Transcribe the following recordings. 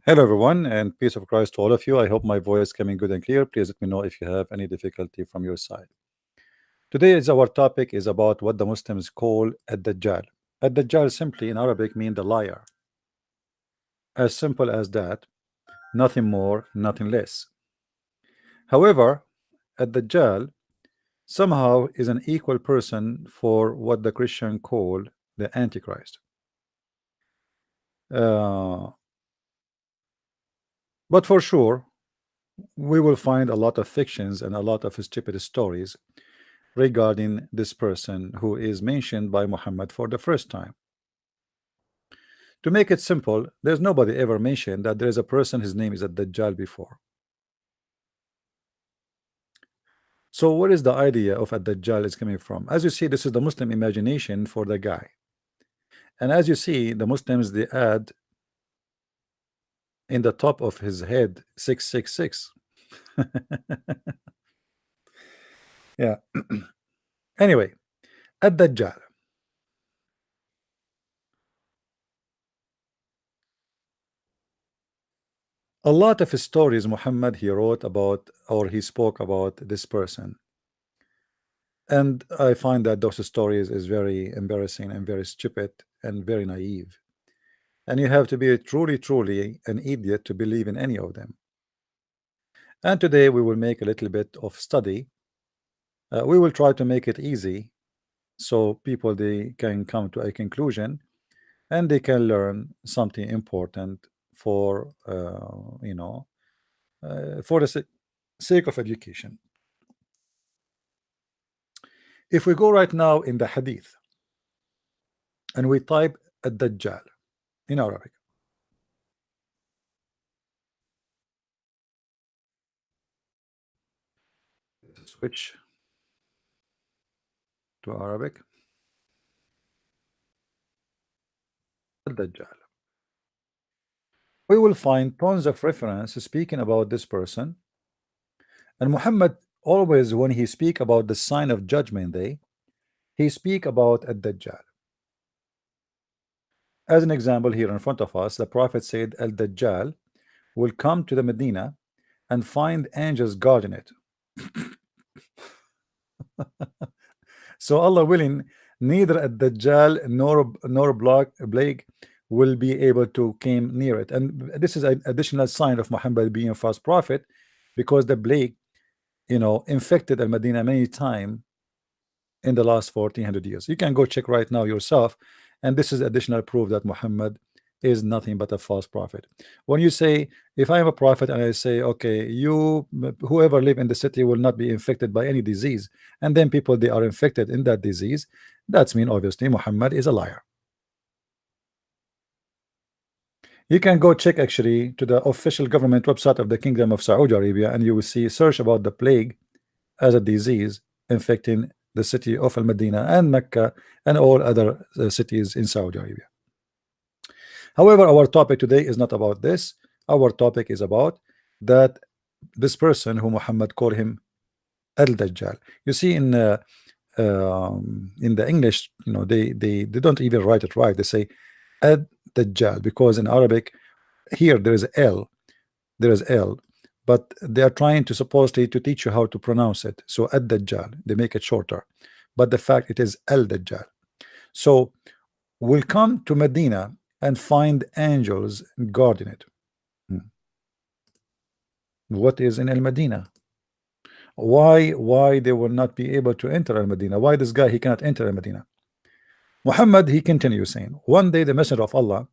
Hello, everyone, and peace of Christ to all of you. I hope my voice coming good and clear. Please let me know if you have any difficulty from your side. Today is our topic is about what the Muslims call ad-Dajjal. Ad-Dajjal simply in Arabic mean the liar. As simple as that, nothing more, nothing less. However, ad-Dajjal somehow is an equal person for what the Christian call the Antichrist. Uh, but for sure, we will find a lot of fictions and a lot of stupid stories regarding this person who is mentioned by Muhammad for the first time. To make it simple, there's nobody ever mentioned that there is a person his name is a Dajjal before. So where is the idea of a Dajjal is coming from? As you see, this is the Muslim imagination for the guy. And as you see, the Muslims they add in the top of his head 666. Yeah. Anyway, a Dajjal. A lot of stories Muhammad he wrote about or he spoke about this person. And I find that those stories is very embarrassing and very stupid and very naive. And you have to be truly an idiot to believe in any of them. And today we will make a little bit of study. We will try to make it easy so people they can come to a conclusion and they can learn something important for for the sake of education. If we go right now in the hadith and we type ad-Dajjal in Arabic, switch to Arabic, ad-Dajjal, we will find tons of reference speaking about this person. And Muhammad always when he speak about the sign of judgment day, he speak about ad-Dajjal. As an example here in front of us, the Prophet said al-Dajjal will come to the Medina and find angels guarding it. So Allah willing, neither a Dajjal nor plague will be able to came near it. And this is an additional sign of Muhammad being a false prophet, because the plague, infected Al Medina many times in the last 1400 years. You can go check right now yourself, and this is additional proof that Muhammad is nothing but a false prophet. When you say, if I am a prophet and I say, okay, you whoever live in the city will not be infected by any disease, and then people they are infected in that disease, that's mean obviously Muhammad is a liar. You can go check actually to the official government website of the Kingdom of Saudi Arabia, and you will see search about the plague as a disease infecting the city of Al Medina and Mecca and all other cities in Saudi Arabia. However, our topic today is not about this. Our topic is about that this person who Muhammad called him Al-Dajjal. You see in the English, they don't even write it right. They say Ad-Dajjal because in Arabic here there is L, but they are trying to supposedly to teach you how to pronounce it. So Ad-Dajjal, they make it shorter, but the fact it is Al-Dajjal. So we'll come to Medina and find angels guarding it. What is in Al Medina? Why they will not be able to enter Al Medina? Why this guy he cannot enter Al Medina? Muhammad he continues saying, one day the Messenger of Allah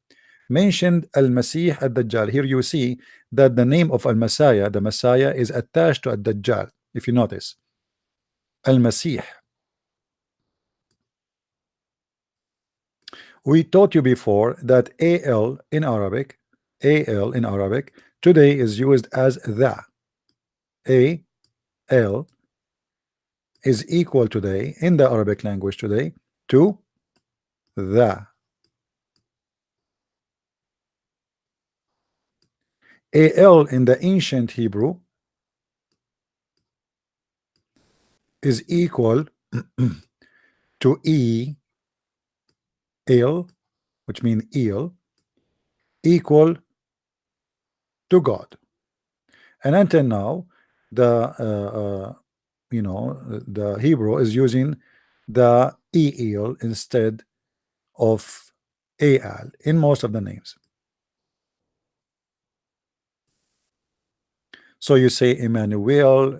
mentioned Al-Masih Ad-Dajjal. Here you see that the name of Al-Messiah, the Messiah, is attached to Ad-Dajjal. If you notice, Al-Masih. We taught you before that AL in Arabic, today is used as the. AL is equal today in the Arabic language today to the. AL in the ancient Hebrew is equal to el, which means eel, equal to God. And until now, the the Hebrew is using the EL instead of AL in most of the names. So you say Emmanuel,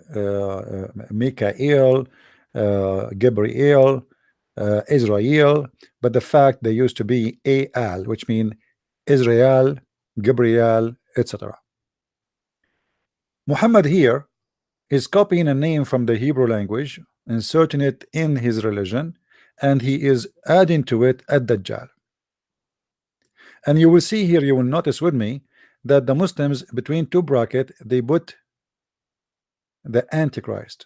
Mikael, Gabriel, Israel, but the fact they used to be AL, which mean Israel, Gabriel, etc. Muhammad here is copying a name from the Hebrew language, inserting it in his religion, and he is adding to it ad-Dajjal. And you will see here, you will notice with me that the Muslims between two bracket they put the Antichrist,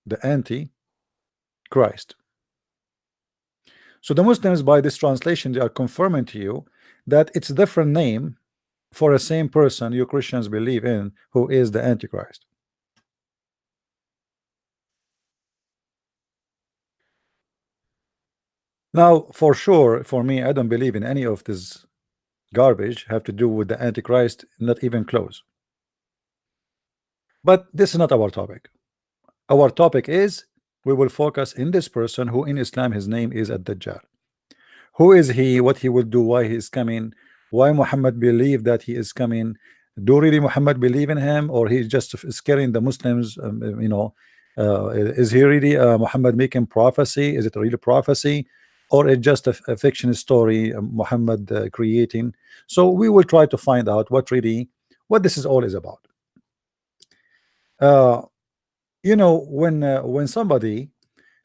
the Antichrist. So the Muslims by this translation they are confirming to you that it's a different name for a same person you Christians believe in, who is the Antichrist. Now for sure, for me, I don't believe in any of this garbage have to do with the Antichrist, not even close. But this is not our topic. Our topic is we will focus in this person who in Islam his name is ad-Dajjal. Who is he? What he will do? Why he is coming? Why Muhammad believe that he is coming? Do really Muhammad believe in him, or he's just scaring the Muslims? Is he really Muhammad making prophecy? Is it a real prophecy, or it's just a fiction story Muhammad creating? So we will try to find out what this is all is about. When somebody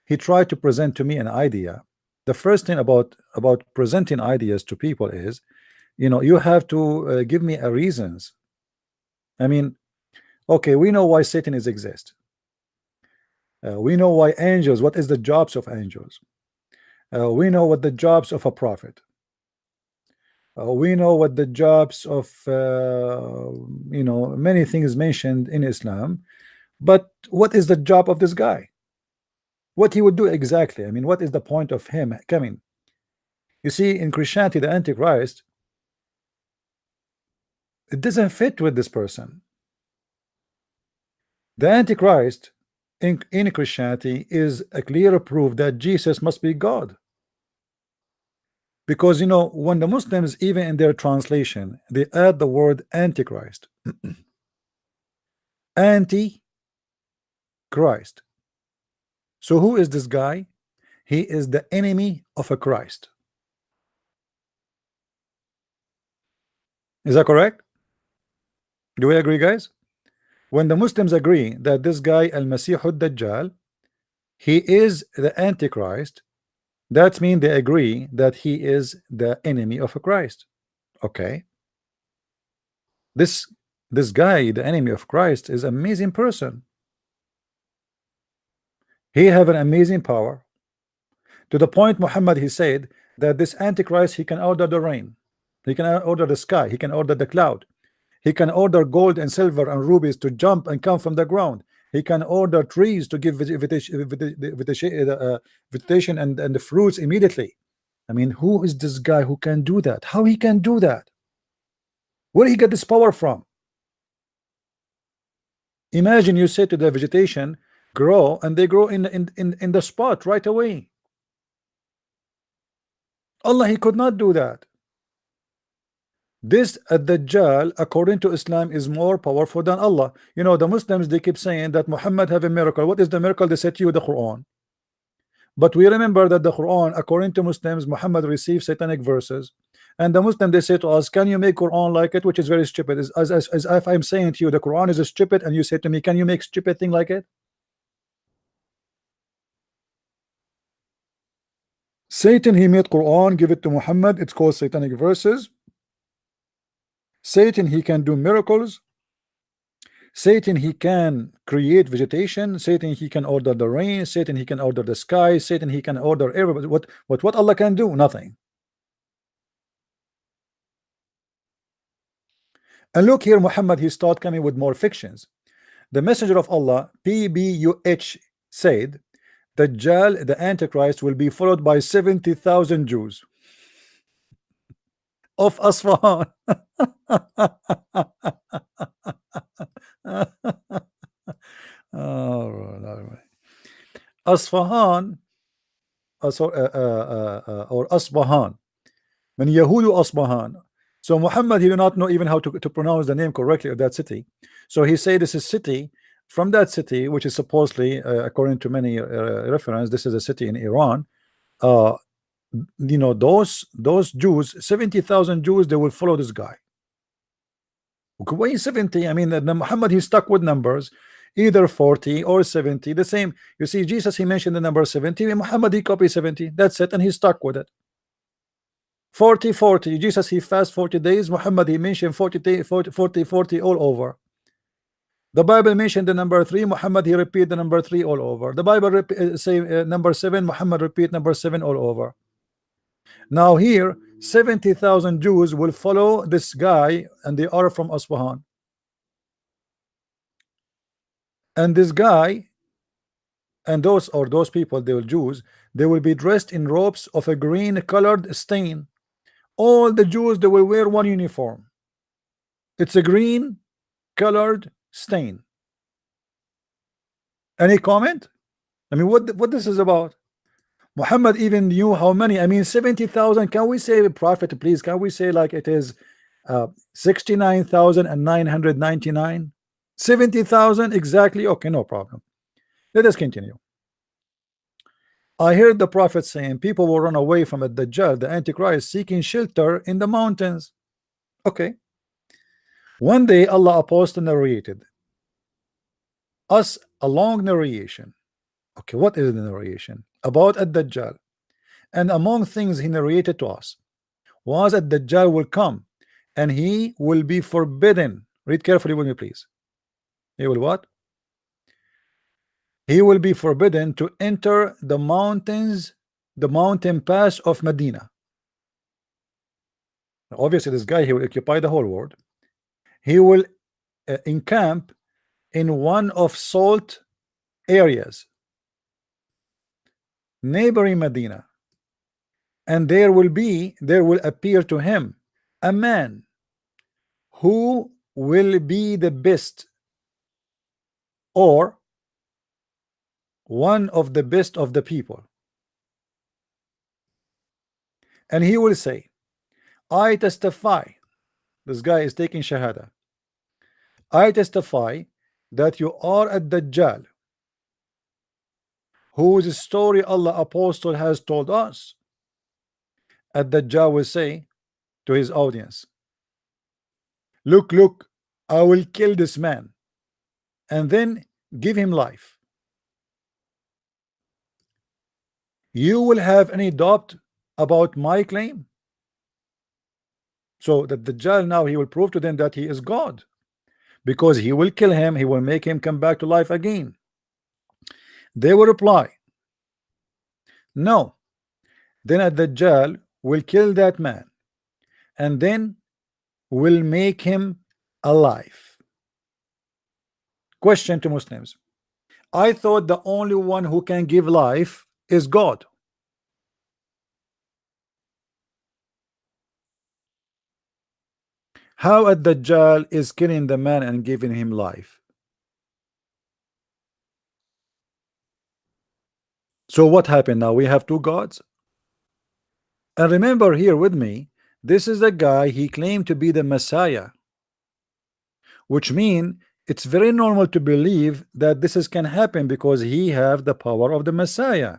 he tried to present to me an idea, the first thing about presenting ideas to people is, you have to give me a reasons. I mean, okay, we know why Satan is exist. We know why angels, what is the jobs of angels. We know what the jobs of a prophet. We know what the jobs of many things mentioned in Islam. But what is the job of this guy? What he would do exactly? I mean, what is the point of him coming? You see, in Christianity, the Antichrist, it doesn't fit with this person. The Antichrist in Christianity is a clear proof that Jesus must be God. Because when the Muslims, even in their translation, they add the word Antichrist. Anti-Christ. So who is this guy? He is the enemy of a Christ. Is that correct? Do we agree, guys? When the Muslims agree that this guy Al-Masih Ad-Dajjal, he is the Antichrist, that means they agree that he is the enemy of a Christ. Okay. This guy, the enemy of Christ, is an amazing person. He have an amazing power. To the point Muhammad, he said that this Antichrist, he can order the rain. He can order the sky. He can order the cloud. He can order gold and silver and rubies to jump and come from the ground. He can order trees to give vegetation and the fruits immediately. I mean, who is this guy who can do that? How he can do that? Where he get this power from? Imagine you say to the vegetation, grow, and they grow in the spot right away. Allah, he could not do that. This Dajjal, according to Islam, is more powerful than Allah. The Muslims, they keep saying that Muhammad have a miracle. What is the miracle? They said to you, the Quran. But we remember that the Quran, according to Muslims, Muhammad received satanic verses. And the Muslim, they say to us, can you make Quran like it? Which is very stupid. As if I'm saying to you, the Quran is stupid, and you say to me, can you make stupid thing like it? Satan, he made Quran, give it to Muhammad. It's called satanic verses. Satan, he can do miracles. Satan, he can create vegetation. Satan, he can order the rain. Satan, he can order the sky. Satan, he can order everybody. What Allah can do? Nothing. And look here, Muhammad, he start coming with more fictions. The messenger of Allah, PBUH, said Dajjal, the Antichrist, will be followed by 70,000 Jews of Asfahan. All right, all right. Asfahan, or Asbahan, من Yahudu Asbahan. So Muhammad, he do not know even how to pronounce the name correctly of that city. So he say this is city from that city, which is supposedly, according to many reference, this is a city in Iran. Uh, you know, those Jews, 70,000 Jews, they will follow this guy. Why 70? I mean, Muhammad, he stuck with numbers, either 40 or 70, the same. You see, Jesus, he mentioned the number 70, and Muhammad, he copied 70. That's it, and he stuck with it. 40, 40. Jesus, he fast 40 days. Muhammad, he mentioned 40 day, 40, 40, 40 all over. The Bible mentioned the number 3. Muhammad, he repeat the number 3 all over. The Bible say number 7. Muhammad repeat number 7 all over. Now here, 70,000 Jews will follow this guy, and they are from Asfahan. And this guy and those people, they will Jews, they will be dressed in robes of a green colored stain. All the Jews, they will wear one uniform. It's a green colored stain. Any comment? I mean, what this is about? Muhammad even knew how many. I mean, 70,000. Can we say, prophet, please? Can we say like it is 69,999? 70,000 exactly. Okay, no problem. Let us continue. I heard the prophet saying people will run away from the Dajjal, the Antichrist, seeking shelter in the mountains. Okay. One day Allah apostle narrated us a long narration. Okay, what is the narration? About Ad-Dajjal. And among things he narrated to us was that Dajjal will come and he will be forbidden. Read carefully with me, please. He will what? He will be forbidden to enter the mountains, the mountain pass of Medina. Obviously, this guy, he will occupy the whole world. He will encamp in one of salt areas neighboring Medina, and there will appear to him a man who will be the best, or one of the best of the people, and he will say, I testify. This guy is taking shahada. I testify that you are a Dajjal, whose story Allah apostle has told us. Ad-Dajjal will say to his audience, look, look, I will kill this man and then give him life. You will have any doubt about my claim? So that Dajjal, now he will prove to them that he is God, because he will kill him, he will make him come back to life again. They will reply, no. Then Ad-Dajjal will kill that man and then will make him alive. Question to Muslims: I thought the only one who can give life is God. How Ad-Dajjal is killing the man and giving him life? So what happened now? We have two gods. And remember here with me, this is the guy, he claimed to be the Messiah, which means it's very normal to believe that this can happen because he have the power of the Messiah.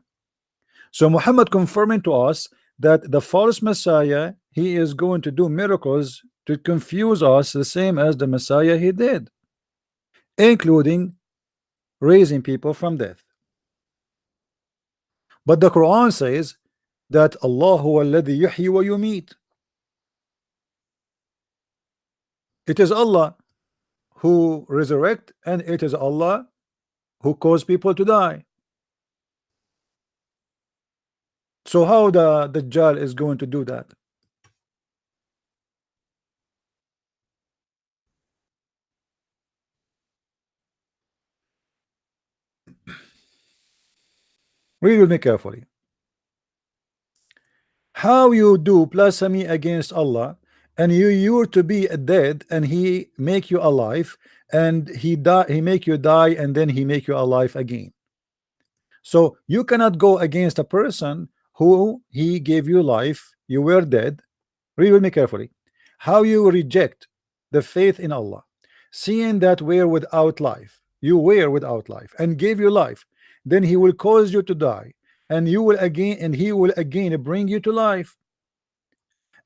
So Muhammad confirming to us that the false Messiah, he is going to do miracles to confuse us, the same as the Messiah he did, including raising people from death. But the Quran says that Allah huwa alladhi yuhyi wa yumit. It is Allah who resurrect, and it is Allah who cause people to die. So how the Dajjal is going to do that? Read with me carefully. How you do blasphemy against Allah and you to be dead, and he make you alive, and he make you die, and then he make you alive again. So you cannot go against a person who he gave you life, you were dead. Read with me carefully. How you reject the faith in Allah, seeing that we're without life, you were without life, and gave you life, then he will cause you to die, and you will again, and he will again bring you to life,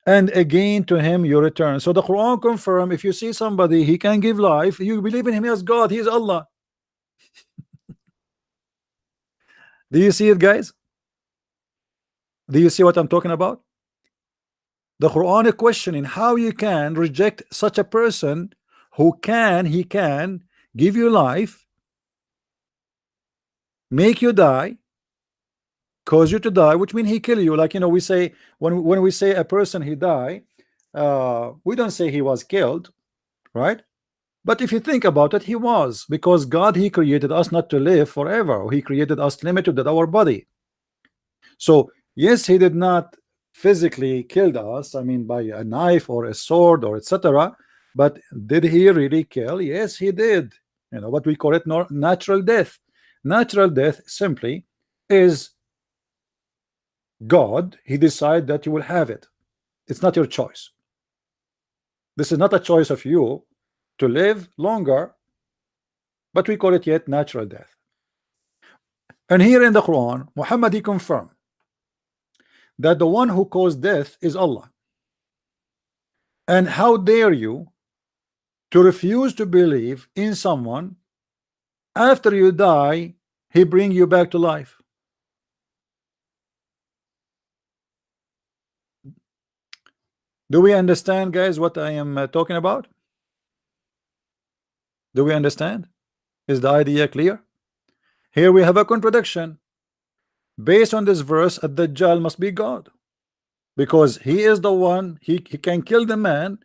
and again to him you return. So the Quran confirm, if you see somebody he can give life, you believe in him as God, he is Allah. Do you see it, guys? Do you see what I'm talking about? The Quran is questioning how you can reject such a person who he can give you life, make you die, cause you to die, which means he kill you. Like, you know, we say, when we say a person he die, we don't say he was killed, right? But if you think about it, he was, because God, he created us not to live forever. He created us limited to our body. So yes, he did not physically killed us, I mean by a knife or a sword or etc. But did he really kill? Yes, he did. You know what we call it, natural death. Natural death simply is God, he decide that you will have it. It's not your choice. This is not a choice of you to live longer, but we call it yet natural death. And here in the Quran, Muhammad, he confirmed that the one who caused death is Allah. And how dare you to refuse to believe in someone after you die, he bring you back to life? Do we understand, guys, what I am talking about? Do we understand? Is the idea clear? Here we have a contradiction. Based on this verse, Dajjal must be God, because he is the one, he can kill the man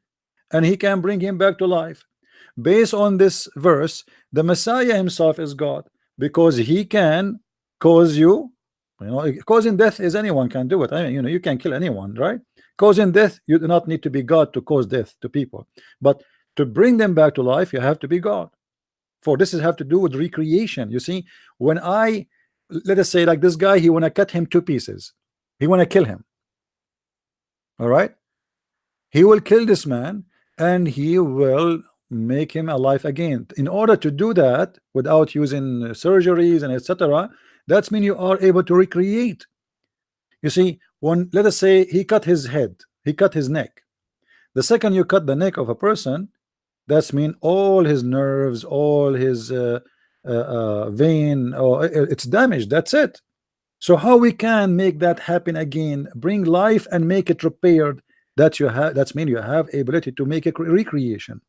and he can bring him back to life. Based on this verse, the Messiah himself is God, because he can cause you, you know, causing death is anyone can do it. I mean, you know, you can kill anyone, right? Causing death, you do not need to be God to cause death to people, but to bring them back to life, you have to be God. For this is have to do with recreation. You see, when I, let us say like this guy, he want to cut him to pieces, he want to kill him, all right, he will kill this man and he will make him alive again. In order to do that without using surgeries and etc., that's mean you are able to recreate. You see, when, let us say he cut his head, he cut his neck, the second you cut the neck of a person, that's mean all his nerves, all his vein, or it's damaged, that's it. So how we can make that happen again, bring life and make it repaired? That you have, that's mean you have ability to make a recreation.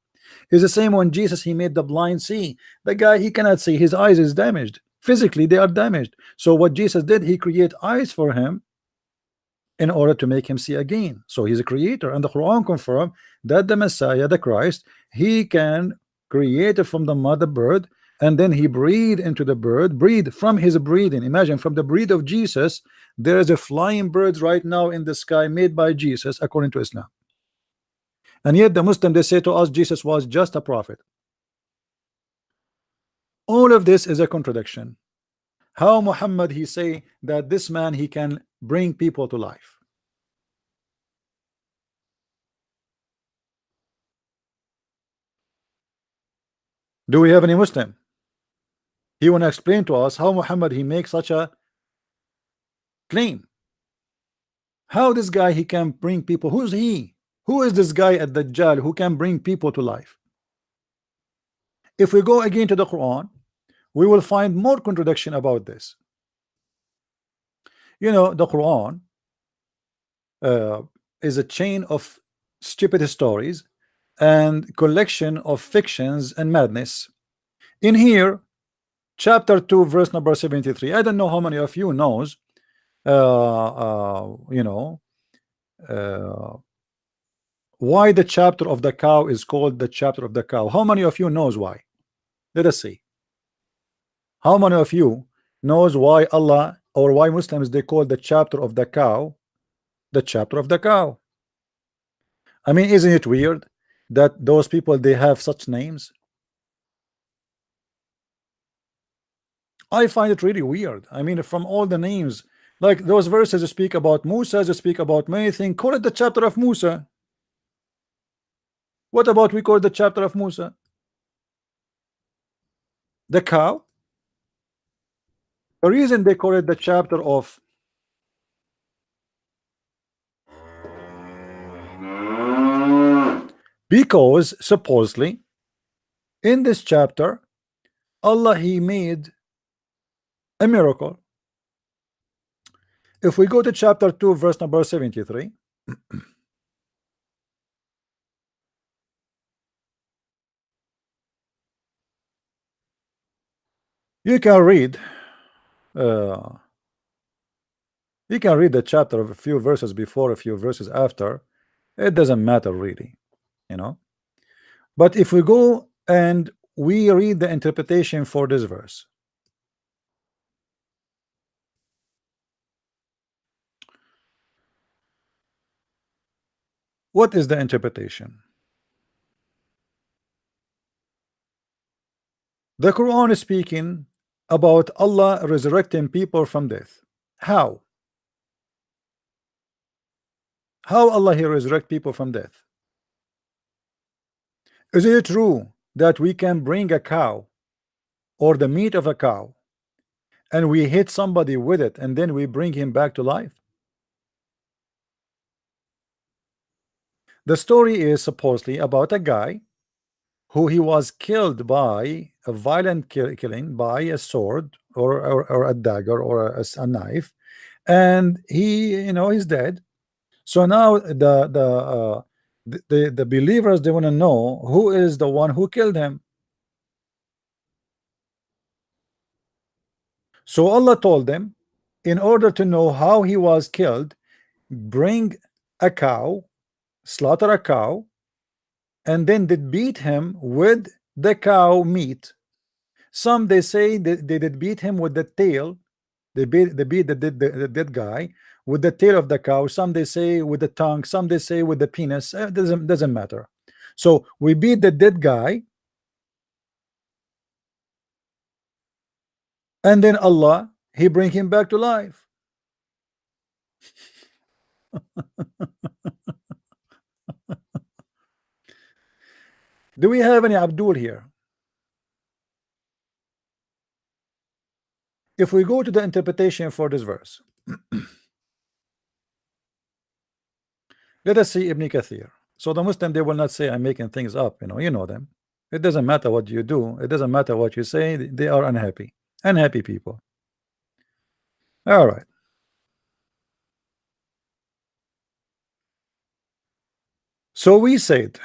It's the same when Jesus, he made the blind see. The guy, he cannot see, his eyes is damaged, physically they are damaged. So what Jesus did, he create eyes for him in order to make him see again. So he's a creator, and the Quran confirm that the Messiah, the Christ, he can create it from the mother bird, and then he breathe into the bird, breathe from his breathing. Imagine, from the breath of Jesus, there is a flying birds right now in the sky made by Jesus according to Islam. And yet the Muslim, they say to us Jesus was just a prophet. All of this is a contradiction. How Muhammad, he say that this man, he can bring people to life? Do we have any Muslim? He want to explain to us how Muhammad, he makes such a claim. How this guy, he can bring people? Who's he? Who is this guy at Dajjal who can bring people to life? If we go again to the Quran, we will find more contradiction about this. You know, the Quran is a chain of stupid stories and collection of fictions and madness. In here, chapter 2, verse number 73, I don't know how many of you knows, you know, why the chapter of the cow is called the chapter of the cow. How many of you knows why? Let us see. How many of you knows why Allah, or why Muslims, they call the chapter of the cow the chapter of the cow? I mean, isn't it weird that those people they have such names? I find it really weird. I mean, from all the names, like those verses that speak about Musa, that speak about many things, call it the chapter of Musa. What about we call it the chapter of Musa? The cow. The reason they call it the chapter of, because supposedly in this chapter Allah he made a miracle. If we go to chapter 2 verse number 73, you can read uh, you can read the chapter of a few verses before, a few verses after. It doesn't matter really, you know. But if we go and we read the interpretation for this verse, what is the interpretation? The Quran is speaking about Allah resurrecting people from death. How? How Allah he resurrect people from death? Is it true that we can bring a cow or the meat of a cow and we hit somebody with it and then we bring him back to life? The story is supposedly about a guy who he was killed by a violent killing by a sword or a dagger or a knife, and he, you know, he's dead. So now the believers, they want to know who is the one who killed him. So Allah told them, in order to know how he was killed, bring a cow, slaughter a cow, and then they beat him with the cow meat. Some they say they did beat him with the tail. They beat the dead guy with the tail of the cow. Some they say with the tongue. Some they say with the penis. Doesn't matter. So we beat the dead guy, and then Allah he bring him back to life. Do we have any Abdul here? If we go to the interpretation for this verse, let us see Ibn Kathir. So the Muslim, they will not say I'm making things up, you know them. It doesn't matter what you do, it doesn't matter what you say, they are unhappy people. All right. So we said,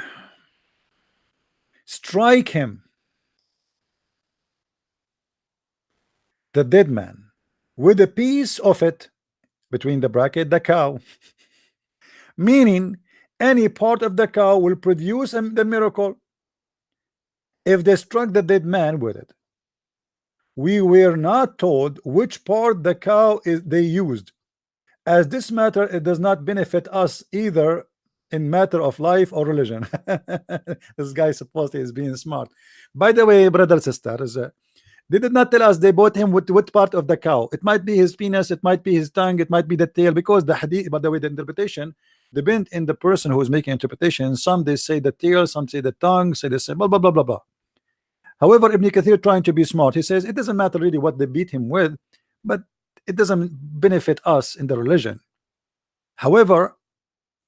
strike him, the dead man, with a piece of it, between the bracket, the cow, meaning any part of the cow will produce the miracle if they struck the dead man with it. We were not told which part the cow is they used. As this matter, it does not benefit us either in matter of life or religion. This guy supposedly is being smart. By the way, brothers and sisters, they did not tell us they bought him with what part of the cow. It might be his penis, it might be his tongue, it might be the tail, because the hadith, by the way, the interpretation depend in the person who is making interpretation. Some they say the tail, some say the tongue, say they say blah blah blah blah blah. However, Ibn Kathir, trying to be smart, he says it doesn't matter really what they beat him with, but it doesn't benefit us in the religion. However,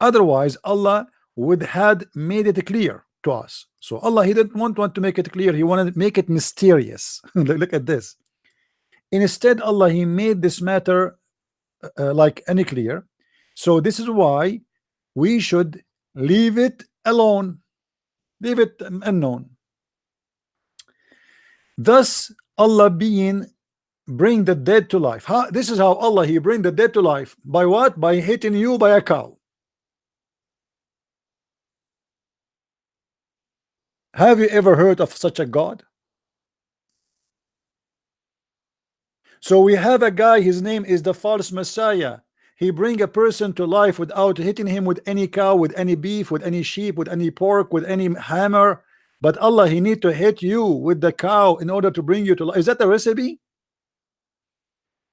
otherwise Allah would had made it clear to us. So Allah he didn't want to make it clear, he wanted to make it mysterious. Look at this. Instead, Allah he made this matter like unclear. So this is why we should leave it alone, leave it unknown. Thus Allah being bring the dead to life. This is how Allah he bring the dead to life. By what? By hitting you by a cow. Have you ever heard of such a God? So we have a guy, his name is the false Messiah. he bring a person to life without hitting him with any cow, with any beef, with any sheep, with any pork, with any hammer. But Allah, he need to hit you with the cow in order to bring you to life. Is that the recipe?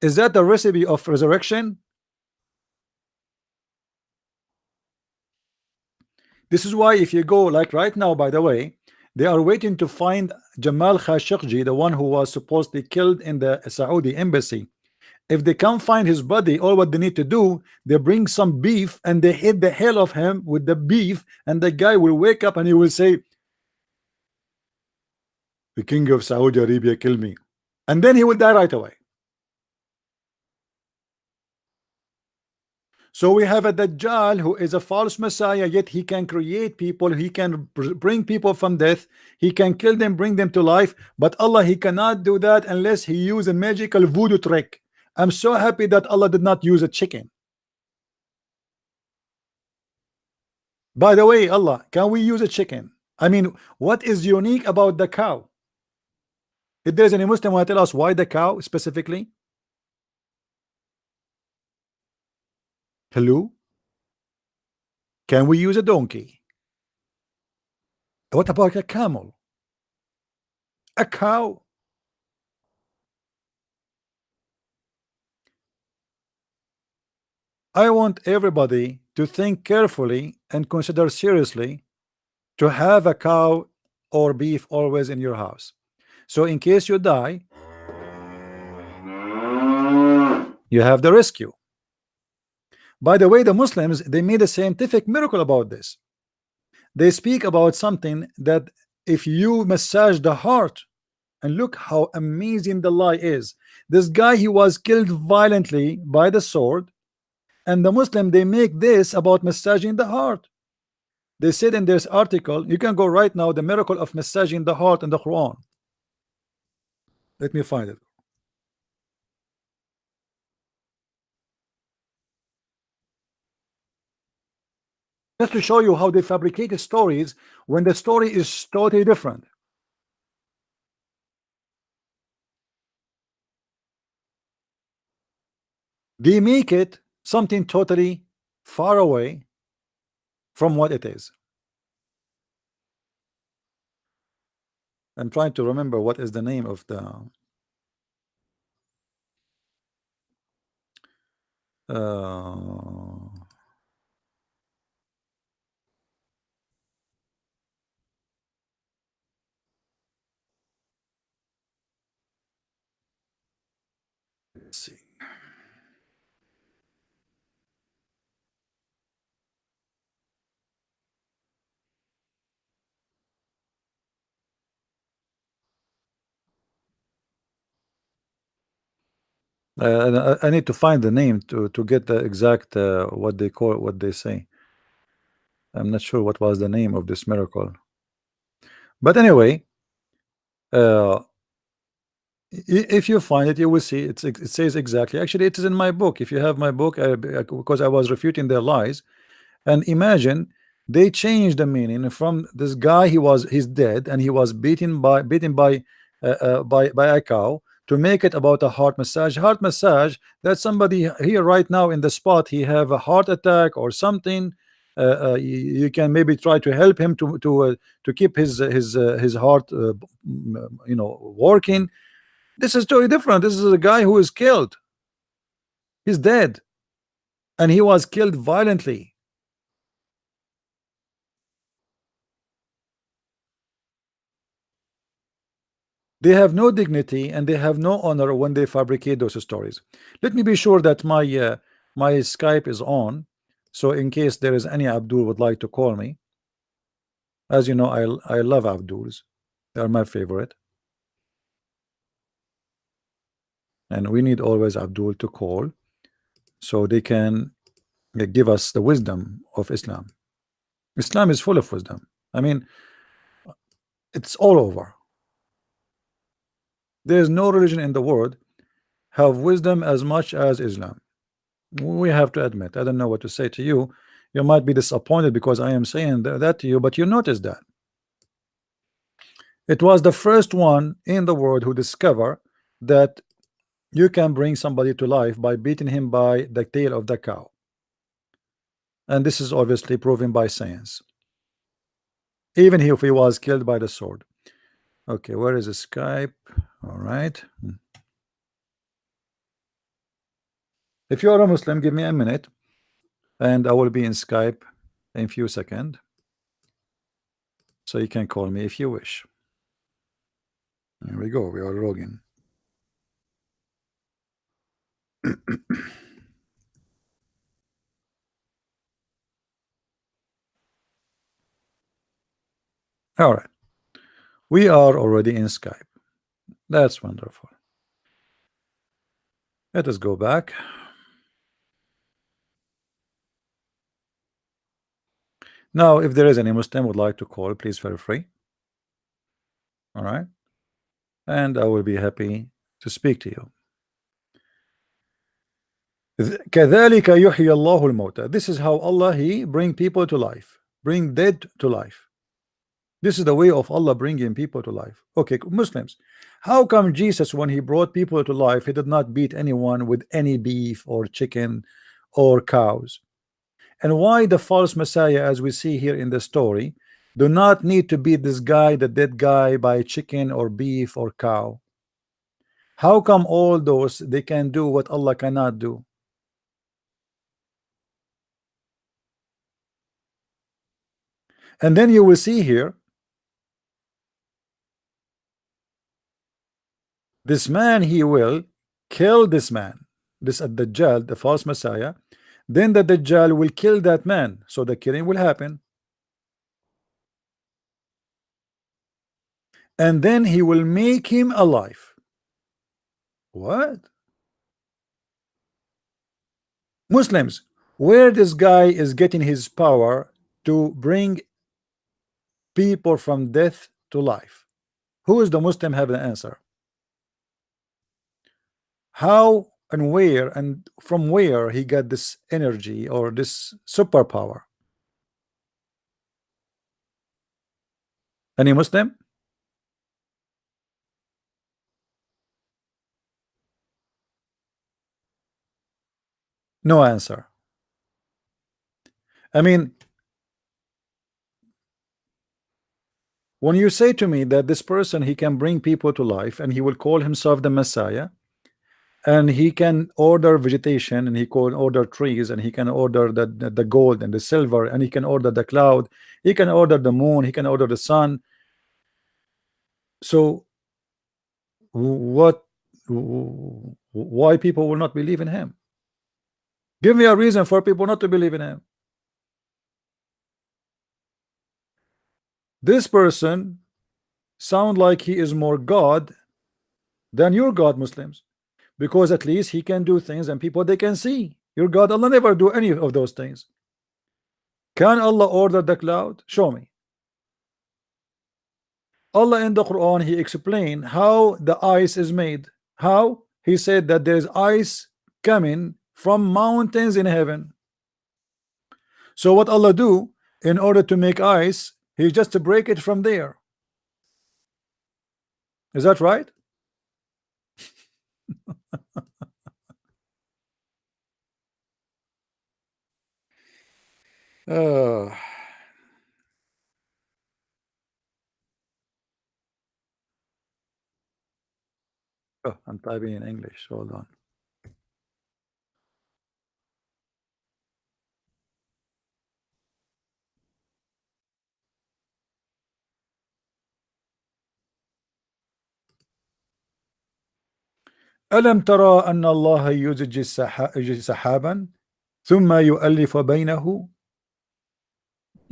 Is that the recipe of resurrection? This is why if you go like right now, by the way, they are waiting to find Jamal Khashoggi, the one who was supposedly killed in the Saudi embassy. If they can't find his body, all what they need to do, they bring some beef and they hit the hell of him with the beef, and the guy will wake up and he will say, the king of Saudi Arabia killed me, and then he will die right away. So we have a Dajjal who is a false messiah, yet he can create people, he can bring people from death, he can kill them, bring them to life, but Allah, he cannot do that unless he use a magical voodoo trick. I'm so happy that Allah did not use a chicken. By the way, Allah, can we use a chicken? I mean, what is unique about the cow? If there's any Muslim want to tell us why the cow specifically? Hello? Can we use a donkey? What about a camel? A cow? I want everybody to think carefully and consider seriously to have a cow or beef always in your house. So in case you die, you have the rescue. By the way, the Muslims, they made a scientific miracle about this. They speak about something that if you massage the heart, and look how amazing the lie is. This guy, he was killed violently by the sword, and the Muslim, they make this about massaging the heart. They said in this article, you can go right now, the miracle of massaging the heart in the Quran. Let me find it. Just to show you how they fabricated stories when the story is totally different. They make it something totally far away from what it is. I'm trying to remember what is the name of the let's see. I need to find the name to get the exact what they call, what they say. I'm not sure what was the name of this miracle, but anyway, uh, if you find it, you will see it says exactly. Actually, it is in my book. If you have my book, because I was refuting their lies. And imagine they changed the meaning from this guy, he's dead and he was beaten by a cow, to make it about a heart massage. Heart massage, that somebody here right now in the spot, he have a heart attack or something. You can maybe try to help him to keep his heart working. This is totally different. This is a guy who is killed. He's dead, and he was killed violently. They have no dignity and they have no honor when they fabricate those stories. Let me be sure that my Skype is on, so in case there is any Abdul would like to call me. As you know, I love Abduls. They are my favorite, and we need always Abdul to call so they can give us the wisdom of Islam. Islam is full of wisdom. I mean, it's all over. There is no religion in the world have wisdom as much as Islam. We have to admit. I don't know what to say to you. You might be disappointed because I am saying that to you, but you notice that it was the first one in the world who discovered that You can bring somebody to life by beating him by the tail of the cow, and this is obviously proven by science, even if he was killed by the sword. Okay, where is the Skype? All right. If you are a Muslim, give me a minute, and I will be in Skype in few seconds, so you can call me if you wish. There we go. We are logging. All right. We are already in Skype. That's wonderful. Let us go back. Now, if there is any Muslim would like to call, please feel free. All right. And I will be happy to speak to you. كذلك يحيي الله الموتى. This is how Allah He bring people to life, bring dead to life. This is the way of Allah bringing people to life. Okay, Muslims, how come Jesus, when he brought people to life, he did not beat anyone with any beef or chicken or cows? And why the false Messiah, as we see here in the story, do not need to beat this guy, the dead guy, by chicken or beef or cow? How come all those they can do what Allah cannot do? And then you will see here, this man, he will kill this man, this Dajjal, the false Messiah. Then the Dajjal will kill that man, so the killing will happen, and then he will make him alive. What? Muslims, where this guy is getting his power to bring people from death to life? Who is the Muslim have the answer? How and where and from where he got this energy or this superpower? Any Muslim? No answer. I mean, when you say to me that this person, he can bring people to life and he will call himself the Messiah, and he can order vegetation, and he can order trees, and he can order the gold and the silver, and he can order the cloud, he can order the moon, he can order the sun. So what, why people will not believe in him? Give me a reason for people not to believe in him. This person sound like he is more God than your God, Muslims, because at least he can do things and people they can see. Your God, Allah, never do any of those things. Can Allah order the cloud? Show me. Allah in the Quran, he explained how the ice is made. How? He said that there is ice coming from mountains in heaven. So what Allah do in order to make ice, he just to break it from there. Is that right? Uh, oh, I'm typing in English. Hold on. ألم ترى أن الله يزج سحابا ثم يؤلف بينه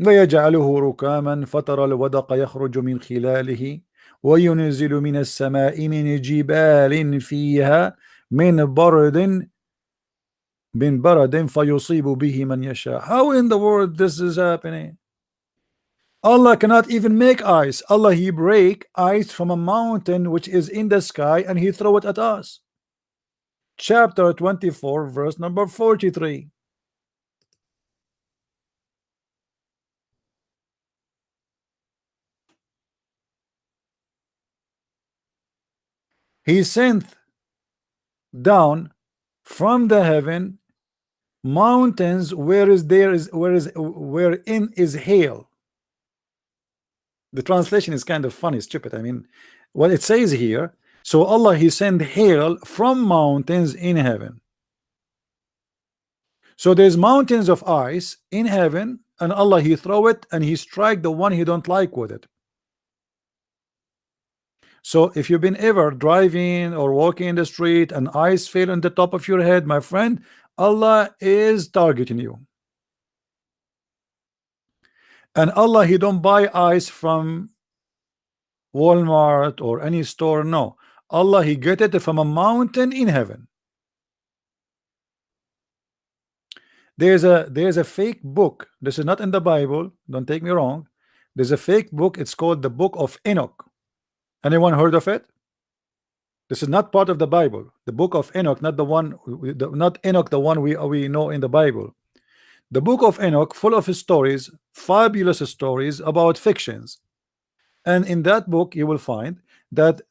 ويجعله ركاما فترى الودق يخرج من خلاله وينزل من السماء من جبال فيها من برد فيصيب به من يشاء. How in the world this is happening? Allah cannot even make ice. Allah, he break ice from a mountain which is in the sky and he throw it at us. Chapter 24 verse number 43. He sent down from the heaven mountains wherein is hail. The translation is kind of funny, stupid. I mean, what it says here, so Allah he sent hail from mountains in heaven. So there's mountains of ice in heaven, and Allah he throw it and he strike the one he don't like with it. So if you've been ever driving or walking in the street and ice fell on the top of your head, my friend, Allah is targeting you. And Allah he don't buy ice from Walmart or any store. No, Allah he get it from a mountain in heaven. There's a fake book. This is not in the Bible, don't take me wrong. There's a fake book. It's called the Book of Enoch. Anyone heard of it? This is not part of the Bible. The Book of Enoch, not the one, not Enoch, the one we know in the Bible. The Book of Enoch, full of stories, fabulous stories about fictions. And in that book, you will find that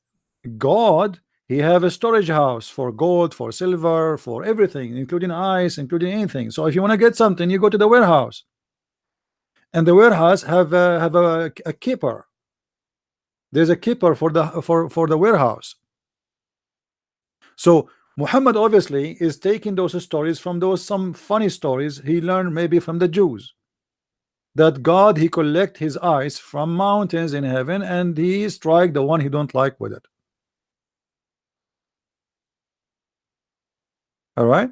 God, he have a storage house for gold, for silver, for everything, including ice, including anything. So if you want to get something, you go to the warehouse, and the warehouse have a keeper. There's a keeper for the warehouse. So Muhammad obviously is taking those stories from those some funny stories he learned maybe from the Jews, that God he collect his ice from mountains in heaven and he strike the one he don't like with it. All right.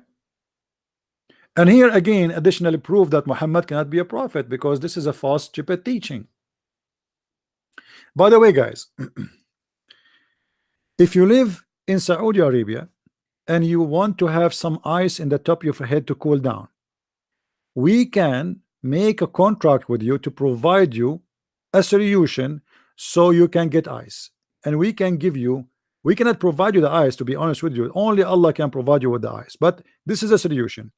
And here again additionally prove that Muhammad cannot be a prophet, because this is a false stupid teaching. By the way, guys, if you live in Saudi Arabia and you want to have some ice in the top of your head to cool down, we can make a contract with you to provide you a solution so you can get ice, and we can give you, we cannot provide you the ice, to be honest with you. Only Allah can provide you with the ice, but this is a solution.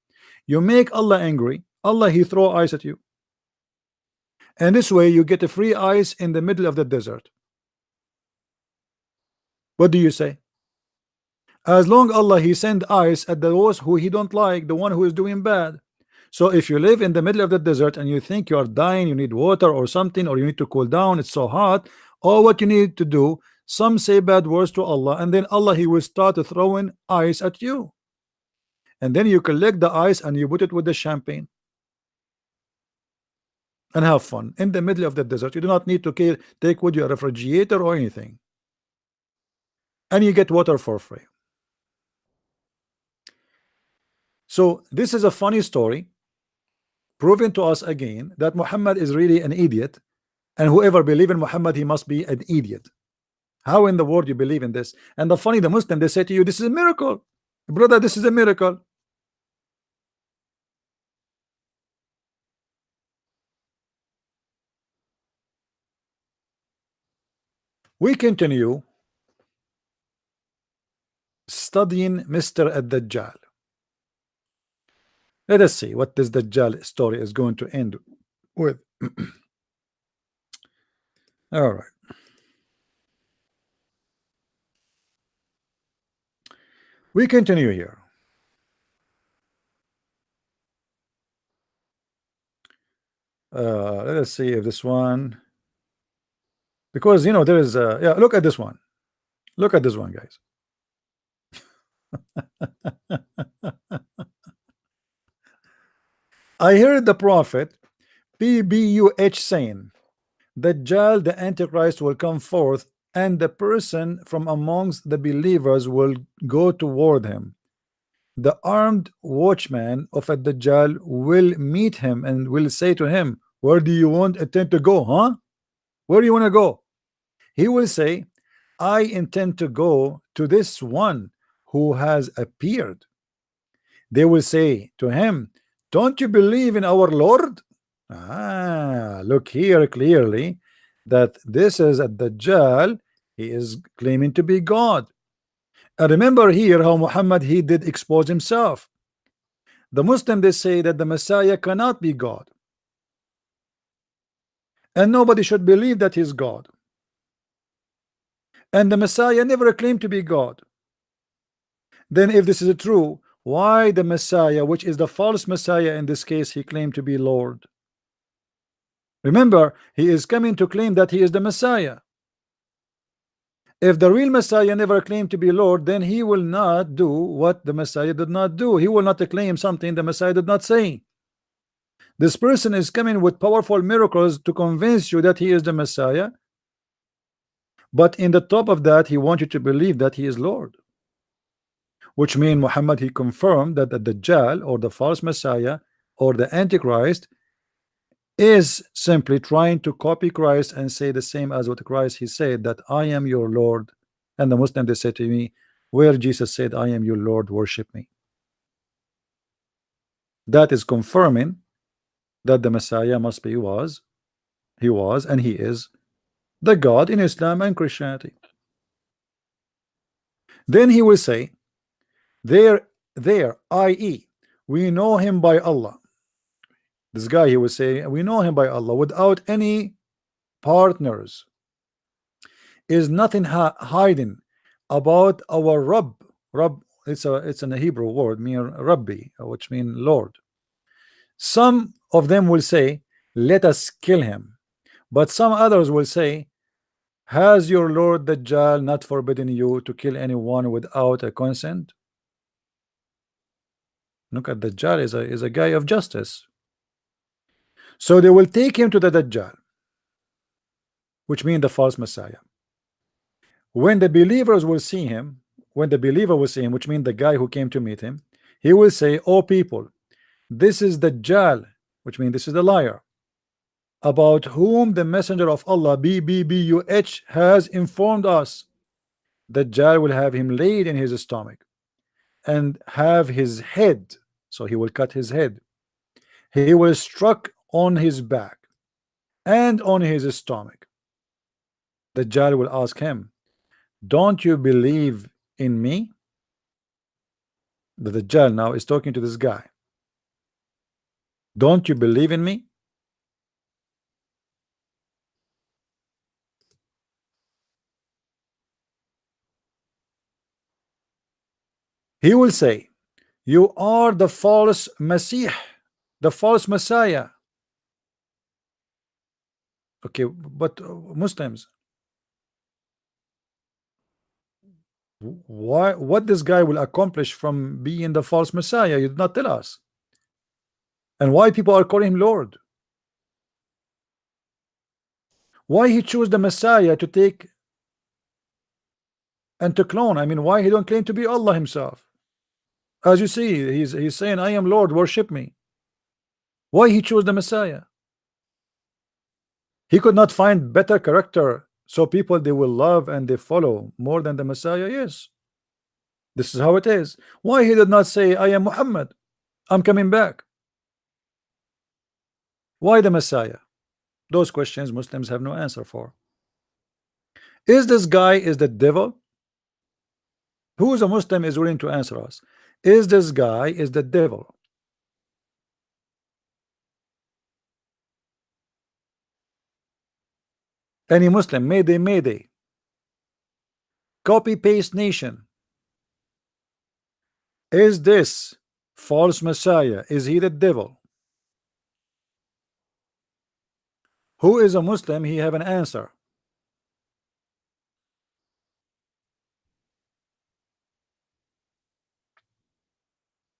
You make Allah angry, Allah he throw ice at you, and this way you get a free ice in the middle of the desert. What do you say? As long Allah he send ice at those who he don't like, the one who is doing bad. So if you live in the middle of the desert and you think you are dying, you need water or something, or you need to cool down, it's so hot, all what you need to do, some say bad words to Allah, and then Allah he will start throwing ice at you, and then you collect the ice and you put it with the champagne and have fun in the middle of the desert. You do not need to take with you a refrigerator or anything, and you get water for free. So this is a funny story, proving to us again that Muhammad is really an idiot, and whoever believe in Muhammad, he must be an idiot. How in the world you believe in this? And the funny, the Muslim, they say to you, this is a miracle, brother, this is a miracle. We continue studying Mr. Dajjal. Let us see what this Dajjal story is going to end with. All right. We continue here. Let us see if this one, because you know there is yeah, look at this one. Look at this one, guys. I heard the prophet PBUH saying, Dajjal, the Antichrist, will come forth, and the person from amongst the believers will go toward him. The armed watchman of a Dajjal will meet him and will say to him, where do you intend to go, huh? Where do you want to go? He will say, I intend to go to this one who has appeared. They will say to him, don't you believe in our Lord? Look here clearly that this is a Dajjal. He is claiming to be God. And remember here how Muhammad he did expose himself. The Muslim, they say that the Messiah cannot be God, and nobody should believe that he's God, and the Messiah never claimed to be God. Then if this is true, why the Messiah, which is the false Messiah in this case, he claimed to be Lord? Remember, he is coming to claim that he is the Messiah. If the real Messiah never claimed to be Lord, then he will not do what the Messiah did not do. He will not claim something the Messiah did not say. This person is coming with powerful miracles to convince you that he is the Messiah, but in the top of that, he wants you to believe that he is Lord. Which means Muhammad, he confirmed that the Dajjal or the false Messiah or the Antichrist is simply trying to copy Christ and say the same as what Christ he said, that I am your Lord. And the Muslim, they say to me, where Jesus said I am your Lord, worship me. That is confirming that the Messiah must be he was and he is the God in Islam and Christianity. Then he will say there, i.e., we know him by Allah. This guy, he will say, we know him by Allah without any partners. Is nothing hiding about our Rabb. Rabb, it's a Hebrew word, mean Rabbi, which mean Lord. Some of them will say, let us kill him. But some others will say, has your Lord Dajjal not forbidden you to kill anyone without a consent? Look at Dajjal is a guy of justice. So they will take him to the Dajjal, which means the false Messiah. When the believers will see him, when the believer will see him, which means the guy who came to meet him, he will say, oh people, this is the Dajjal, which means this is the liar, about whom the messenger of Allah BBBUH has informed us. The Dajjal will have him laid in his stomach and have his head, so he will cut his head. He will struck on his back and on his stomach. The Dajjal will ask him, don't you believe in me? The Dajjal now is talking to this guy. Don't you believe in me? He will say, you are the false Messiah, the false Messiah. Okay, but Muslims, why, what this guy will accomplish from being the false Messiah? You did not tell us. And why people are calling him Lord? Why he choose the Messiah to take and to clone? I mean, why he don't claim to be Allah himself? As you see, he's saying, I am Lord, worship me. Why he chose the Messiah? He could not find better character so people they will love and they follow more than the Messiah. Yes, this is how it is. Why he did not say, I am Muhammad, I'm coming back? Why the Messiah? Those questions Muslims have no answer for. Is this guy is the devil? Who is a Muslim is willing to answer us? Is this guy is the devil? Any Muslim, mayday, mayday. Copy paste nation. Is this false Messiah? Is he the devil? Who is a Muslim? He have an answer.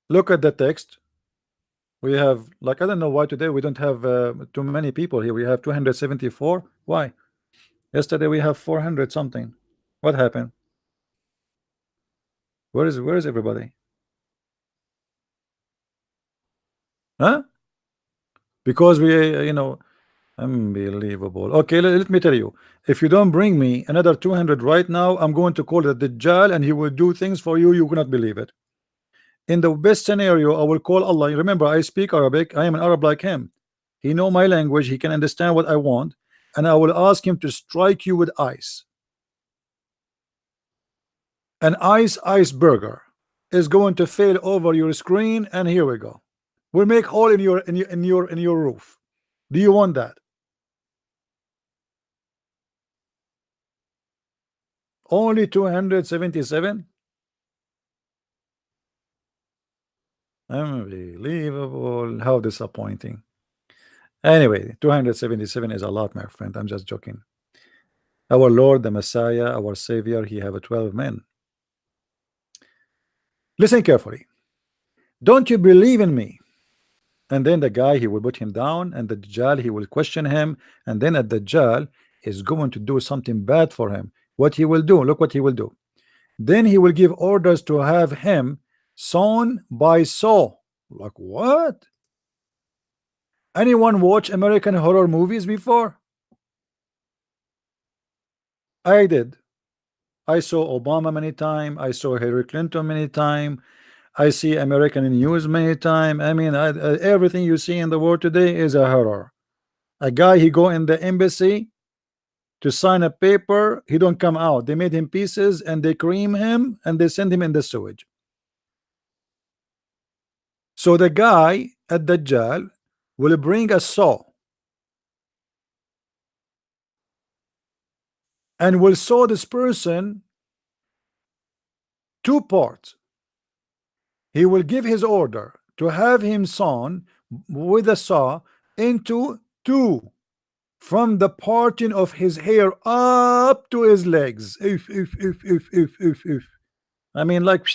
Look at the text. We have, like, I don't know why today we don't have too many people here. We have 274. Why? Yesterday we have 400 something. What happened? Where is everybody? Huh? Because we unbelievable. Okay, let me tell you, if you don't bring me another 200 right now, I'm going to call the Dajjal and he will do things for you you cannot believe it. In the best scenario, I will call Allah. Remember, I speak Arabic. I am an Arab like him. He know my language. He can understand what I want, and I will ask him to strike you with ice. An iceberger is going to fail over your screen, and here we go. We'll make hole in your roof. Do you want that? Only 277. Unbelievable. How disappointing. Anyway, 277 is a lot, my friend. I'm just joking. Our Lord, the Messiah, our Savior, he have a 12 men. Listen carefully. Don't you believe in me? And then the guy, he will put him down, and the Dajjal, he will question him, and then at the Dajjal is going to do something bad for him. What he will do? Look what he will do. Then he will give orders to have him sawn by saw. Like what? Anyone watch American horror movies before? I did. I saw Obama many times. I saw Hillary Clinton many times. I see American news many times. I mean, everything you see in the world today is a horror. A guy, he go in the embassy to sign a paper, he don't come out. They made him pieces and they cream him and they send him in the sewage. So the guy at Dajjal will bring a saw and will saw this person two parts. He will give his order to have him sawn with a saw into two, from the parting of his hair up to his legs. If. I mean, like,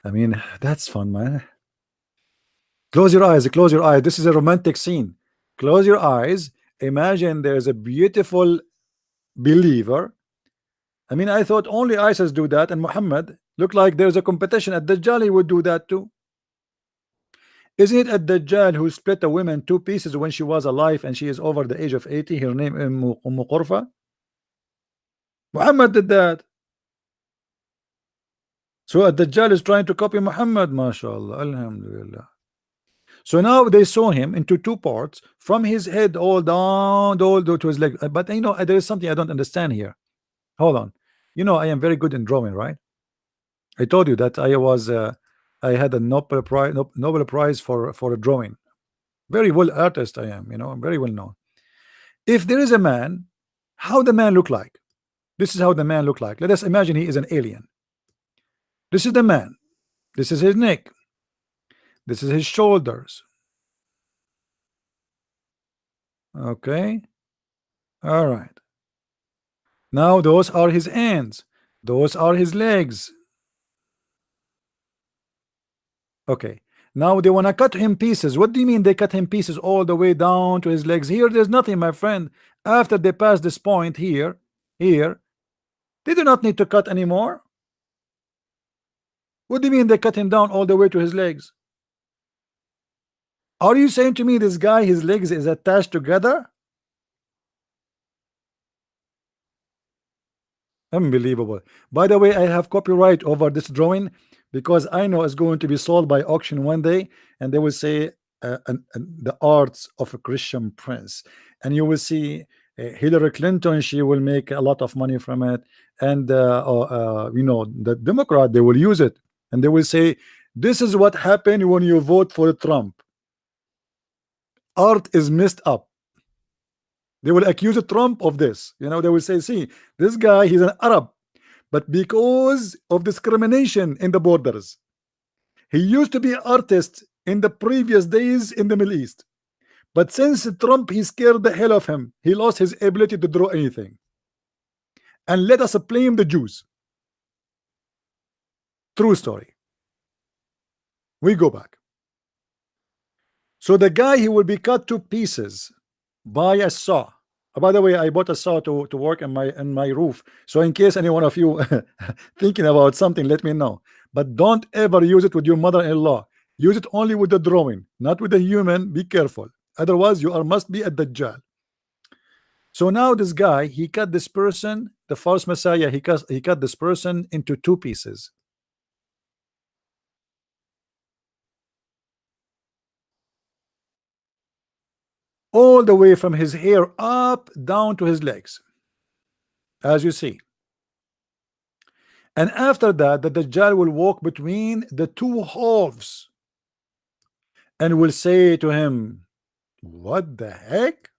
I mean, that's fun, man. Close your eyes, close your eyes. This is a romantic scene. Close your eyes. Imagine there's a beautiful believer. I mean, I thought only ISIS do that, and Muhammad looked like there's a competition at Dajjal. He would do that too. Isn't it at Dajjal who split a woman two pieces when she was alive and she is over the age of 80? Her name is Qurfa. Muhammad did that. So Dajjal is trying to copy Muhammad, mashallah, alhamdulillah. So now they saw him into two parts, from his head all down, all to his leg. But you know, there is something I don't understand here. Hold on. You know, I am very good in drawing, right? I told you that I had a Nobel Prize for a drawing. Very well artist I am, you know, I'm very well known. If there is a man, how the man look like? This is how the man look like. Let us imagine he is an alien. This is the man. This is his neck. This is his shoulders. Okay. All right. Now those are his hands. Those are his legs. Okay. Now they want to cut him pieces. What do you mean they cut him pieces all the way down to his legs? Here, there's nothing, my friend. After they pass this point here, they do not need to cut anymore. What do you mean they cut him down all the way to his legs? Are you saying to me this guy, his legs is attached together? Unbelievable. By the way, I have copyright over this drawing because I know it's going to be sold by auction one day, and they will say the arts of a Christian prince, and you will see Hillary Clinton, she will make a lot of money from it, and you know, the Democrat, they will use it and they will say this is what happened when you vote for Trump. Art is messed up. They will accuse Trump of this. You know, they will say, see, this guy, he's an Arab, but because of discrimination in the borders, he used to be an artist in the previous days in the Middle East. But since Trump, he scared the hell of him. He lost his ability to draw anything. And let us blame the Jews. True story. We go back. So the guy, he will be cut to pieces by a saw. By the way, I bought a saw to work in my roof. So in case any one of you thinking about something, let me know. But don't ever use it with your mother-in-law. Use it only with the drawing, not with the human. Be careful. Otherwise, you must be at Dajjal. So now this guy, he cut this person, the false Messiah, he cut this person into two pieces. All the way from his hair up down to his legs, as you see. And after that, the Dajjal will walk between the two halves and will say to him, what the heck?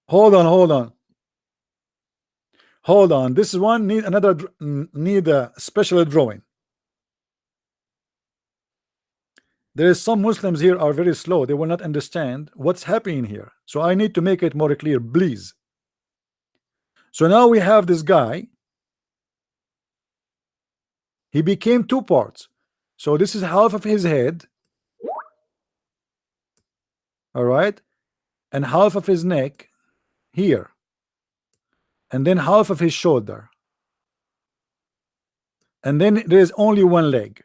Hold on, hold on. Hold on, this is one need another need a special drawing. There is some Muslims here are very slow. They will not understand what's happening here. So I need to make it more clear, please. So now we have this guy. He became two parts. So this is half of his head. All right. And half of his neck here. And then half of his shoulder. And then there is only one leg.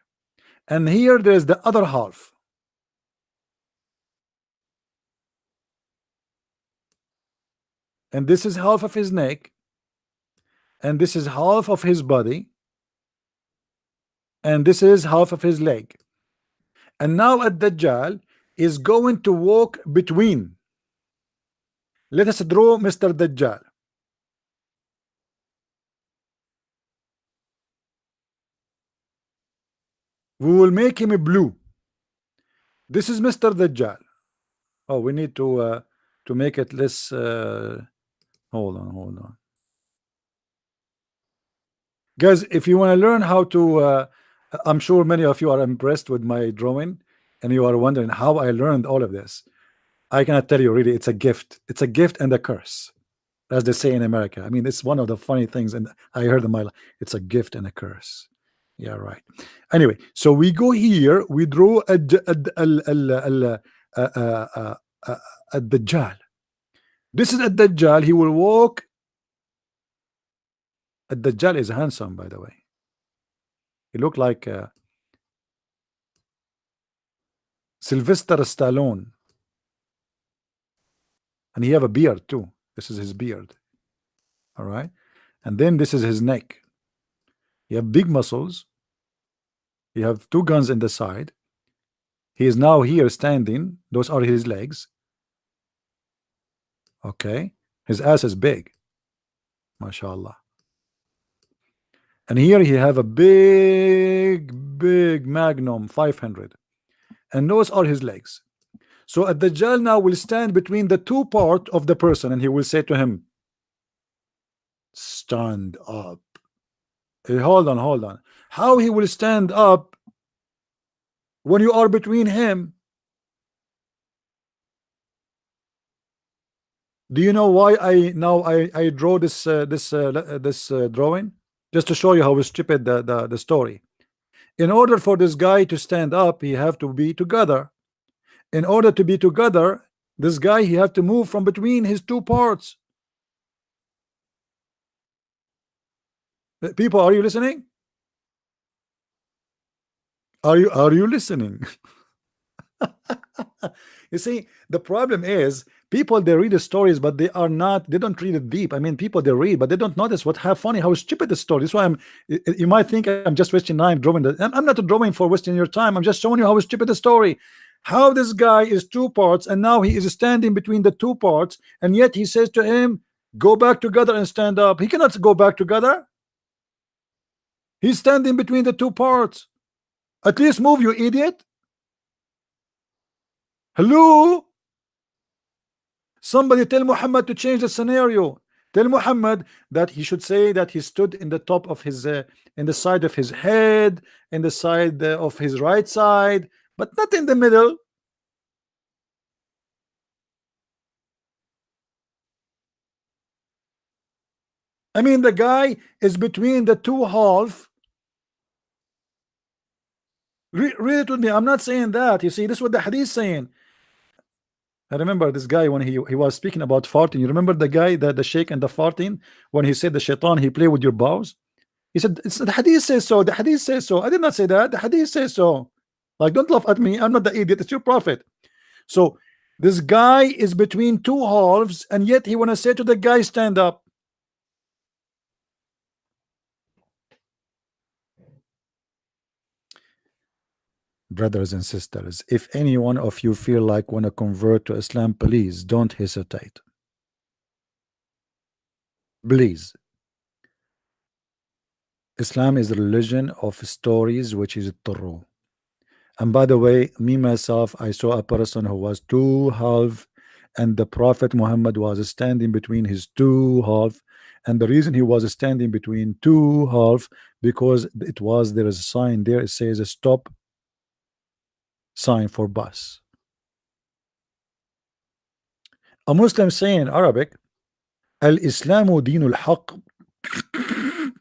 And here there is the other half. And this is half of his neck. And this is half of his body. And this is half of his leg. And now Dajjal is going to walk between. Let us draw Mr. Dajjal. We will make him blue. This is Mr. Dajjal. Oh, we need to make it less. Hold on. Guys, if you want to learn how to, I'm sure many of you are impressed with my drawing, and you are wondering how I learned all of this. I cannot tell you, really. It's a gift. It's a gift and a curse, as they say in America. I mean, it's one of the funny things, and I heard in my life, it's a gift and a curse. Yeah, right. Anyway, so we go here. We draw a Dajjal. This is a Dajjal. He will walk. A Dajjal is handsome, by the way. He looked like Sylvester Stallone, and he have a beard too. This is his beard. All right, and then this is his neck. He have big muscles. He have two guns in the side. He is now here standing. Those are his legs. Okay, his ass is big, mashallah. And here he have a big Magnum 500, and those are his legs. So a Dajjal now will stand between the two part of the person, and he will say to him, stand up. Hold on. How he will stand up when you are between him? Do you know why I draw this drawing? Just to show you how stupid the story. In order for this guy to stand up, he have to be together. In order to be together, this guy, he have to move from between his two parts. People, are you listening? Are you listening? You see, the problem is people, they read the stories, but they don't read it deep. I mean, people, they read, but they don't notice what funny, how stupid the story. That's why you might think I'm just wasting time drawing. I'm not drawing for wasting your time. I'm just showing you how stupid the story. How this guy is two parts, and now he is standing between the two parts, and yet he says to him, go back together and stand up. He cannot go back together. He's standing between the two parts. At least move, you idiot. Hello? Somebody tell Muhammad to change the scenario. Tell Muhammad that he should say that he stood in the top of his in the side of his head, in the side of his right side, but not in the middle. I mean, the guy is between the two half. Read it with me. I'm not saying that. You see, this is what the hadith is saying. I remember this guy when he was speaking about farting. You remember the guy, the sheikh and the farting, when he said the shaitan, he play with your balls. He said, it's the hadith says so. The hadith says so. I did not say that. The hadith says so. Like, don't laugh at me. I'm not the idiot. It's your prophet. So this guy is between two halves, and yet he want to say to the guy, stand up. Brothers and sisters, if any one of you feel like want to convert to Islam, please don't hesitate. Please. Islam is a religion of stories, which is true. And by the way, me myself, I saw a person who was two half, and the Prophet Muhammad was standing between his two half, and the reason he was standing between two half, because it was, there is a sign there, it says a stop sign for bus. A Muslim saying in Arabic, Al Islamu dinul haq.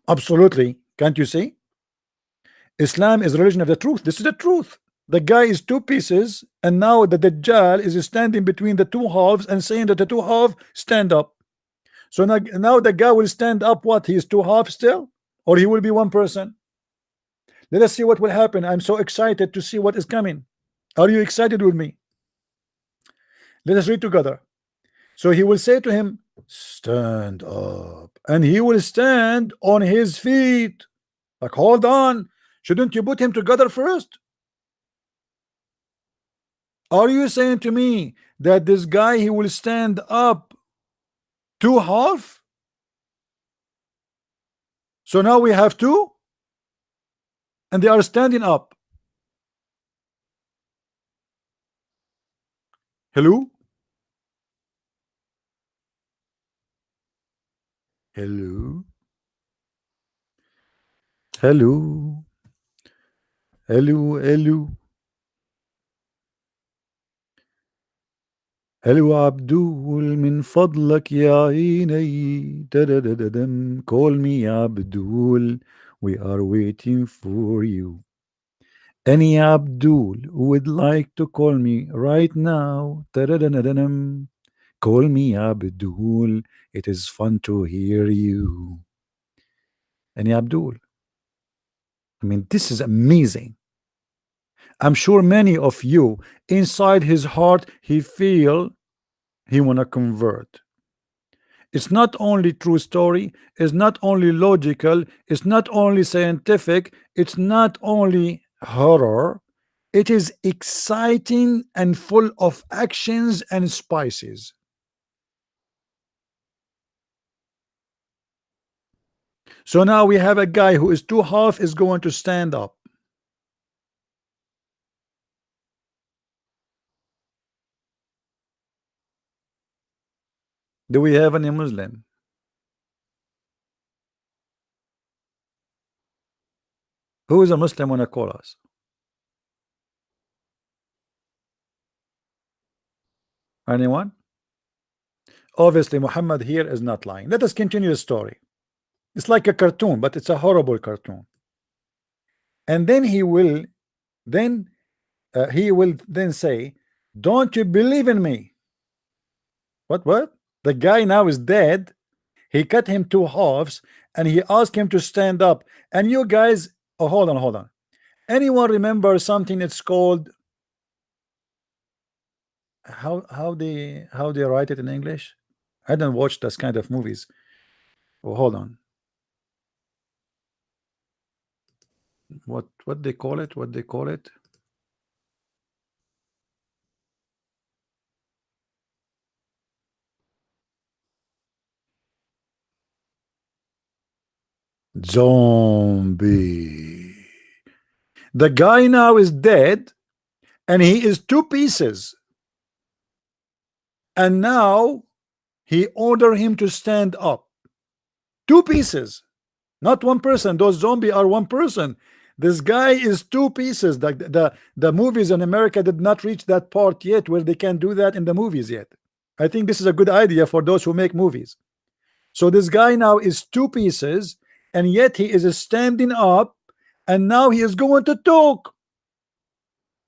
Absolutely, can't you see? Islam is religion of the truth. This is the truth. The guy is two pieces, and now the Dajjal is standing between the two halves and saying that the two halves stand up. So now the guy will stand up. What? He is two halves still, or he will be one person? Let us see what will happen. I'm so excited to see what is coming. Are you excited with me? Let us read together. So he will say to him, stand up, and he will stand on his feet. Like, hold on, shouldn't you put him together first? Are you saying to me that this guy, he will stand up two half? So now we have two, and they are standing up. Hello? Hello? Hello? Hello? Hello? Hello عبدول من فضلك يا عيني دددددم. Call me Abdul, we are waiting for you. Any Abdul would like to call me right now. Tadadadadadam. Call me Abdul, it is fun to hear you. Any Abdul. I mean, this is amazing. I'm sure many of you, inside his heart, he feel he wanna convert. It's not only true story, it's not only logical, it's not only scientific, it's not only horror, it is exciting and full of actions and spices. So now we have a guy who is two half is going to stand up. Do we have any Muslim? Who is a Muslim wanna call us? Anyone? Obviously, Muhammad here is not lying. Let us continue the story. It's like a cartoon, but it's a horrible cartoon. And then then he will then say, "Don't you believe in me?" What? What? The guy now is dead. He cut him two halves, and he asked him to stand up. And you guys, oh, hold on, hold on. Anyone remember something? It's called how they write it in English? I don't watch this kind of movies. Oh, hold on. What they call it? What they call it? Zombie. The guy now is dead, and he is two pieces. And now he ordered him to stand up. Two pieces, not one person. Those zombies are one person. This guy is two pieces. The movies in America did not reach that part yet where they can do that in the movies yet. I think this is a good idea for those who make movies. So this guy now is two pieces, and yet he is standing up, and now he is going to talk.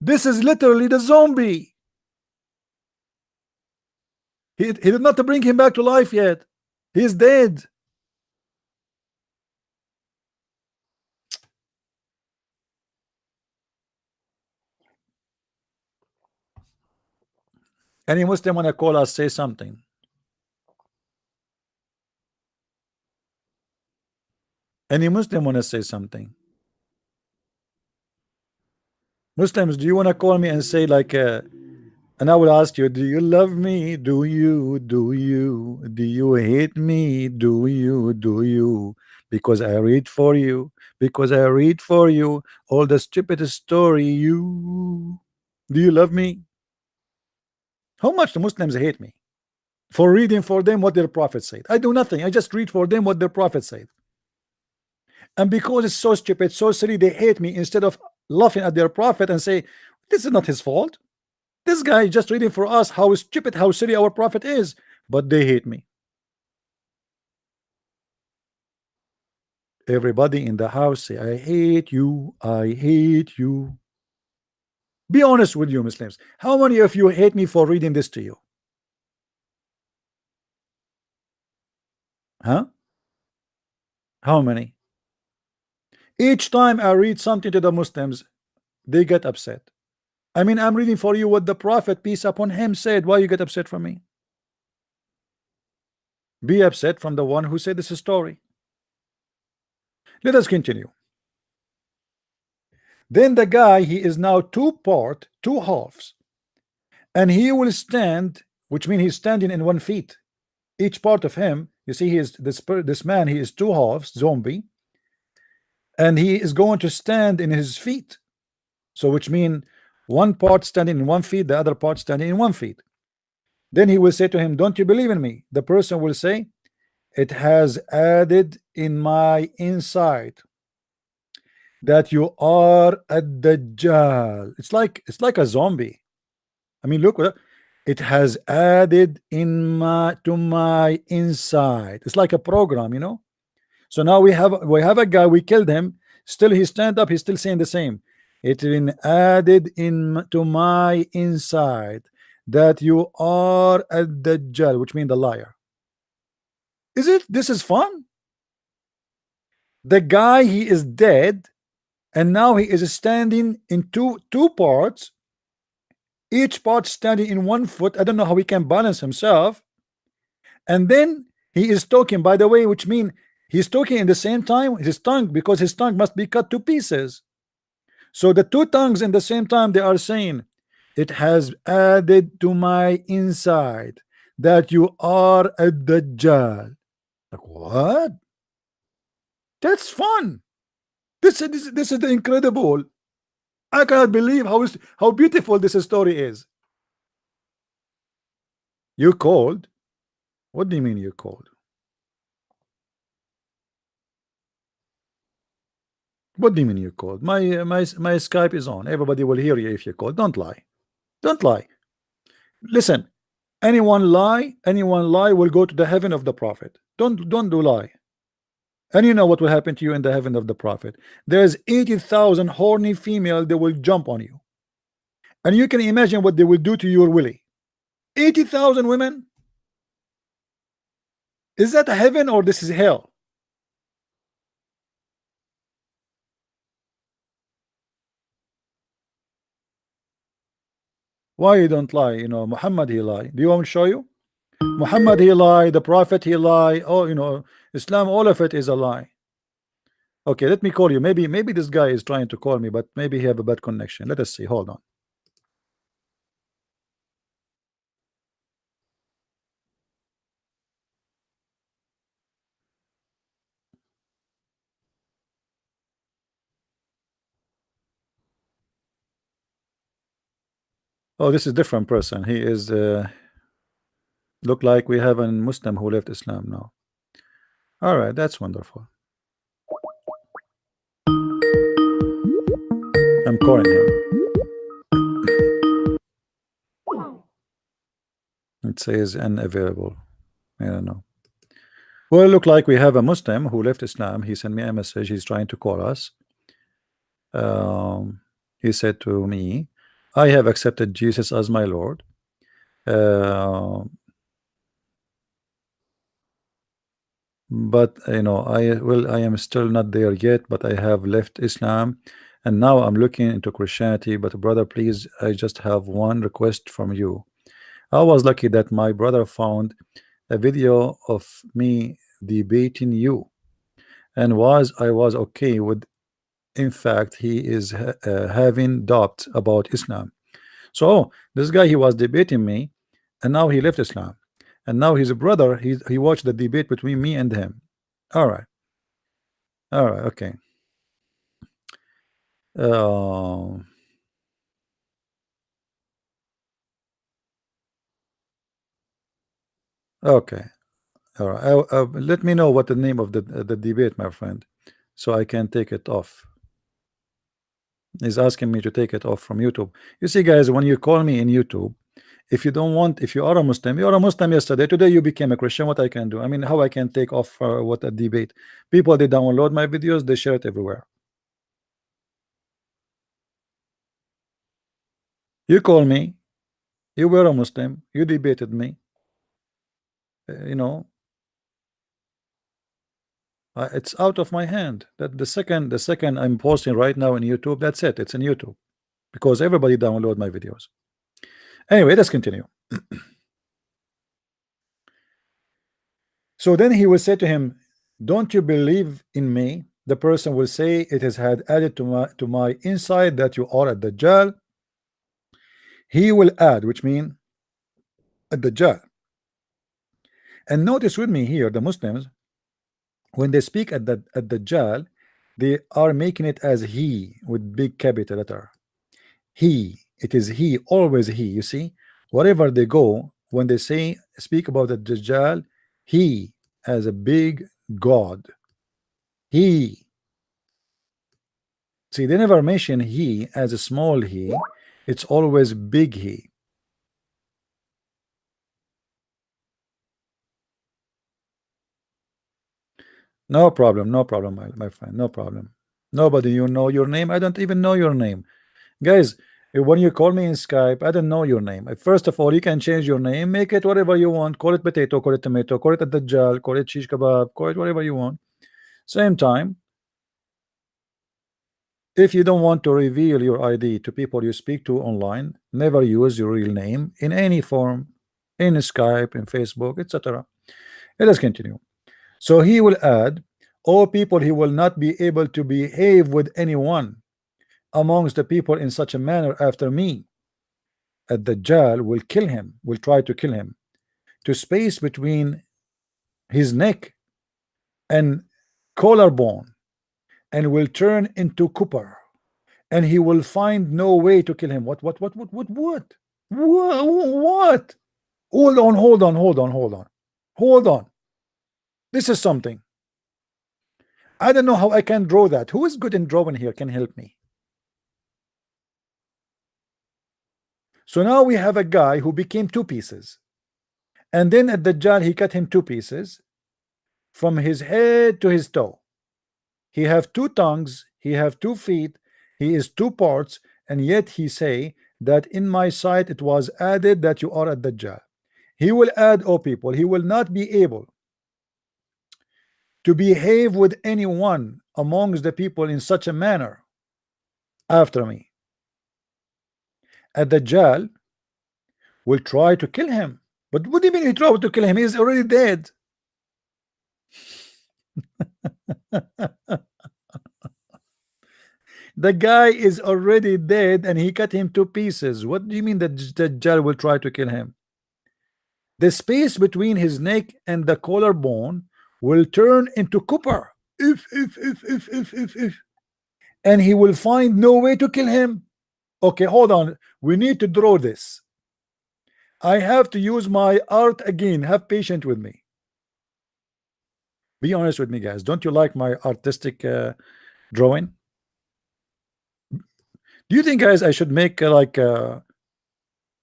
This is literally the zombie. He did not bring him back to life yet. He is dead. Any Muslim wanna call us, say something. Any Muslim wanna say something? Muslims, do you wanna call me and say like and I will ask you, do you love me? Do you? Do you? Do you hate me? Do you? Do you? Because I read for you. Because I read for you all the stupid story. You do you love me? How much the Muslims hate me? for reading for them what their prophet said. I do nothing. I just read for them what their prophet said. And because it's so stupid, so silly, they hate me instead of laughing at their prophet and say, this is not his fault. This guy is just reading for us how stupid, how silly our prophet is. But they hate me. Everybody in the house say, I hate you. I hate you. Be honest with you, Muslims. How many of you hate me for reading this to you? Huh? How many? Each time I read something to the Muslims, they get upset. I mean, I'm reading for you what the Prophet, peace upon him, said. Why you get upset from me? Be upset from the one who said this story. Let us continue. Then the guy, he is now two halves, and he will stand, which means he's standing in 1 feet. Each part of him, you see, he is this man, he is two halves, zombie, and he is going to stand in his feet. So, which means one part standing in 1 feet, the other part standing in 1 feet. Then he will say to him, don't you believe in me? The person will say, it has added in my inside that you are a Dajjal. It's like a zombie. I mean, look, it has added in my to my inside. It's like a program, you know. So now we have a guy, we killed him. Still, he stand up. He's still saying the same. It's been added in to my inside that you are a Dajjal, which means the liar. Is it? This is fun. The guy, he is dead, and now he is standing in two parts, each part standing in 1 foot. I don't know how he can balance himself. And then he is talking, by the way, which means he's talking in the same time his tongue, because his tongue must be cut to pieces. So the two tongues in the same time, they are saying, it has added to my inside that you are a Dajjal. Like, what? That's fun. This is the incredible. I cannot believe how beautiful this story is. You called? What do you mean you called? What do you mean you called? My Skype is on. Everybody will hear you if you call. Don't lie. Don't lie. Listen, anyone lie will go to the heaven of the prophet. Don't do lie. And you know what will happen to you in the heaven of the prophet. There's 80,000 horny female that will jump on you. And you can imagine what they will do to your willy. 80,000 women? Is that heaven or this is hell? Why you don't lie? You know, Muhammad, he lie. Do you want me to show you? Muhammad, he lie. The prophet, he lie. Oh, you know, Islam, all of it is a lie. Okay, let me call you. Maybe this guy is trying to call me, but maybe he have a bad connection. Let us see. Hold on. Oh, this is different person. He is look like we have a Muslim who left Islam now. All right, that's wonderful. I'm calling him. It says unavailable. I don't know. Well, look like we have a Muslim who left Islam. He sent me a message. He's trying to call us. He said to me, I have accepted Jesus as my Lord. But you know, I am still not there yet, but I have left Islam and now I'm looking into Christianity. But brother, please, I just have one request from you. I was lucky that my brother found a video of me debating you, and I was okay with. In fact, he is having doubt about Islam. So this guy, he was debating me, and now he left Islam, and now his brother, he watched the debate between me and him. All right, all right, okay. Uh, Okay. All right. Let me know what the name of the debate, my friend, so I can take it off. He's asking me to take it off from YouTube. You see, guys, when you call me in YouTube, if you don't want, if you are a Muslim, you are a Muslim yesterday, today you became a Christian. What I can do? I mean, how I can take off what a debate? People, they download my videos, they share it everywhere. You call me, you were a Muslim, you debated me, you know, it's out of my hand. That the second I'm posting right now in YouTube, that's it. It's in YouTube because everybody download my videos. Anyway, let's continue. So then he will say to him, don't you believe in me? The person will say, it has had added to my inside that you are a Dajjal. He will add, which mean a Dajjal. And notice with me here, the Muslims, when they speak at Dajjal, they are making it as he with big capital letter. He, it is he, always he. You see, wherever they go, when they say speak about the Dajjal, he as a big God. He, see, they never mention he as a small he, it's always big he. No problem, no problem, my friend, no problem. Nobody, you know your name? I don't even know your name. Guys, when you call me in Skype, I don't know your name. First of all, you can change your name, make it whatever you want, call it potato, call it tomato, call it a Dajjal, call it shish kebab, call it whatever you want. Same time, if you don't want to reveal your ID to people you speak to online, never use your real name in any form, in Skype, in Facebook, etc. Let us continue. So he will add, all people, he will not be able to behave with anyone amongst the people in such a manner after me. A Dajjal will kill him, will try to kill him, to space between his neck and collarbone, and will turn into copper, and he will find no way to kill him. What? Hold on, hold on, hold on, hold on, hold on. This is something. I don't know how I can draw that. Who is good in drawing here? Can help me. So now we have a guy who became two pieces, and then at Dajjal he cut him two pieces from his head to his toe. He have two tongues, he have 2 feet, he is two parts, and yet he say that in my sight it was added that you are a Dajjal. He will add, oh people, he will not be able to behave with anyone amongst the people in such a manner after me. A Dajjal will try to kill him. But what do you mean he tried to kill him? He is already dead. The guy is already dead and he cut him to pieces. What do you mean that Dajjal will try to kill him? The space between his neck and the collarbone will turn into copper. If. And he will find no way to kill him. Okay, hold on. We need to draw this. I have to use my art again. Have patience with me. Be honest with me, guys. Don't you like my artistic drawing? Do you think, guys, I should make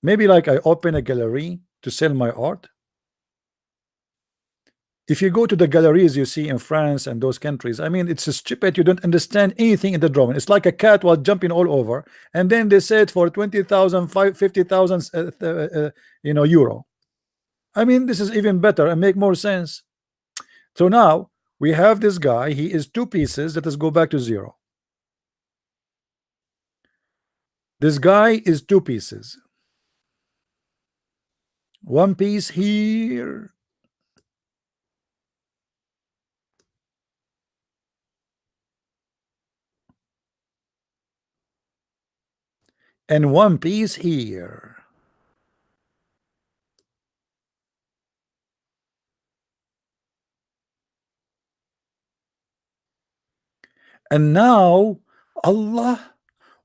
maybe like I open a gallery to sell my art? If you go to the galleries you see in France and those countries, I mean, it's stupid. You don't understand anything in the drawing. It's like a cat was jumping all over, and then they said for 20,000, 50,000, euro. I mean, this is even better and make more sense. So now we have this guy. He is two pieces. Let us go back to zero. This guy is two pieces. One piece here, and one piece here. And now Allah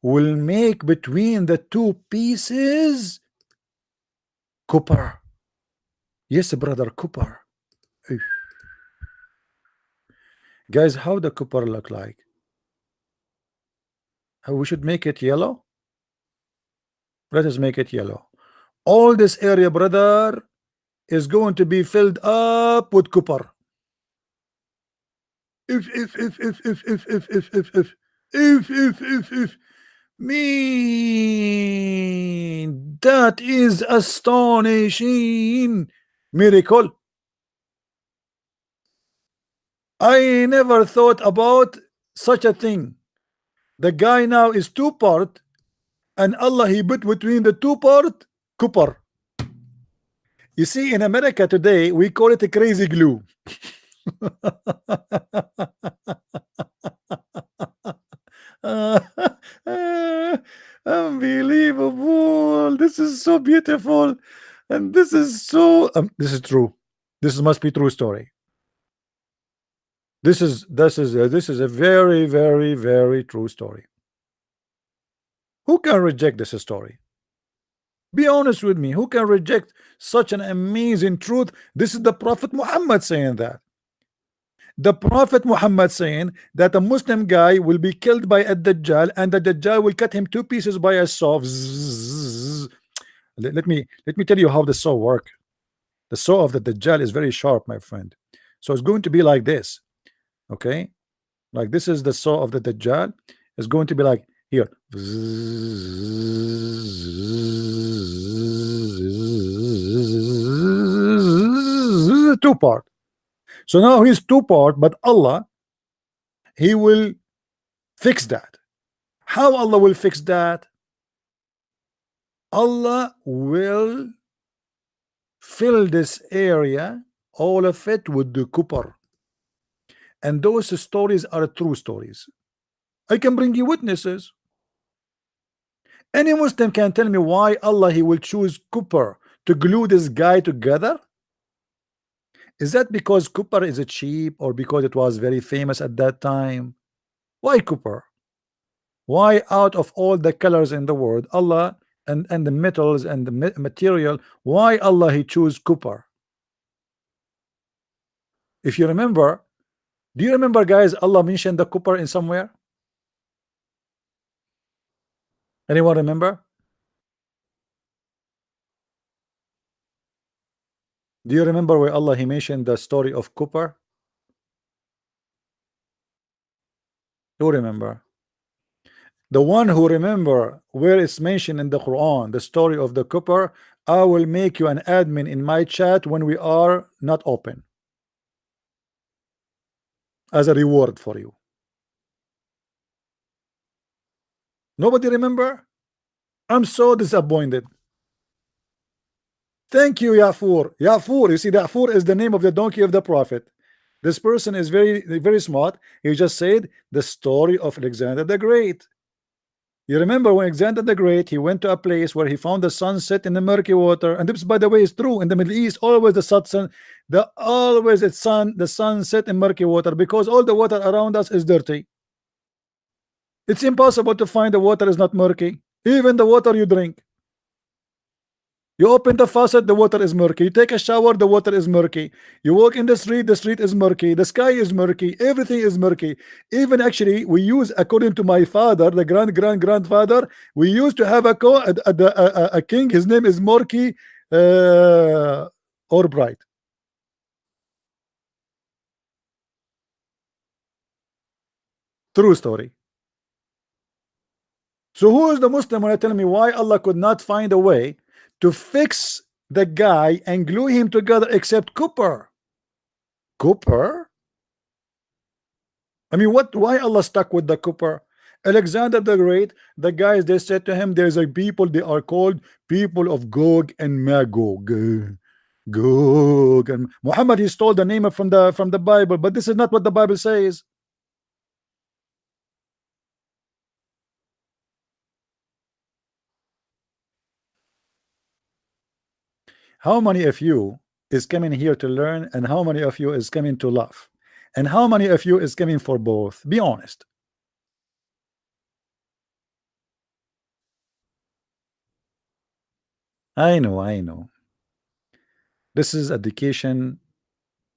will make between the two pieces copper. Yes, brother, copper. Eh, guys, how the copper look like? How we should make it yellow? Let us make it yellow. All this area, brother, is going to be filled up with copper. If mean that is astonishing miracle. I never thought about such a thing. The guy now is two part, and Allah he put between the two part copper. You see, in America today we call it a crazy glue. Unbelievable. This is so beautiful. And this is so this is true. This must be true story. This is a very, very, very true story. Who can reject this story? Be honest with me. Who can reject such an amazing truth? This is the Prophet Muhammad saying that. The Prophet Muhammad saying that a Muslim guy will be killed by a Dajjal, and the Dajjal will cut him two pieces by a saw. Zzz. Let me tell you how the saw work. The saw of the Dajjal is very sharp, my friend. So it's going to be like this. Okay, like this is the saw of the Dajjal. It's going to be like here. Two part. So now he's two part, but Allah he will fix that. How Allah will fix that? Allah will fill this area, all of it, with the copper. And those stories are true stories. I can bring you witnesses. Any Muslim can tell me why Allah he will choose copper to glue this guy together. Is that because copper is cheap, or because it was very famous at that time? Why copper? Why out of all the colors in the world, Allah and the metals and the material, why Allah he choose copper? If you remember, do you remember, guys, Allah mentioned the copper in somewhere? Anyone remember? Do you remember where Allah he mentioned the story of copper? Who remember? The one who remember where it's mentioned in the Quran, the story of the copper, I will make you an admin in my chat when we are not open, as a reward for you. Nobody remember? I'm so disappointed. Thank you, Yafur. Yafur, you see, Yafur is the name of the donkey of the Prophet. This person is very, very smart. He just said the story of Alexander the Great. You remember when Alexander the Great, he went to a place where he found the sunset in the murky water, and this, by the way, is true in the Middle East. Always the sun set in murky water, because all the water around us is dirty. It's impossible to find the water is not murky. Even the water you drink. You open the faucet, the water is murky. You take a shower, the water is murky. You walk in the street is murky. The sky is murky. Everything is murky. Even actually, we use, according to my father, the grandfather, we used to have a king. His name is Morky or Bright. True story. So who is the Muslim when I tell me why Allah could not find a way to fix the guy and glue him together except copper? Copper? I mean, why Allah stuck with the copper? Alexander the Great, the guys, they said to him, there's a people, they are called people of Gog and Magog. Gog and Muhammad, he stole the name from the Bible, but this is not what the Bible says. How many of you is coming here to learn, and how many of you is coming to laugh, and how many of you is coming for both? Be honest. I know. This is education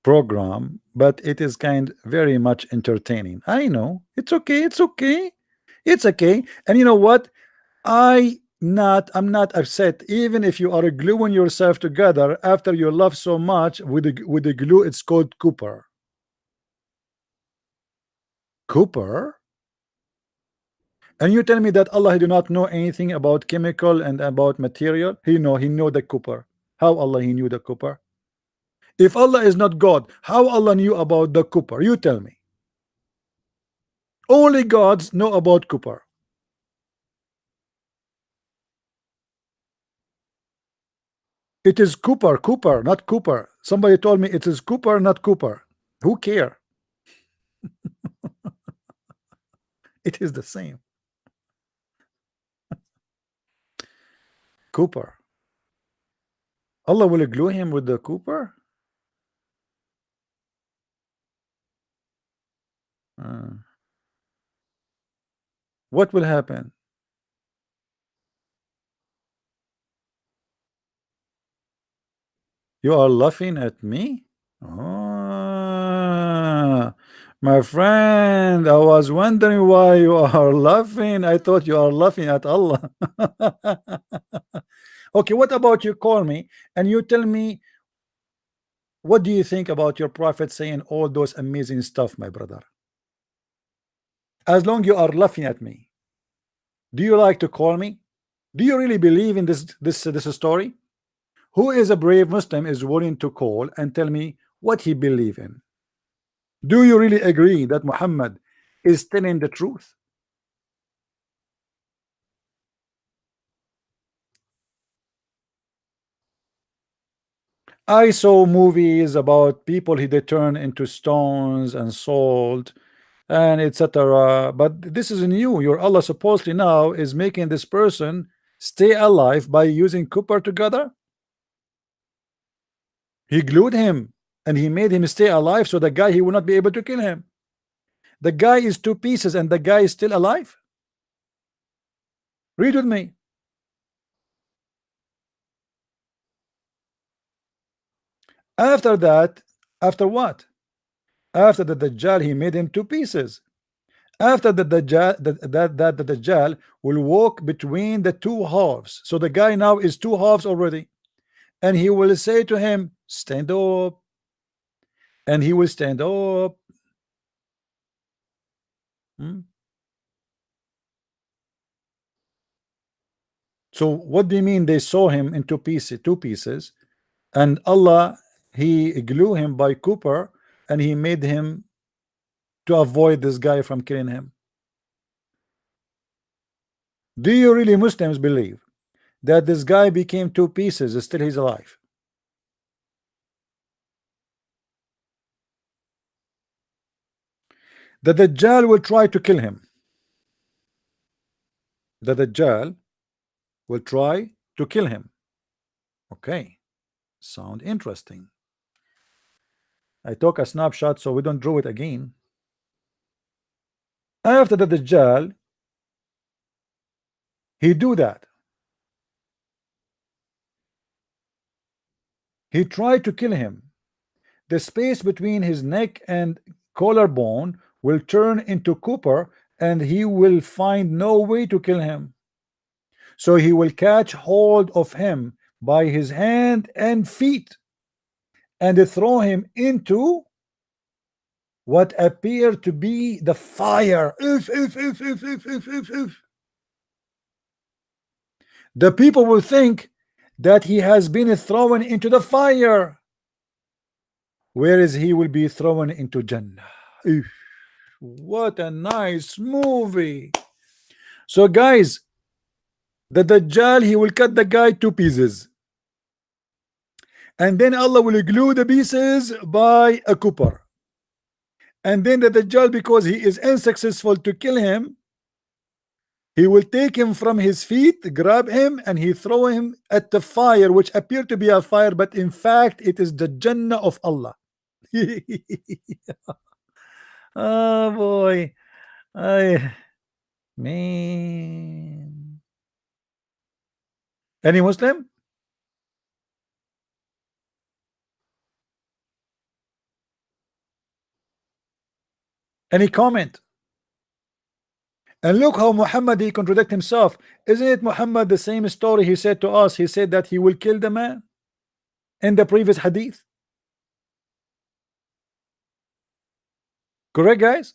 program, but it is kind very much entertaining. I know. It's okay. It's okay. It's okay. And you know what? I'm not upset even if you are gluing yourself together after you love so much with the glue. It's called Cooper. Cooper. And you tell me that Allah do not know anything about chemical and about material? He know the Cooper. How Allah he knew the Cooper? If Allah is not God, how Allah knew about the Cooper? You tell me. Only gods know about Cooper. It is Cooper, Cooper, not Cooper. Somebody told me it is Cooper, not Cooper. Who care? It is the same. Cooper. Allah will glue him with the Cooper. Uh, what will happen? You are laughing at me? Ah, my friend, I was wondering why you are laughing. I thought you are laughing at Allah. Okay, what about you call me and you tell me what do you think about your prophet saying all those amazing stuff, my brother? As long you are laughing at me, do you like to call me? Do you really believe in this story? Who is a brave Muslim is willing to call and tell me what he believe in? Do you really agree that Muhammad is telling the truth? I saw movies about people he they turn into stones and salt and etc. But this is new. Your Allah supposedly now is making this person stay alive by using copper together. He glued him and he made him stay alive so the guy he will not be able to kill him. The guy is two pieces and the guy is still alive. Read with me. After that, after what? After the Dajjal, he made him two pieces. After the Dajjal, that the Dajjal will walk between the two halves. So the guy now is two halves already. And he will say to him, stand up. And he will stand up. Hmm? So what do you mean they saw him in two pieces, and Allah he glue him by Cooper and he made him to avoid this guy from killing him? Do you really Muslims believe that this guy became two pieces, still he's alive? The Dajjal will try to kill him. The Dajjal will try to kill him. Okay, sound interesting. I took a snapshot so we don't draw it again. After the Dajjal, he do that. He tried to kill him. The space between his neck and collarbone will turn into copper and he will find no way to kill him. So he will catch hold of him by his hand and feet and throw him into what appeared to be the fire. If. The people will think that he has been thrown into the fire, whereas he will be thrown into Jannah. If. What a nice movie. So guys, the Dajjal he will cut the guy two pieces and then Allah will glue the pieces by a copper, and then the Dajjal, because he is unsuccessful to kill him, he will take him from his feet, grab him, and he throw him at the fire, which appear to be a fire, but in fact it is the Jannah of Allah. Oh boy, I man. Any Muslim? Any comment? And look how Muhammad he contradict himself. Isn't it Muhammad the same story he said to us? He said that he will kill the man in the previous hadith. Correct, guys?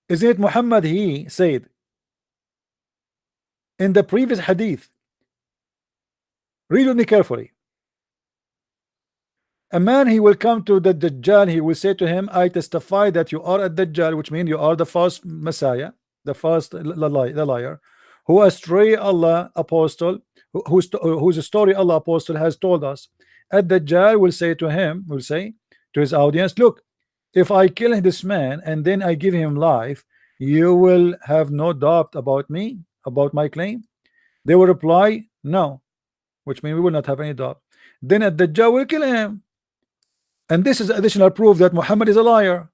Isn't it Muhammad he said in the previous hadith? Read with me carefully. A man he will come to the Dajjal, he will say to him, I testify that you are a Dajjal, which means you are the false Messiah, the false the liar, who astray Allah apostle, whose story Allah apostle has told us. At Dajjal will say to him, will say to his audience, look, if I kill this man and then I give him life, you will have no doubt about me, about my claim. They will reply, no, which means we will not have any doubt. Then at Dajjal will kill him. And this is additional proof that Muhammad is a liar.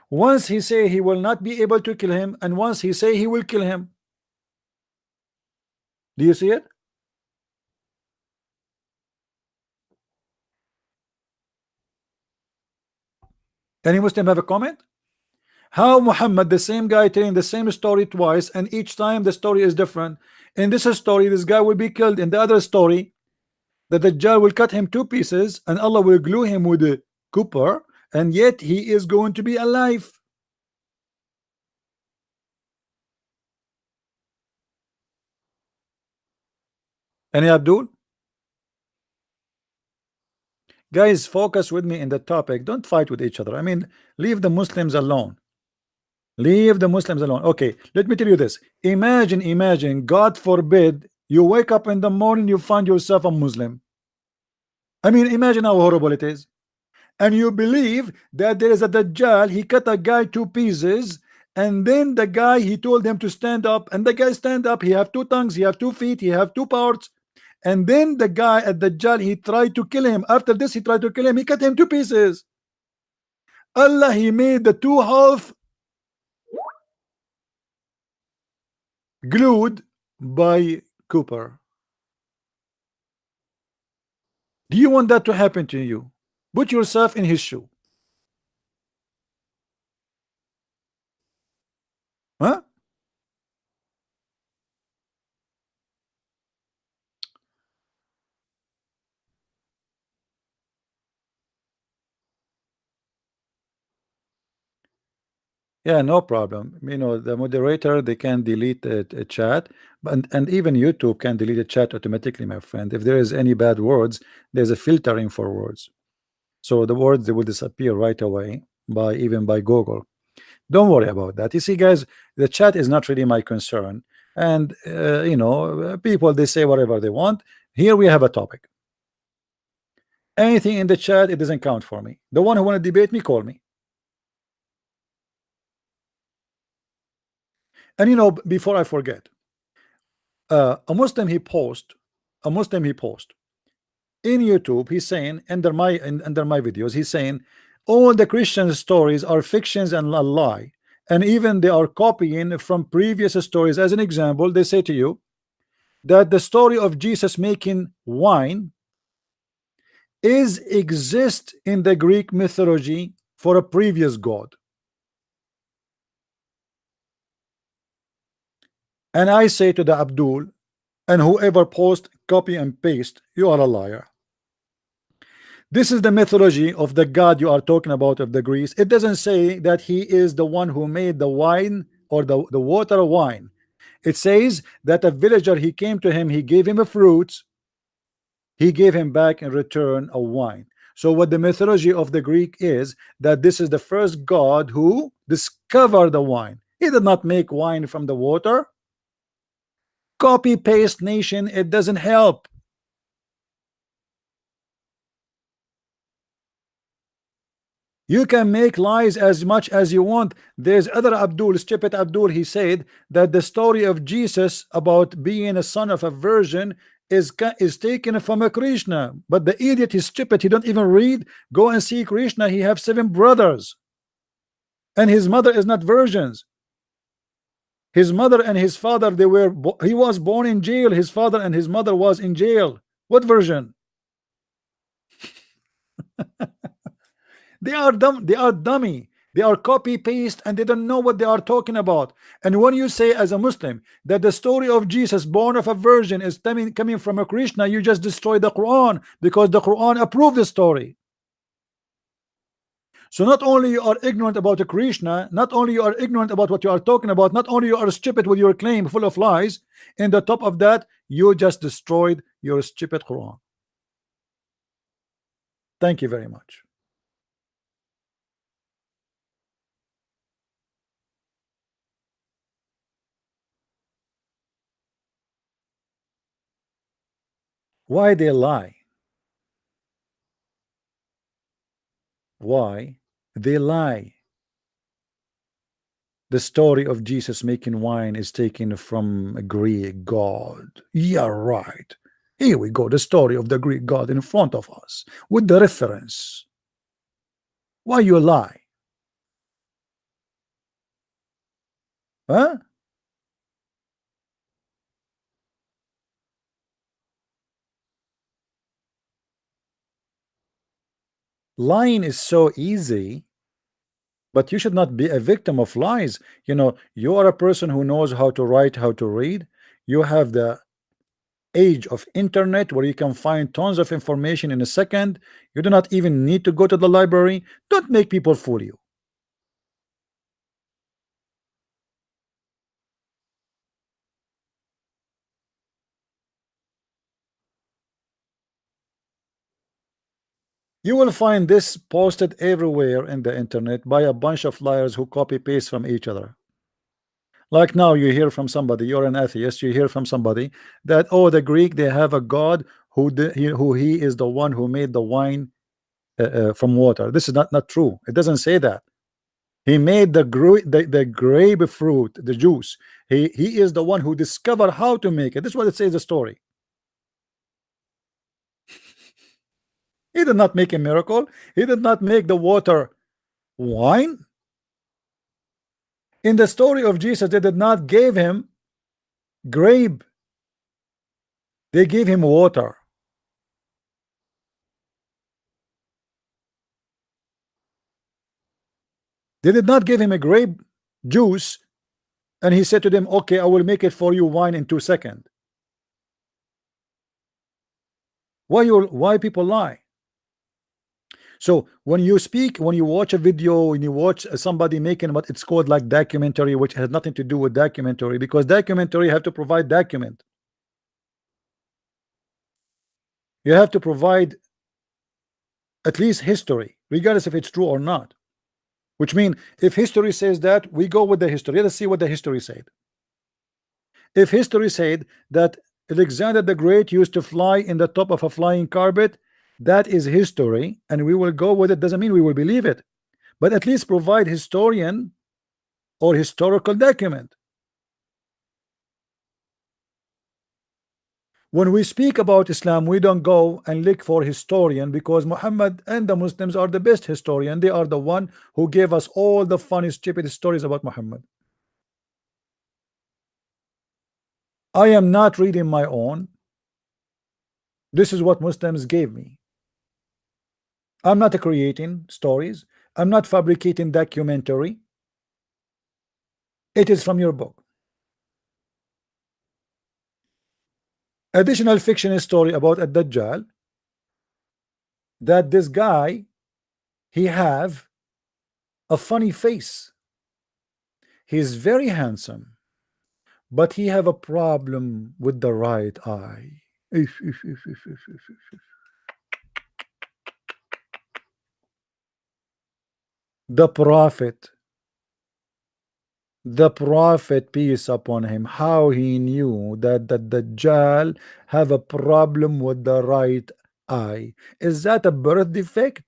Once he say he will not be able to kill him, and once he say he will kill him. Do you see it? Any Muslim have a comment? How Muhammad, the same guy telling the same story twice, and each time the story is different. In this story, this guy will be killed. In the other story, the Dajjal will cut him 2 pieces, and Allah will glue him with a copper, and yet he is going to be alive. Any Abdul? Guys, focus with me in the topic. Don't fight with each other. I mean, leave the Muslims alone. Leave the Muslims alone. Okay, let me tell you this. Imagine, God forbid, you wake up in the morning, you find yourself a Muslim. I mean, imagine how horrible it is. And you believe that there is a Dajjal, he cut a guy 2 pieces, and then the guy, he told him to stand up, and the guy stand up, he have 2 tongues, he have 2 feet, he have 2 parts, and then the guy at Dajjal, he tried to kill him. After this, he tried to kill him, he cut him 2 pieces. Allah, he made the 2 half glued by Cooper. Do you want that to happen to you? Put yourself in his shoe. Huh? Yeah, no problem. You know, the moderator, they can delete a chat, but and even YouTube can delete a chat automatically, my friend. If there is any bad words, there's a filtering for words. So the words, they will disappear right away by even by Google. Don't worry about that. You see, guys, the chat is not really my concern. And you know, people, they say whatever they want. Here we have a topic. Anything in the chat, it doesn't count for me. The one who want to debate me, call me. And you know, before I forget, a Muslim he post in YouTube. He's saying under my videos, he's saying all the Christian stories are fictions and a lie, and even they are copying from previous stories. As an example, they say to you that the story of Jesus making wine exists in the Greek mythology for a previous god. And I say to the Abdul and whoever post copy and paste, you are a liar. This is the mythology of the god you are talking about of the Greece. It doesn't say that he is the one who made the wine or the water wine. It says that a villager, he came to him, he gave him a fruit, he gave him back in return a wine. So what the mythology of the Greek is, that this is the first god who discovered the wine. He did not make wine from the water. Copy paste nation, it doesn't help. You can make lies as much as you want. There's other Abdul, stupid Abdul, he said that the story of Jesus about being a son of a virgin is taken from a Krishna. But the idiot is stupid, he don't even read. Go and see Krishna, he have 7 brothers. And his mother is not virgins. His mother and his father, he was born in jail. His father and his mother was in jail. What version? They are dumb. They are dummy. They are copy paste and they don't know what they are talking about. And when you say as a Muslim that the story of Jesus born of a virgin is coming from a Krishna, you just destroy the Quran, because the Quran approved the story. So not only you are ignorant about the Krishna, not only you are ignorant about what you are talking about, not only you are stupid with your claim full of lies, in the top of that you just destroyed your stupid Quran. Thank you very much. Why they lie? Why they lie? The story of Jesus making wine is taken from a Greek god. Yeah, right. Here we go. The story of the Greek god in front of us with the reference. Why you lie? Huh? Lying is so easy, but you should not be a victim of lies. You know, you are a person who knows how to write, how to read. You have the age of internet where you can find tons of information in a second. You do not even need to go to the library. Don't make people fool you. You will find this posted everywhere in the internet by a bunch of liars who copy paste from each other. Like now you hear from somebody, you're an atheist, you hear from somebody that, oh, the Greek, they have a god who he is the one who made the wine from water. This is not true. It doesn't say that. He made the grapefruit, the juice. He is the one who discovered how to make it. This is what it says the story. He did not make a miracle. He did not make the water wine. In the story of Jesus, they did not give him grape. They gave him water. They did not give him a grape juice, and he said to them, okay, I will make it for you wine in 2 seconds. Why people lie? So when you speak, when you watch a video, when you watch somebody making what it's called like documentary, which has nothing to do with documentary, because documentary have to provide document. You have to provide at least history, regardless if it's true or not. Which means if history says that, we go with the history. Let's see what the history said. If history said that Alexander the Great used to fly in the top of a flying carpet, that is history, and we will go with it. Doesn't mean we will believe it, but at least provide historian or historical document. When we speak about Islam, we don't go and look for historian, because Muhammad and the Muslims are the best historian. They are the one who gave us all the funny stupid stories about Muhammad. I am not reading my own. This is what Muslims gave me. I'm not creating stories. I'm not fabricating documentary. It is from your book. Additional fiction story about a Dajjal, that this guy, he have a funny face. He's very handsome, but he have a problem with the right eye. The prophet, the prophet, peace upon him, how he knew that the Dajjal have a problem with the right eye? Is that a birth defect?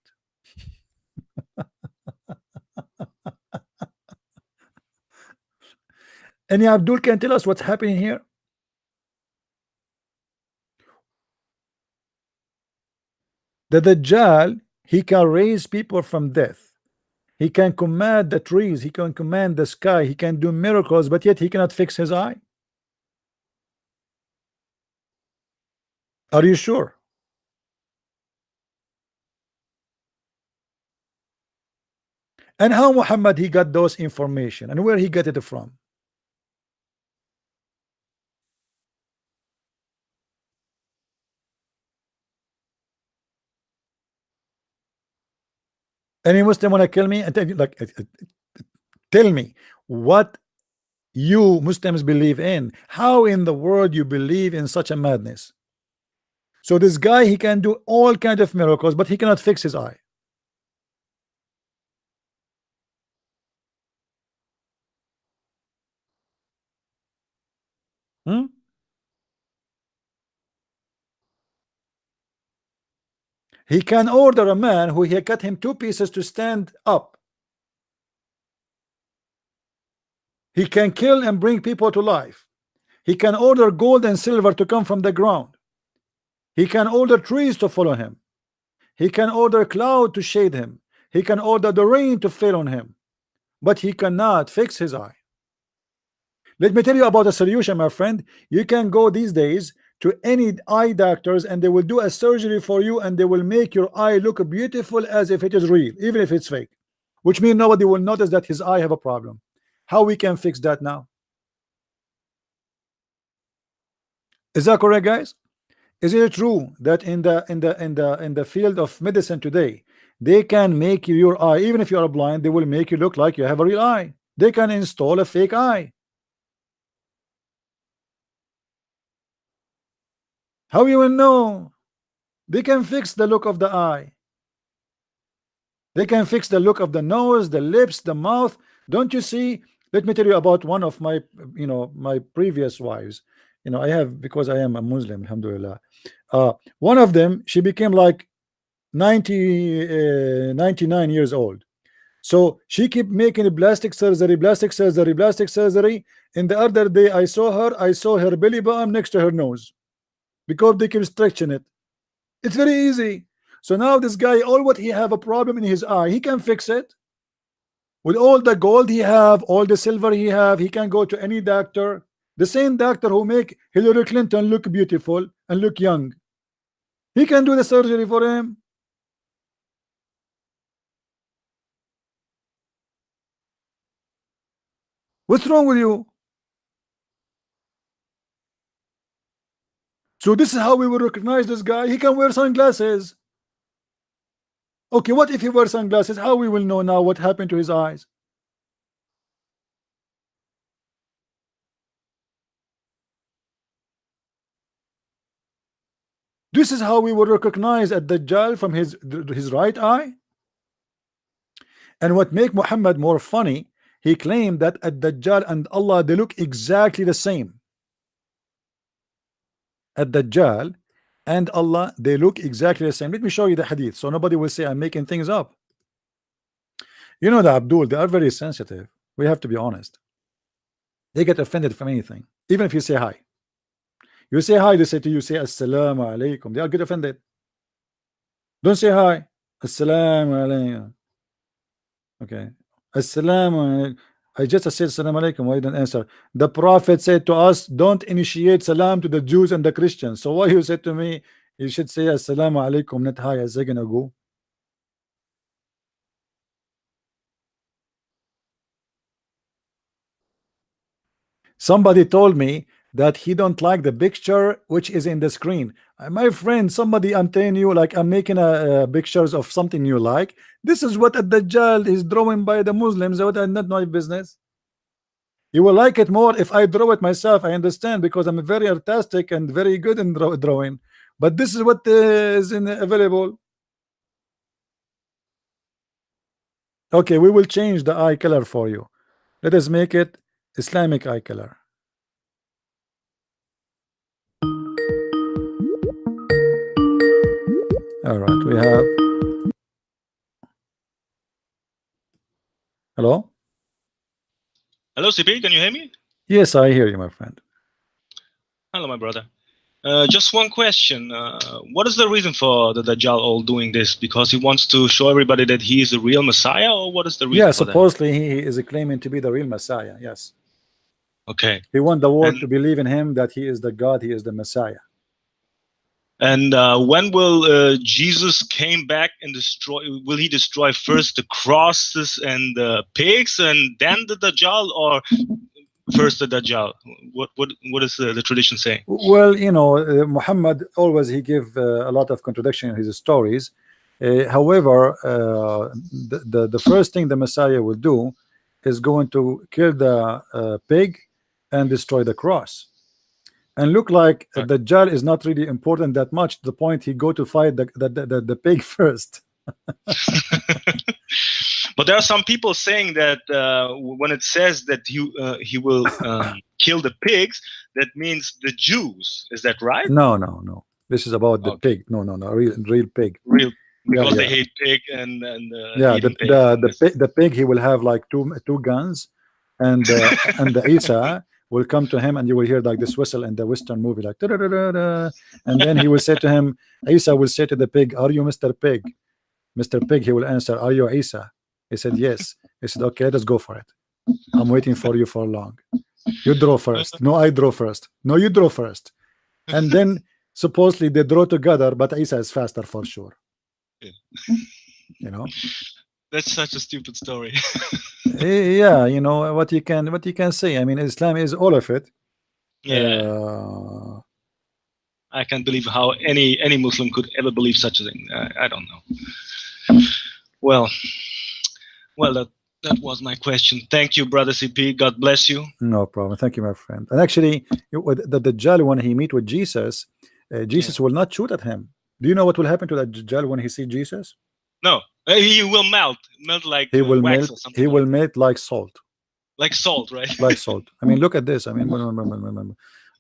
And Abdul can tell us what's happening here. The Dajjal, he can raise people from death. He can command the trees. He can command the sky. He can do miracles, but yet he cannot fix his eye. Are you sure? And how Muhammad he got those information and where he got it from? Any Muslim wanna kill me and tell you, like, tell me what you Muslims believe in. How in the world you believe in such a madness? So this guy, he can do all kind of miracles, but he cannot fix his eye. Hmm? He can order a man who he cut him 2 pieces to stand up. He can kill and bring people to life. He can order gold and silver to come from the ground. He can order trees to follow him. He can order cloud to shade him. He can order the rain to fall on him, but he cannot fix his eye. Let me tell you about a solution, my friend. You can go these days to any eye doctors and they will do a surgery for you and they will make your eye look beautiful as if it is real, even if it's fake, which means nobody will notice that his eye have a problem. How we can fix that now? Is that correct, guys? Is it true that in the field of medicine today, they can make your eye, even if you are blind, they will make you look like you have a real eye. They can install a fake eye. How you will know? They can fix the look of the eye. They can fix the look of the nose, the lips, the mouth. Don't you see? Let me tell you about one of my, my previous wives. I have, because I am a Muslim, alhamdulillah. One of them, she became like 99 years old. So she kept making plastic surgery, plastic surgery, plastic surgery. And the other day I saw her belly button next to her nose because they keep stretching it. It's very easy. So now this guy, all what he have a problem in his eye, he can fix it. With all the gold he have, all the silver he have, he can go to any doctor. The same doctor who make Hillary Clinton look beautiful and look young, he can do the surgery for him. What's wrong with you? So this is how we will recognize this guy. He can wear sunglasses. Okay, what if he wears sunglasses? How we will know now what happened to his eyes? This is how we will recognize a Dajjal from his right eye. And what make Muhammad more funny, he claimed that a Dajjal and Allah, they look exactly the same. A Dajjal and Allah, they look exactly the same. Let me show you the hadith so nobody will say I'm making things up. You know, the Abdul, they are very sensitive. We have to be honest. They get offended from anything, even if you say hi. You say hi, they say to you, say assalamu alaikum. They all get offended. Don't say hi. Assalamu alaikum. Okay. Assalamu alaikum. I just said assalamu alaikum. Why didn't answer? The Prophet said to us, don't initiate salam to the Jews and the Christians. So why you said to me, you should say assalamu alaikum, not hi a second ago? Somebody told me that he don't like the picture which is in the screen. My friend, somebody, I'm telling you, like I'm making a pictures of something you like. This is what a Dajjal is drawing by the Muslims. What not my business. You will like it more if I draw it myself. I understand, because I'm very artistic and very good in drawing. But this is what is available. Okay, we will change the eye color for you. Let us make it Islamic eye color. All right, we have. Hello? Hello, CP, can you hear me? Yes, I hear you, my friend. Hello, my brother. Just one question. What is the reason for the Dajjal all doing this? Because he wants to show everybody that he is the real Messiah, or what is the reason Yeah, for that? supposedly he is claiming to be the real Messiah. Yes. Okay. He want the world And to believe in him, that he is the God, he is the Messiah. And when will Jesus came back and destroy? Will he destroy first the crosses and the pigs, and then the Dajjal, or first the Dajjal? What is the tradition saying? Well, you know, Muhammad always he give a lot of contradiction in his stories. However, the first thing the Messiah will do is going to kill the pig and destroy the cross. And look like Right. Dajjal is not really important that much to the point he go to fight the pig first. But there are some people saying that when it says that he will kill the pigs, that means the Jews. Is that right? No, no, no. This is about the Okay. pig. No, no, no. Real pig. Real, Yeah, because they yeah. hate pig and Yeah, eating pigs. the pig he will have like two guns, and the Isa will come to him, and you will hear like this whistle in the Western movie, like "Da-da-da-da-da," and then he will say to him, Isa will say to the pig, "Are you Mr. Pig?" Mr. Pig, he will answer, "Are you Isa?" He said, "Yes." He said, "Okay, let's go for it. I'm waiting for you for long. You draw first. No, I draw first. No, you draw first." And then supposedly they draw together, but Isa is faster for sure. Yeah. You know. That's such a stupid story. Yeah, you know what you can say. I mean, Islam is all of it. Yeah. I can't believe how any Muslim could ever believe such a thing. I don't know. Well, that was my question. Thank you, brother CP. God bless you. No problem. Thank you, my friend. And actually, the Dajjal, when he meet with Jesus, Jesus will not shoot at him. Do you know what will happen to the Dajjal when he see Jesus? No, he will melt like He will wax melt. or something. He will melt like salt. Like salt, right? Like salt. I mean, look at this. I mean,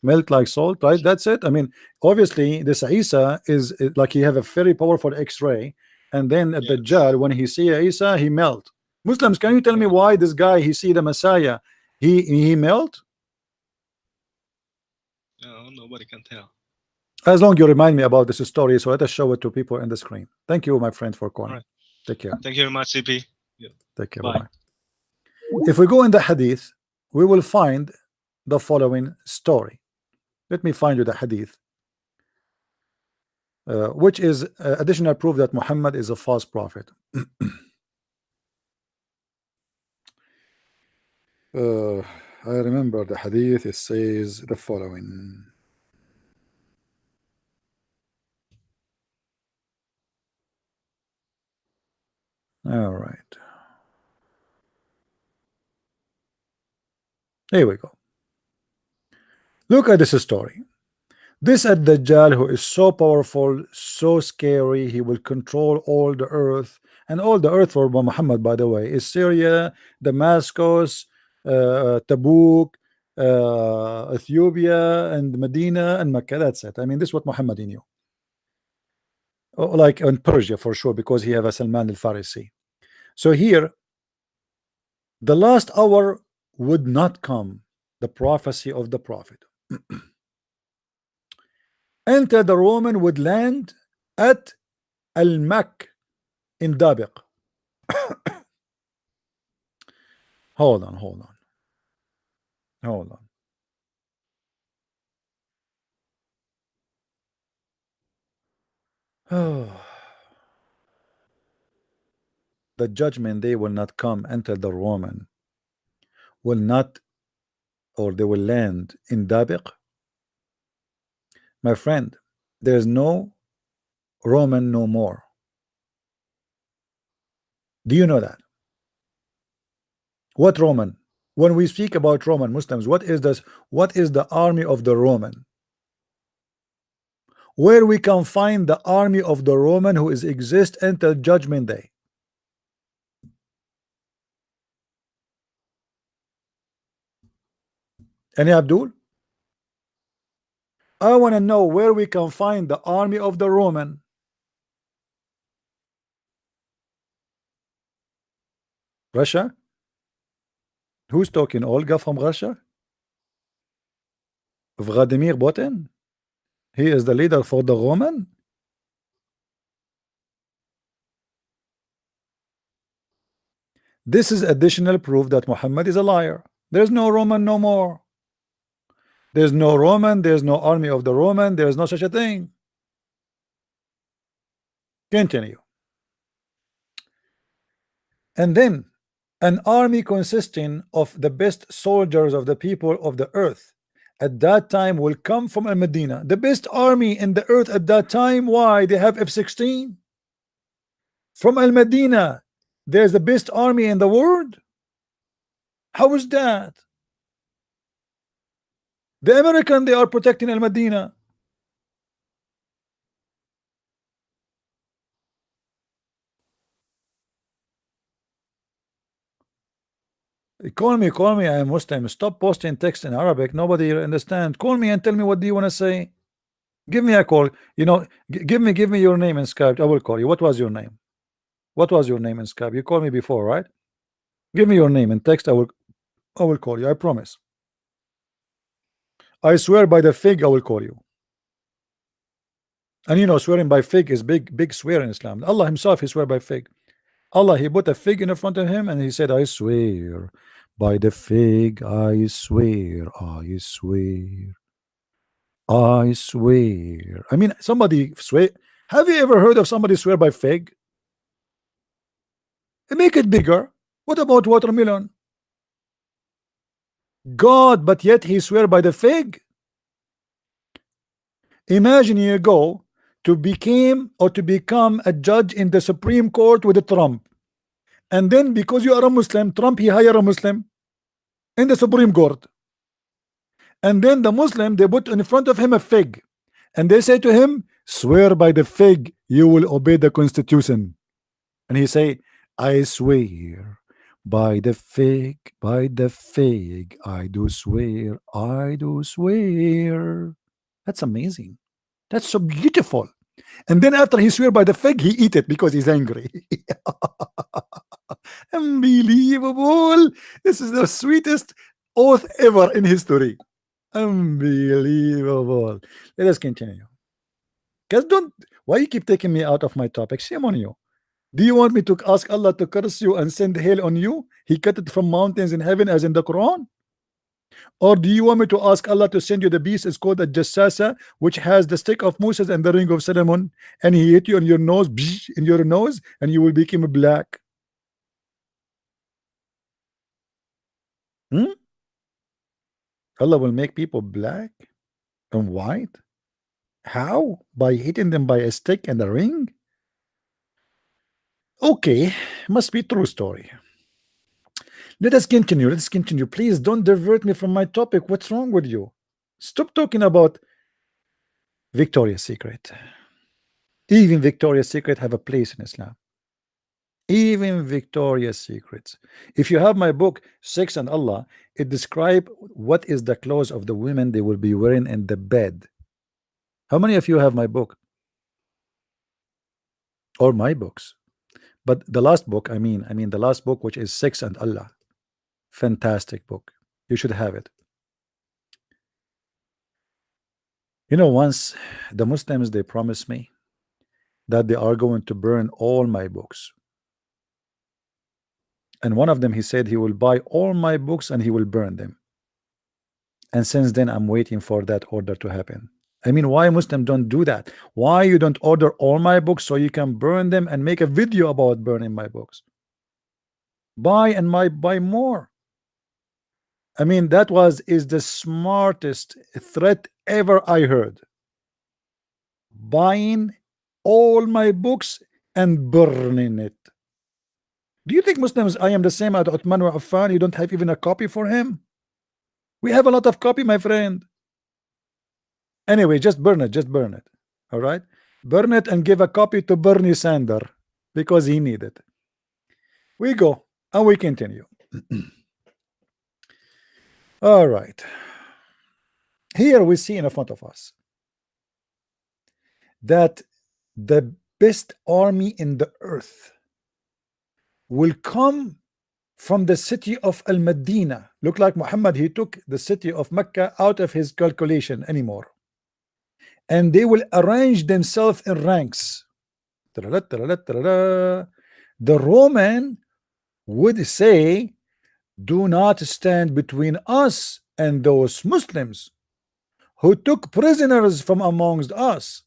melt like salt, right? That's it. I mean, obviously, this Isa is like he have a very powerful X-ray, and then at the Dajjal, when he see Isa, he melt. Muslims, can you tell me why this guy he see the Messiah, he melt? No, nobody can tell. As long you remind me about this story, so let us show it to people in the screen. Thank you, my friend, for calling. Right. Take care. Thank you very much, CP. Yeah. Take care. Bye. Bye. If we go in the hadith, we will find the following story. Let me find you the hadith, which is additional proof that Muhammad is a false prophet. I remember the hadith. It says the following. All right. Here we go. Look at this story. This Dajjal, who is so powerful, so scary, he will control all the earth. And all the earth for Muhammad, by the way, is Syria, Damascus, Tabuk, Ethiopia, and Medina, and Mecca. That's it. I mean, this is what Muhammad knew. Oh, like in Persia, for sure, because he have a Salman al-Farisi. So here, the last hour would not come, the prophecy of the prophet. Enter the Roman would land at Al-Mak in Dabiq. Hold on. The judgment day will not come until the Roman will not, or they will land in Dabiq. My friend, there's no Roman no more. Do you know that? What Roman? When we speak about Roman Muslims, what is this? What is the army of the Roman? Where we can find the army of the Roman who is exist until judgment day? Any Abdul? I want to know where we can find the army of the Roman. Russia? Who's talking? Olga from Russia? Vladimir Putin? He is the leader for the Roman? This is additional proof that Muhammad is a liar. There's no Roman no more. There's no Roman, there's no army of the Roman, there's no such a thing. Continue. And then an army consisting of the best soldiers of the people of the earth at that time will come from Al Medina. The best army in the earth at that time. Why? They have F-16 from Al Medina. There's the best army in the world. How is that? The American, they are protecting Al Medina. Call me. I am Muslim. Stop posting text in Arabic. Nobody understand. Call me and tell me what do you want to say. Give me a call. You know, give me your name in Skype. I will call you. What was your name? What was your name in Skype? You called me before, right? Give me your name in text. I will call you. I promise. I swear by the fig, I will call you. And you know, swearing by fig is big swear in Islam. Allah Himself, He swear by fig. Allah, He put a fig in front of Him and He said, I swear by the fig, I swear, I swear, I swear. I mean, somebody swear. Have you ever heard of somebody swear by fig? Make it bigger. What about watermelon? God, but yet He swear by the fig. Imagine you go to become a judge in the Supreme Court with Trump, and then because you are a Muslim, Trump he hire a Muslim in the Supreme Court, and then the Muslim they put in front of him a fig, and they say to him, swear by the fig you will obey the Constitution, and he say, I swear by the fig, I do swear, I do swear. That's amazing. That's so beautiful. And then after he swear by the fig, he eat it because he's angry. Unbelievable. This is the sweetest oath ever in history. Unbelievable. Let us continue. Guys, why you keep taking me out of my topic? Shame on you. Do you want me to ask Allah to curse you and send hail on you? He cut it from mountains in heaven as in the Quran. Or do you want me to ask Allah to send you the beast? It's called a Jassasa, which has the stick of Moses and the ring of Solomon, and he hit you on your nose, in your nose, and you will become black. Allah will make people black and white. How? By hitting them by a stick and a ring? Okay, must be true story. Let us continue. Let's continue. Please don't divert me from my topic. What's wrong with you? Stop talking about Victoria's Secret. Even Victoria's Secret have a place in Islam. Even Victoria's Secrets. If you have my book, Sex and Allah, it describes what is the clothes of the women they will be wearing in the bed. How many of you have my book? Or my books? But the last book, I mean the last book, which is Sex and Allah. Fantastic book. You should have it. You know, once the Muslims, they promised me that they are going to burn all my books. And one of them, he said he will buy all my books and he will burn them. And since then, I'm waiting for that order to happen. I mean, why Muslims don't do that? Why you don't order all my books so you can burn them and make a video about burning my books? Buy more. I mean, that is the smartest threat ever I heard. Buying all my books and burning it. Do you think Muslims, I am the same as Uthman wa Affan? You don't have even a copy for him? We have a lot of copy, my friend. Anyway, just burn it. All right? Burn it and give a copy to Bernie Sanders because he need it. We go and we continue. All right. Here we see in front of us that the best army in the earth will come from the city of Al-Madinah. Look like Muhammad, he took the city of Mecca out of his calculation anymore. And they will arrange themselves in ranks. The Roman would say, do not stand between us and those Muslims who took prisoners from amongst us.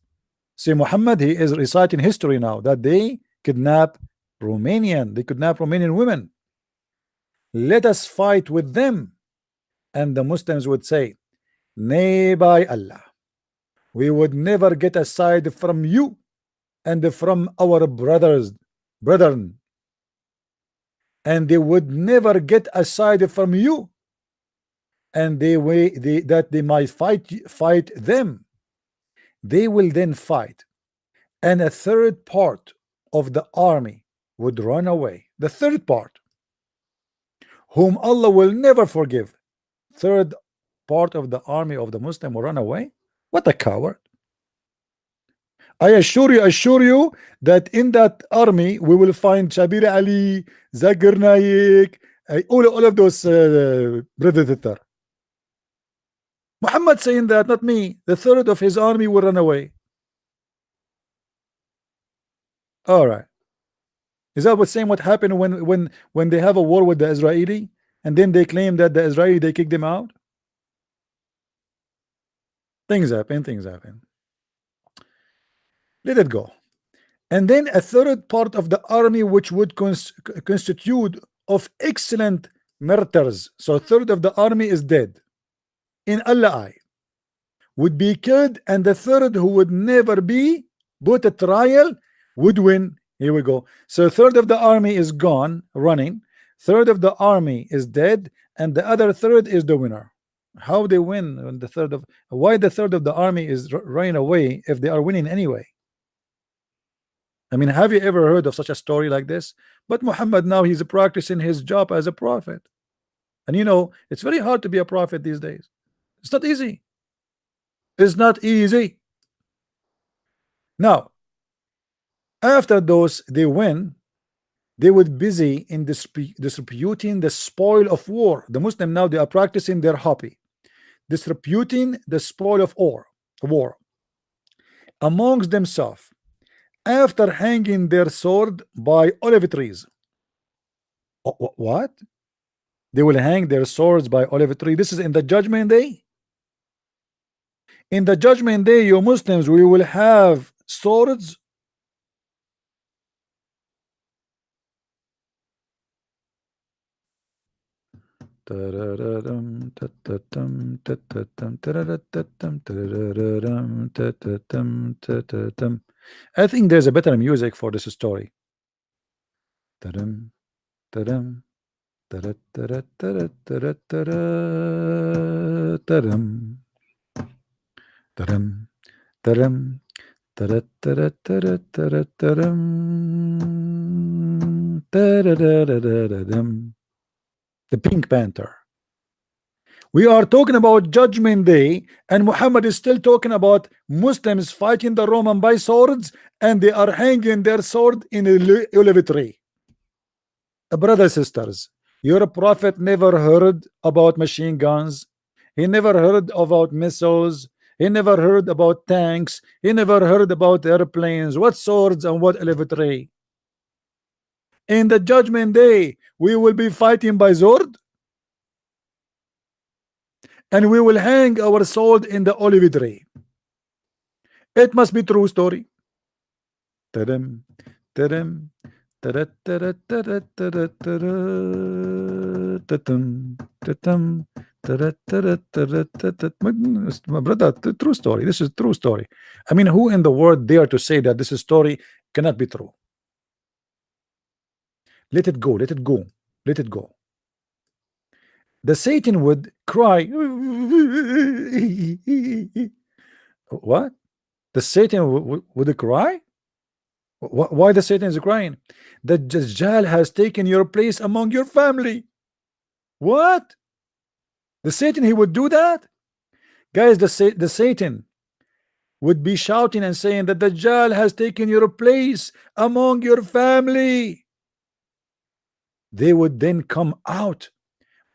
See, Muhammad, he is reciting history now that they they kidnap Romanian women. Let us fight with them. And the Muslims would say, nay, by Allah, we would never get aside from you and from our brethren, and they would never get aside from you, and that they might fight them. They will then fight, and a third part of the army would run away. The third part, whom Allah will never forgive. Third part of the army of the Muslim will run away. What a coward! I assure you that in that army we will find Shabir Ali, Zakir Naik, all of those predator. Muhammad saying that, not me. The third of his army will run away. All right. Is that what saying what happened when they have a war with the Israeli and then they claim that the Israeli they kicked them out? Things happen, things happen. Let it go. And then a third part of the army which would constitute of excellent martyrs. So a third of the army is dead in Allah's eye, would be killed, and the third who would never be put a trial would win. Here we go. So a third of the army is gone, running. Third of the army is dead, and the other third is the winner. How they win when why the third of the army is running away if they are winning anyway? I mean, have you ever heard of such a story like this? But Muhammad now he's practicing his job as a prophet, and you know it's very hard to be a prophet these days. It's not easy. It's not easy. Now, after those they win, they would busy in distributing the spoil of war. The Muslim now they are practicing their hobby, distributing the spoil of war amongst themselves after hanging their sword by olive trees. What? They will hang their swords by olive tree. This is in the judgment day. In the judgment day, you Muslims, we will have swords. I think there's a better music for this story. The Pink Panther. We are talking about Judgment Day, and Muhammad is still talking about Muslims fighting the Roman by swords, and they are hanging their sword in a olive tree. Brothers, sisters, your prophet never heard about machine guns. He never heard about missiles. He never heard about tanks. He never heard about airplanes. What swords and what olive tree? In the Judgment Day, we will be fighting by sword, and we will hang our sword in the olive tree. It must be true story. Ta-dam, ta-dam, ta-da, ta-da, ta-da, ta-da, ta-da, ta-dam, ta-dam, ta-da, ta-da, ta-da, ta-da. My brother, true story. This is true story. I mean, who in the world dare to say that this story cannot be true? Let it go, let it go, let it go. The Satan would cry. What? The Satan would cry? Why the Satan is crying? The Dajjal has taken your place among your family. What? The Satan, he would do that? Guys, the Satan would be shouting and saying that the Dajjal has taken your place among your family. They would then come out,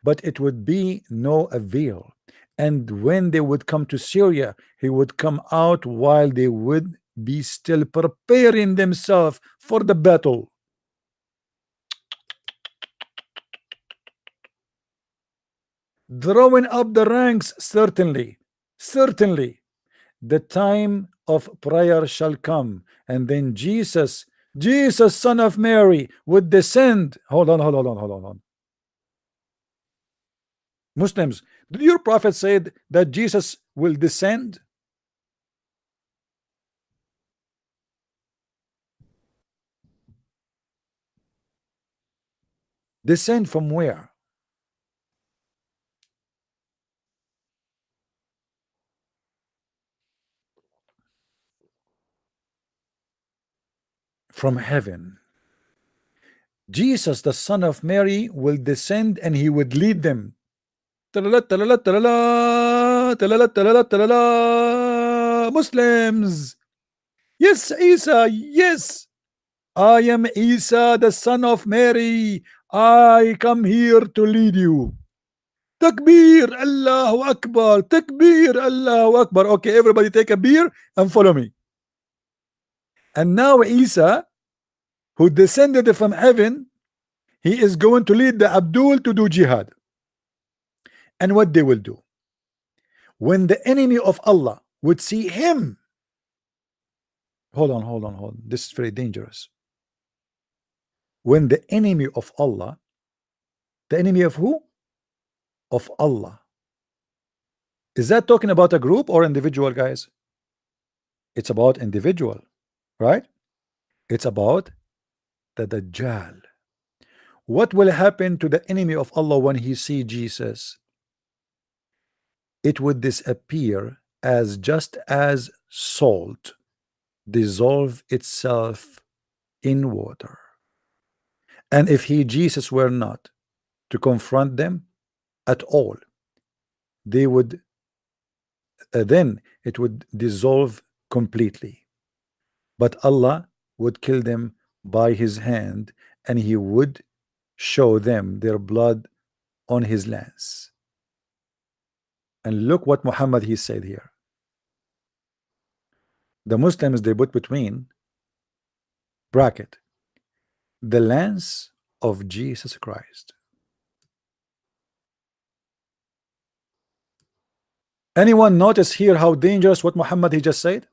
but it would be no avail. And when they would come to Syria, he would come out while they would be still preparing themselves for the battle. Drawing up the ranks, certainly, certainly. the time of prayer shall come, and then Jesus, son of Mary, would descend. Hold on. Muslims, did your prophet say that Jesus will descend? Descend from where? From heaven. Jesus, the son of Mary, will descend and he would lead them. Talala, talala, talala, talala, talala, talala. Muslims. Yes, Isa, yes. I am Isa, the son of Mary. I come here to lead you. Takbir, Allahu Akbar. Takbir, Allahu Akbar. Okay, everybody take a beer and follow me. And now Isa, who descended from heaven, he is going to lead the Abdul to do jihad. And what they will do, when the enemy of Allah would see him, hold on, this is very dangerous. When the enemy of Allah, the enemy of who? Of Allah. Is that talking about a group or individual, guys? It's about individual, right? It's about the Dajjal. What will happen to the enemy of Allah when he see Jesus? It would disappear as just as salt dissolve itself in water. And if he, Jesus, were not to confront them at all, they would then it would dissolve completely. But Allah would kill them by his hand, and he would show them their blood on his lance. And look what Muhammad he said here. The Muslims, they put between bracket the lance of Jesus Christ. Anyone notice here how dangerous what Muhammad he just said?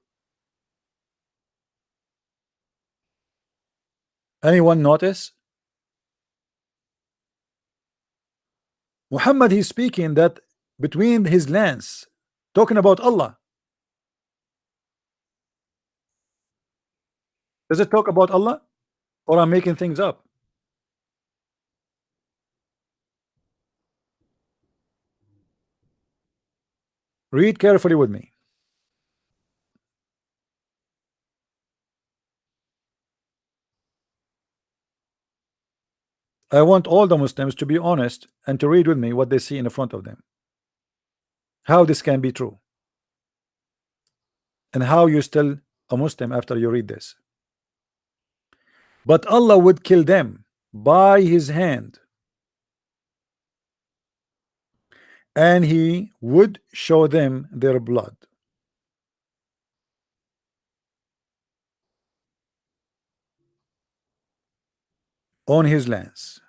Anyone notice? Muhammad he's speaking that between his lance, talking about Allah. Does it talk about Allah, or I'm making things up? Read carefully with me. I want all the Muslims to be honest and to read with me what they see in front of them. How this can be true, and how you still a Muslim after you read this. But Allah would kill them by his hand, and he would show them their blood on his lance.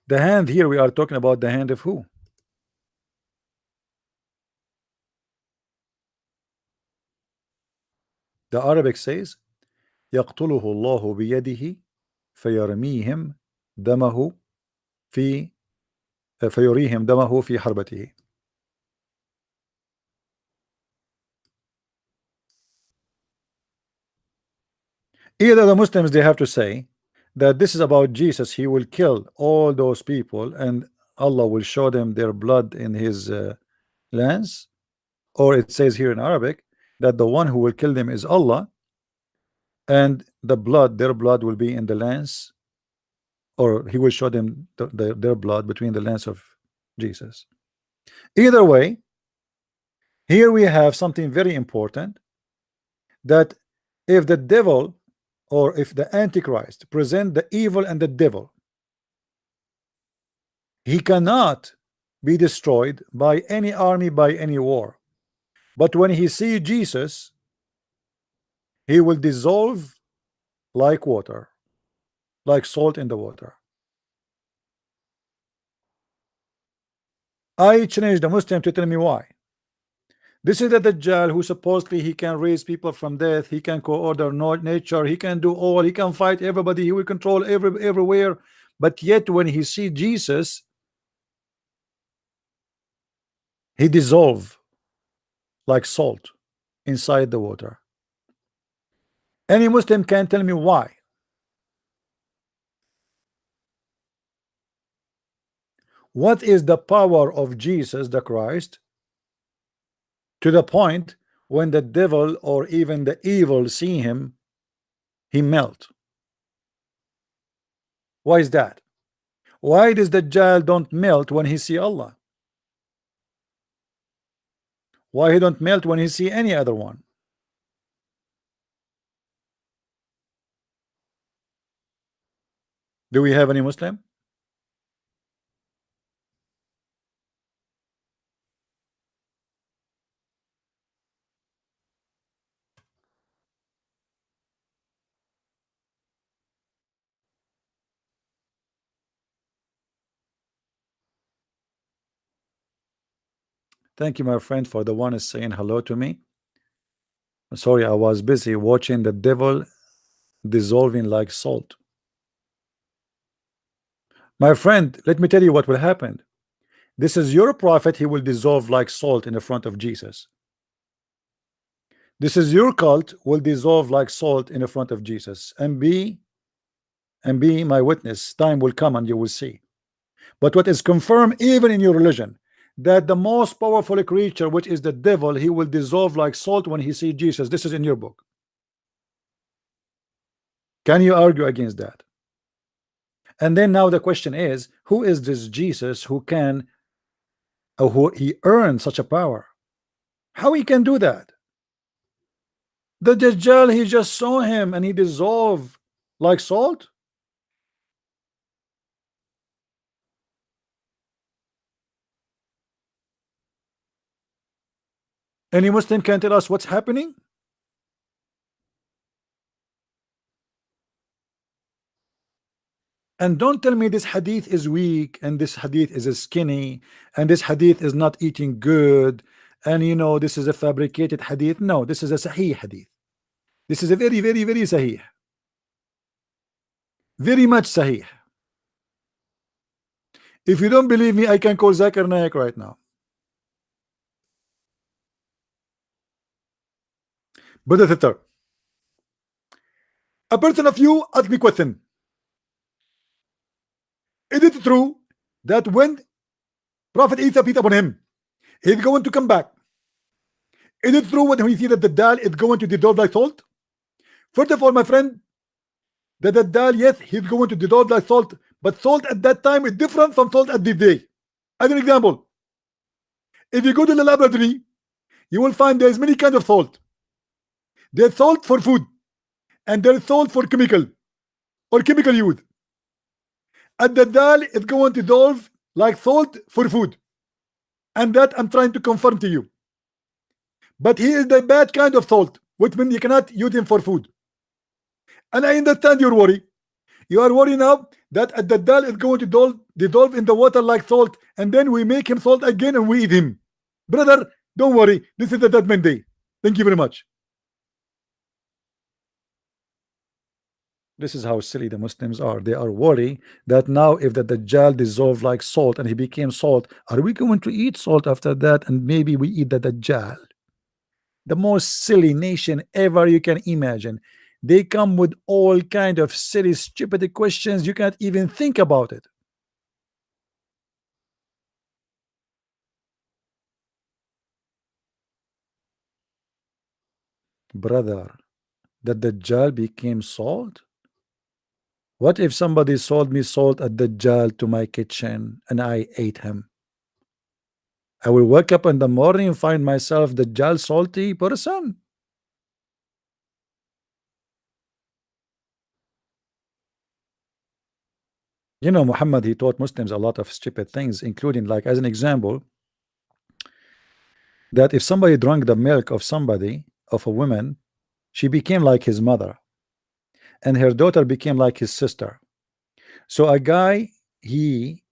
The hand here, we are talking about the hand of who? The Arabic says يقتله الله بيده فيرميهم دمه في فيريهم دمه في حربته. Either the Muslims they have to say that this is about Jesus, he will kill all those people and Allah will show them their blood in his lance, or it says here in Arabic that the one who will kill them is Allah, and the blood, their blood will be in the lance, or he will show them their blood between the lance of Jesus. Either way, here we have something very important, that if the devil or if the Antichrist present the evil and the devil, he cannot be destroyed by any army, by any war. But when he sees Jesus, he will dissolve like water, like salt in the water. I challenge the Muslim to tell me why. This is the Dajjal who supposedly he can raise people from death, he can co-order nature, he can do all, he can fight everybody, he will control everywhere. But yet when he see Jesus, he dissolve like salt inside the water. Any Muslim can tell me why. What is the power of Jesus the Christ to the point when the devil or even the evil see him, he melt? Why is that? Why does the Dajjal don't melt when he see Allah? Why he don't melt when he see any other one? Do we have any Muslim? Thank you, my friend, for the one is saying hello to me. Sorry, I was busy watching the devil dissolving like salt. My friend, let me tell you what will happen. This is your prophet, he will dissolve like salt in the front of Jesus. This is your cult, will dissolve like salt in the front of Jesus. And be my witness. Time will come and you will see. But what is confirmed even in your religion, that the most powerful creature, which is the devil, he will dissolve like salt when he sees Jesus. This is in your book. Can you argue against that? And then now the question is, who is this Jesus who can, or who he earned such a power? How he can do that? The Dajjal, he just saw him and he dissolved like salt. Any Muslim can tell us what's happening? And don't tell me this hadith is weak and this hadith is skinny and this hadith is not eating good and you know this is a fabricated hadith. No, this is a sahih hadith. This is a very, very, very sahih. Very much sahih. If you don't believe me, I can call Zakir Naik right now. Brother Thitter, a person of you ask me question. Is it true that when Prophet Isa peace upon him, he's going to come back? Is it true when we see that the Dajjal is going to dissolve like salt? First of all, my friend, the Dajjal, yes, he's going to dissolve like salt, but salt at that time is different from salt at this day. As an example, if you go to the laboratory, you will find there's many kinds of salt. There's salt for food, and there's salt for chemical or chemical use. And the Dajjal is going to dissolve like salt for food, and that I'm trying to confirm to you. But he is the bad kind of salt, which means you cannot use him for food. And I understand your worry. You are worried now that the Dajjal is going to dissolve in the water like salt, and then we make him salt again and we eat him. Brother, don't worry. This is the judgment day. Thank you very much. This is how silly the Muslims are. They are worried that now if the Dajjal dissolved like salt and he became salt, are we going to eat salt after that and maybe we eat the Dajjal? The most silly nation ever you can imagine. They come with all kind of silly, stupid questions. You can't even think about it. Brother, the Dajjal became salt? What if somebody sold me salt at Dajjal to my kitchen and I ate him? I will wake up in the morning and find myself Dajjal salty person. You know, Muhammad, he taught Muslims a lot of stupid things, including, like, as an example, that if somebody drank the milk of somebody, of a woman, she became like his mother, and her daughter became like his sister. So a guy, he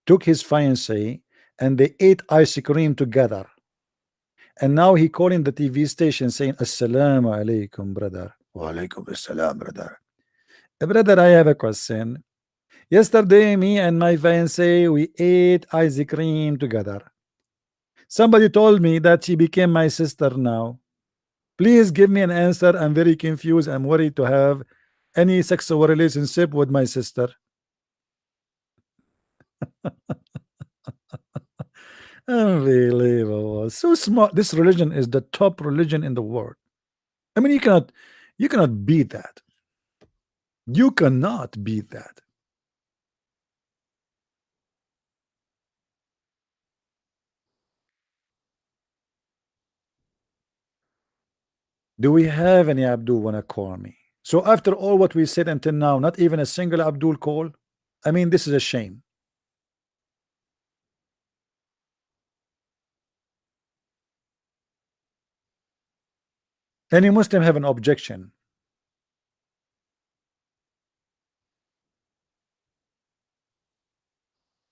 took his fiancée and they ate ice cream together. And now he calling the TV station saying, Assalamu alaikum, brother. Wa alaikum assalam, brother. Brother, I have a question. Yesterday, me and my fiancé, we ate ice cream together. Somebody told me that she became my sister now. Please give me an answer. I'm very confused. I'm worried to have any sexual relationship with my sister. Unbelievable. So smart. This religion is the top religion in the world. I mean, you cannot beat that. You cannot beat that. Do we have any Abdul wanna call me? So after all what we said until now, not even a single Abdul call? I mean, this is a shame. Any Muslim have an objection?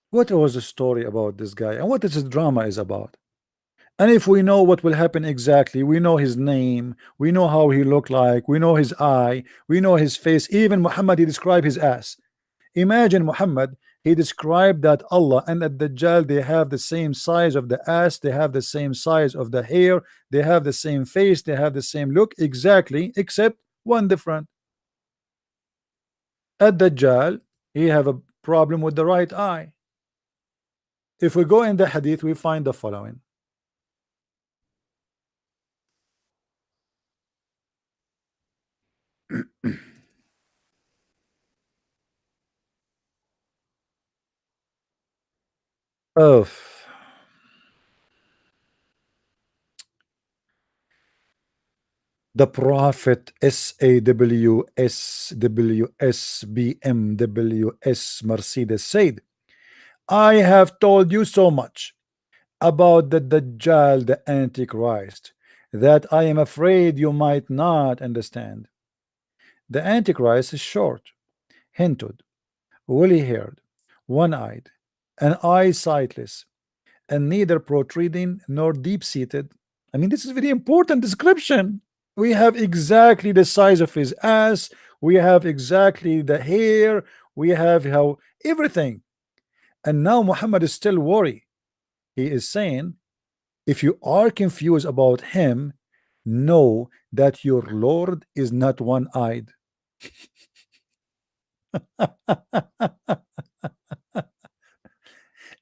What was the story about this guy and what this drama is about? And if we know what will happen exactly, we know his name, we know how he looked like, we know his eye, we know his face. Even Muhammad, he described his ass. Imagine Muhammad, he described that Allah and at Dajjal, they have the same size of the ass, they have the same size of the hair, they have the same face, they have the same look, exactly, except one different. At Dajjal, he have a problem with the right eye. If we go in the hadith, we find the following. Oh, the Prophet SAWSWSBMWS Mercedes said, I have told you so much about the Dajjal, the Antichrist, that I am afraid you might not understand. The Antichrist is short, hinted, woolly haired, one eyed, an eye sightless, and neither protruding nor deep seated. I mean, this is very important description. We have exactly the size of his ass, we have exactly the hair, we have how everything. And now Muhammad is still worried. He is saying, if you are confused about him, know that your Lord is not one-eyed.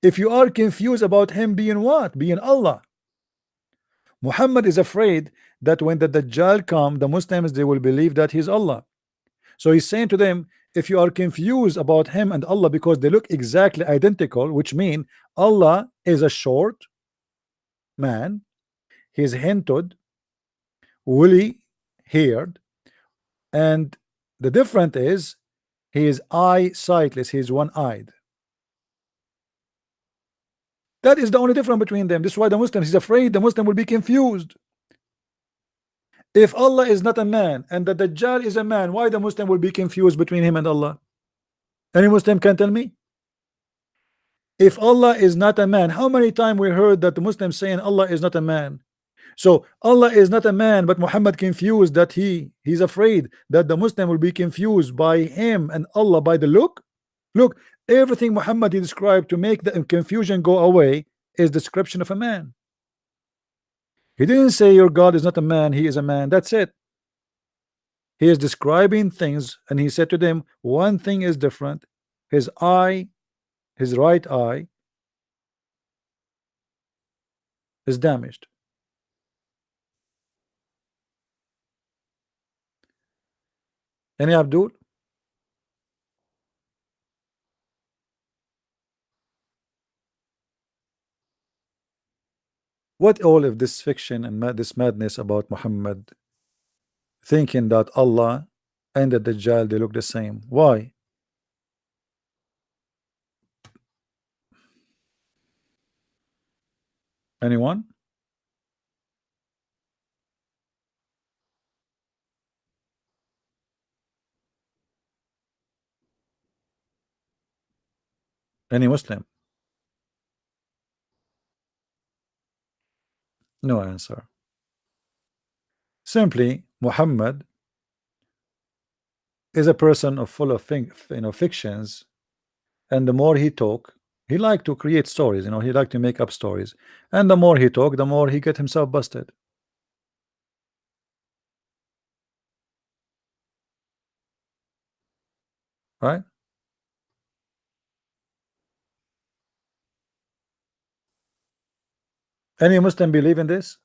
If you are confused about him being what? Being Allah. Muhammad is afraid that when the Dajjal come, the Muslims, they will believe that he's Allah. So he's saying to them, if you are confused about him and Allah because they look exactly identical, which mean Allah is a short man, he's hinted, woolly haired, and the difference is he is eye sightless, he is one-eyed. That is the only difference between them. This is why the Muslim, he's afraid the Muslim will be confused. If Allah is not a man and the Dajjal is a man, why the Muslim will be confused between him and Allah? Any Muslim can tell me? If Allah is not a man, how many times we heard that the Muslims saying Allah is not a man? So Allah is not a man, but Muhammad confused that he's afraid that the Muslim will be confused by him and Allah by the look. Look, everything Muhammad he described to make the confusion go away is description of a man. He didn't say your God is not a man, he is a man. That's it. He is describing things, and he said to them, one thing is different. His eye, his right eye, is damaged. Any Abdul? What all of this fiction and this madness about Muhammad thinking that Allah and the Dajjal they look the same? Why? Anyone? Any Muslim? No answer. Simply, Muhammad is a person of full of fictions, and the more he talk, he like to create stories. He like to make up stories, and the more he talk, the more he get himself busted. Right? Any Muslim believe in this?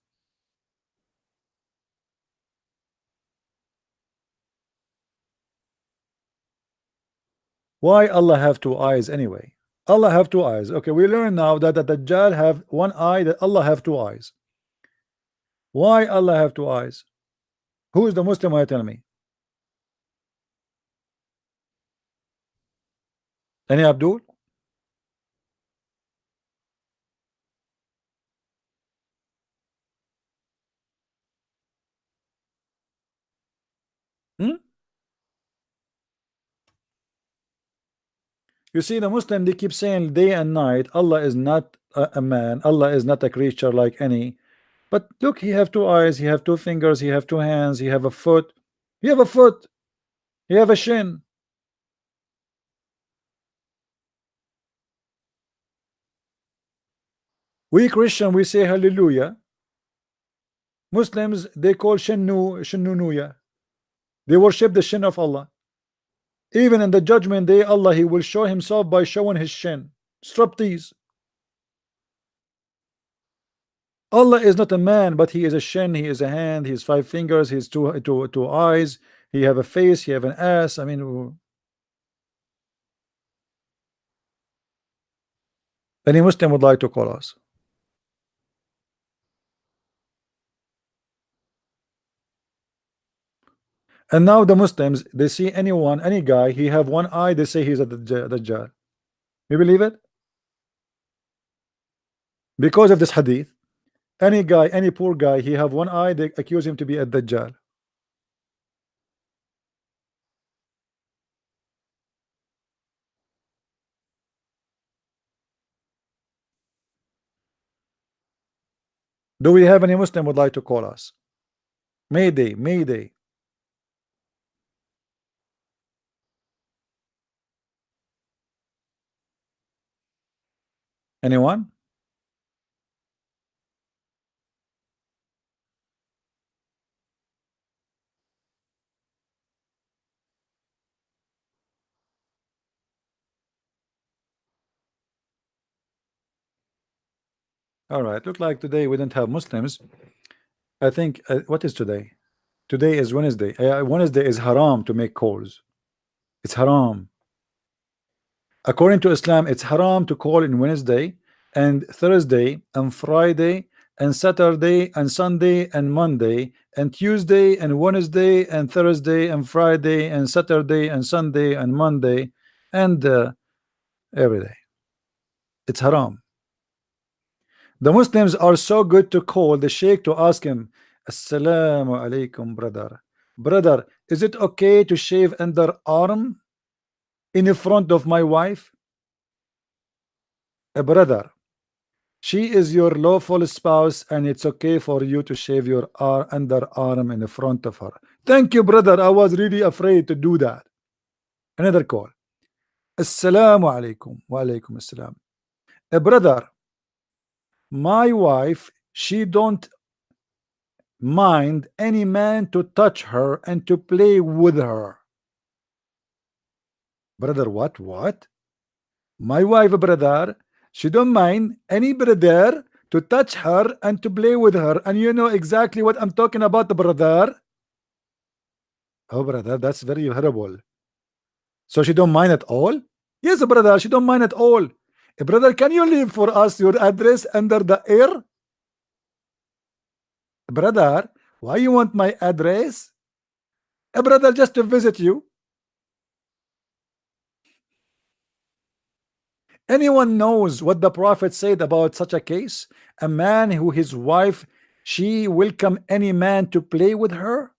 Why Allah have two eyes anyway? Allah have two eyes. Okay, we learn now that the Dajjal have one eye, that Allah have two eyes. Why Allah have two eyes? Who is the Muslim? Why tell me? Any Abdul? Hmm? You see, the Muslim, they keep saying day and night, Allah is not a man, Allah is not a creature like any. But look, he have two eyes, he have two fingers, he have two hands, he have a foot. He have a foot, he have a shin. We Christian, we say hallelujah. Muslims, they call shinnunuya. They worship the shin of Allah. Even in the judgment day, Allah, he will show himself by showing his shin. Striptease. Allah is not a man, but he is a shin, he is a hand, he has five fingers, he has two eyes, he have a face, he have an ass. I mean, any Muslim would like to call us. And now the Muslims, they see anyone, any guy, he have one eye, they say he's a Dajjal. You believe it? Because of this hadith, any guy, any poor guy, he have one eye, they accuse him to be a Dajjal. Do we have any Muslim would like to call us? Mayday, Mayday. Anyone? All right, look like today we didn't have Muslims. I think what is today? Today is Wednesday. Wednesday is haram to make calls. It's haram. According to Islam, it's haram to call in Wednesday and Thursday and Friday and Saturday and Sunday and Monday and Tuesday and Wednesday and Thursday and Friday and Saturday and Sunday and Monday and every day. It's haram. The Muslims are so good to call the Sheikh to ask him, Assalamu alaikum, brother. Brother, is it okay to shave underarm in front of my wife? A brother, she is your lawful spouse and it's okay for you to shave your underarm in front of her. Thank you, brother. I was really afraid to do that. Another call. Assalamu alaikum. Wa alaikum assalam. A brother, my wife, she don't mind any man to touch her and to play with her. Brother, what? My wife, brother, she don't mind any brother to touch her and to play with her. And you know exactly what I'm talking about, brother. Oh, brother, that's very horrible. So she don't mind at all? Yes, brother, she don't mind at all. Brother, can you leave for us your address under the air? Brother, why you want my address? Brother, just to visit you. Anyone knows what the Prophet said about such a case? A man who his wife, she welcome any man to play with her?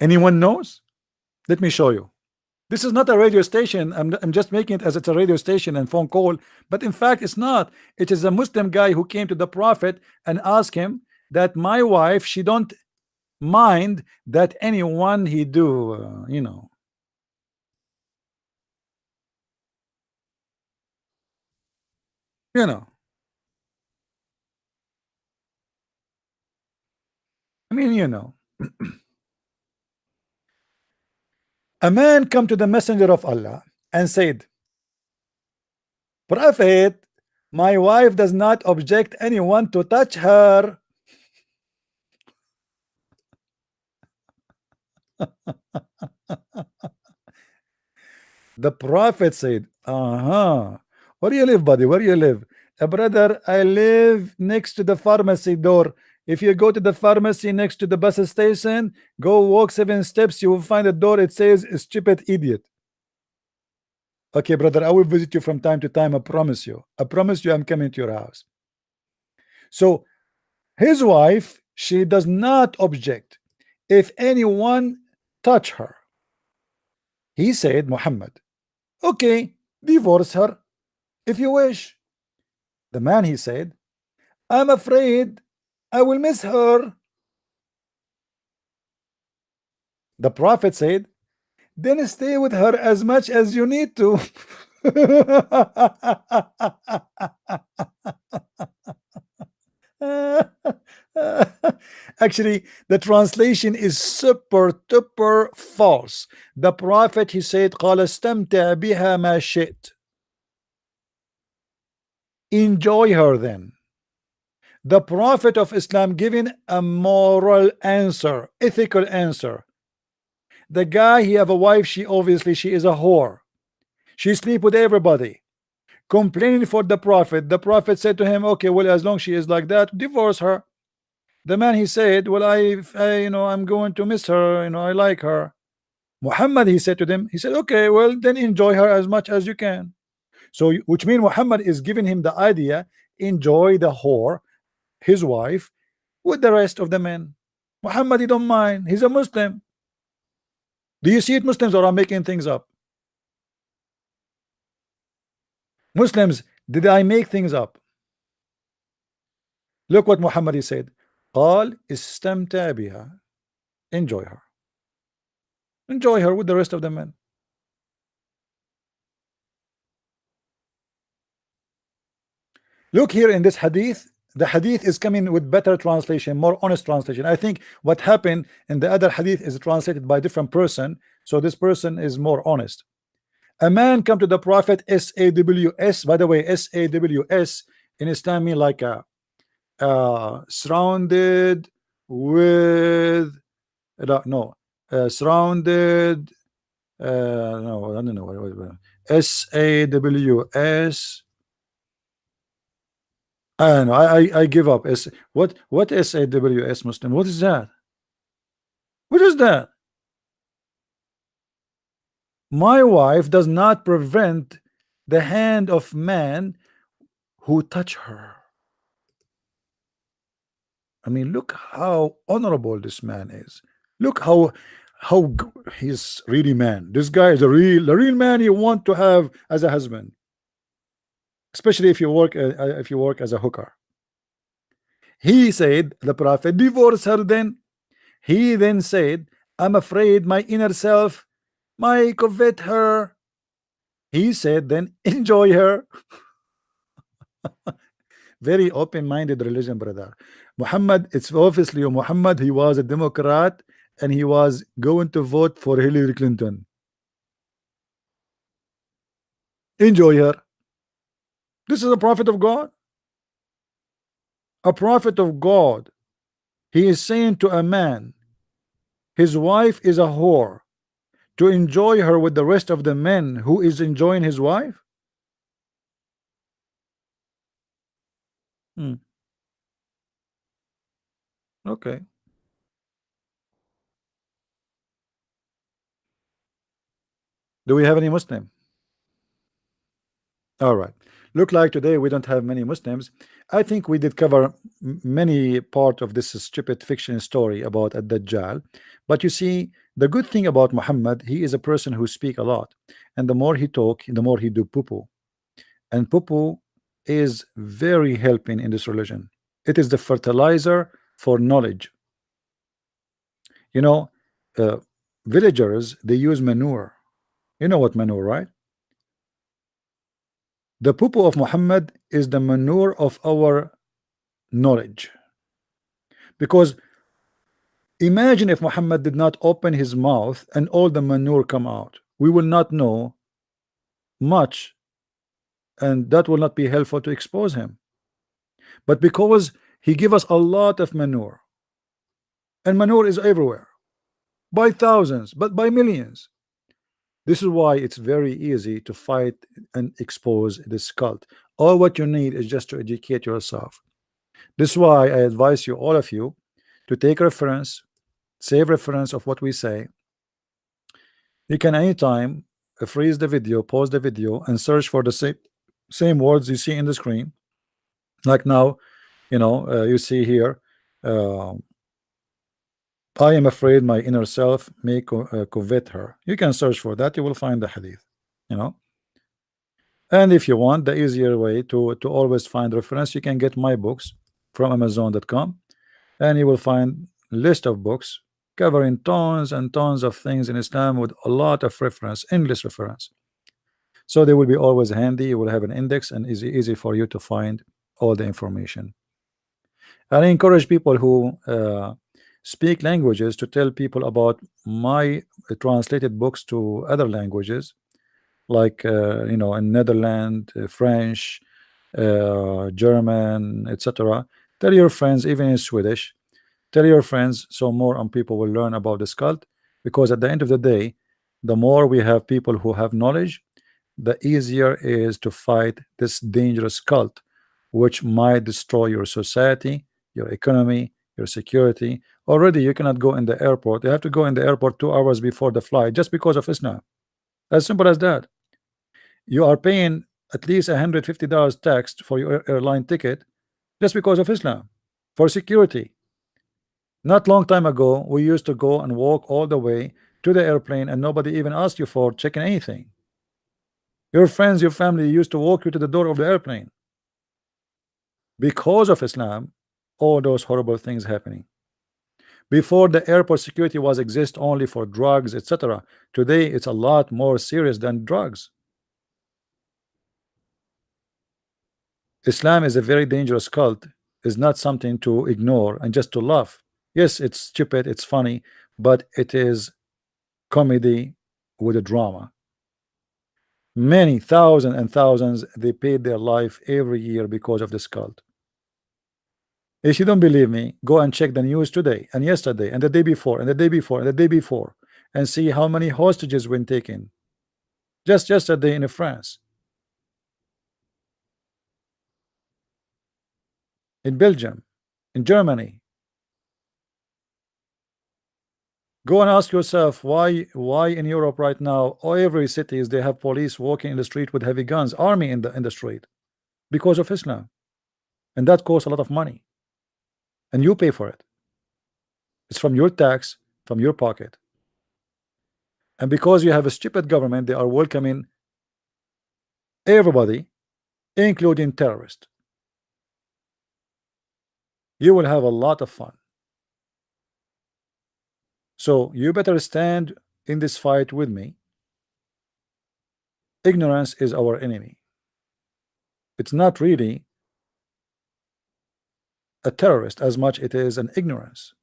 Anyone knows? Let me show you. This is not a radio station. I'm just making it as it's a radio station and phone call, but in fact it's not. It is a Muslim guy who came to the Prophet and asked him that my wife, she don't mind that anyone he do, you know. I mean, a man come to the messenger of Allah and said, Prophet, my wife does not object anyone to touch her. The Prophet said, uh-huh. Where do you live, buddy? Where do you live? Brother, I live next to the pharmacy door. If you go to the pharmacy next to the bus station, go walk 7 steps, you will find a door. It says, stupid idiot. Okay, brother, I will visit you from time to time. I promise you. I promise you I'm coming to your house. So his wife, she does not object if anyone touch her. He said, Muhammad, okay, divorce her if you wish. The man, he said, I'm afraid I will miss her. The Prophet said, then stay with her as much as you need to. Actually, the translation is super duper false. The Prophet, he said, قال استمتع بها ما شئت. Enjoy her then. The Prophet of Islam giving a moral answer, ethical answer. The guy, he have a wife, she obviously she is a whore. She sleep with everybody. Complaining for the Prophet. The Prophet said to him, okay, well, as long she is like that, divorce her. The man, he said, well, I'm going to miss her, I like her. Muhammad, he said to them, he said, okay, well, then enjoy her as much as you can. So, which means Muhammad is giving him the idea, enjoy the whore, his wife, with the rest of the men. Muhammad, he don't mind. He's a Muslim. Do you see it, Muslims, or I'm making things up? Muslims, did I make things up? Look what Muhammad, he said. قال استمتع بها. Enjoy her. Enjoy her with the rest of the men. Look here in this hadith. The hadith is coming with better translation, more honest translation. I think what happened in the other hadith is translated by a different person, so this person is more honest. A man come to the Prophet, S-A-W-S. By the way, S-A-W-S in Islam mean like a surrounded with no surrounded no, I don't know. Wait. S-A-W-S. I don't know. I give up. What S-A-W-S, Muslim? What is that? What is that? My wife does not prevent the hand of man who touch her. I mean, look how honorable this man is. Look he's really man. This guy is a real man you want to have as a husband, especially if you work as a hooker. He said, the Prophet, divorce her then. He then said, I'm afraid my inner self might covet her. He said, then enjoy her. Very open-minded religion, brother. Muhammad, it's obviously Muhammad, he was a Democrat and he was going to vote for Hillary Clinton. Enjoy her. This is a prophet of God. A prophet of God. He is saying to a man, his wife is a whore, to enjoy her with the rest of the men who is enjoying his wife. Okay. Do we have any Muslim? All right. Look like today we don't have many Muslims. I think we did cover many part of this stupid fiction story about ad-Dajjal. But you see, the good thing about Muhammad, he is a person who speak a lot, and the more he talk, the more he do poo-poo. And poo-poo is very helping in this religion. It is the fertilizer for knowledge. You know, uh, villagers, they use manure. You know what manure, right? The poo-poo of Muhammad is the manure of our knowledge. Because imagine if Muhammad did not open his mouth and all the manure come out. We will not know much, and that will not be helpful to expose him. But because he give us a lot of manure, and manure is everywhere, by thousands, but by millions. This is why it's very easy to fight and expose this cult. All what you need is just to educate yourself. This is why I advise you, all of you, to take reference, save reference of what we say. You can anytime freeze the video, pause the video, and search for the same words you see in the screen. Like now, you see here, uh, I am afraid my inner self may covet her. You can search for that, you will find the hadith. You know, and if you want the easier way to always find reference, you can get my books from Amazon.com, and you will find list of books covering tons and tons of things in Islam with a lot of reference, endless reference. So they will be always handy. You will have an index and easy for you to find all the information. And I encourage people who speak languages to tell people about my translated books to other languages, like in Netherlands, French, German, etc. Tell your friends, even in Swedish, tell your friends, so more and people will learn about this cult. Because at the end of the day, the more we have people who have knowledge, the easier is to fight this dangerous cult, which might destroy your society, your economy, your security. Already you cannot go in the airport. You have to go in the airport 2 hours before the flight just because of Islam. As simple as that. You are paying at least $150 tax for your airline ticket just because of Islam, for security. Not long time ago, we used to go and walk all the way to the airplane, and nobody even asked you for checking anything. Your friends, your family used to walk you to the door of the airplane. Because of Islam, all those horrible things happening. Before, the airport security was exist only for drugs, etc. Today it's a lot more serious than drugs. Islam is a very dangerous cult, is not something to ignore and just to laugh. Yes, it's stupid, it's funny, but it is comedy with a drama. Many thousands and thousands, they paid their life every year because of this cult. If you don't believe me, go and check the news today and yesterday and the day before and the day before and the day before, and see how many hostages were taken just yesterday in France, in Belgium, in Germany. Go and ask yourself why in Europe right now, or every cities, they have police walking in the street with heavy guns, army in the street, because of Islam. And that costs a lot of money, and you pay for it. It's from your tax, from your pocket. And because you have a stupid government, they are welcoming everybody, including terrorists. You will have a lot of fun. So you better stand in this fight with me. Ignorance is our enemy. It's not really a terrorist as much it is an ignorance.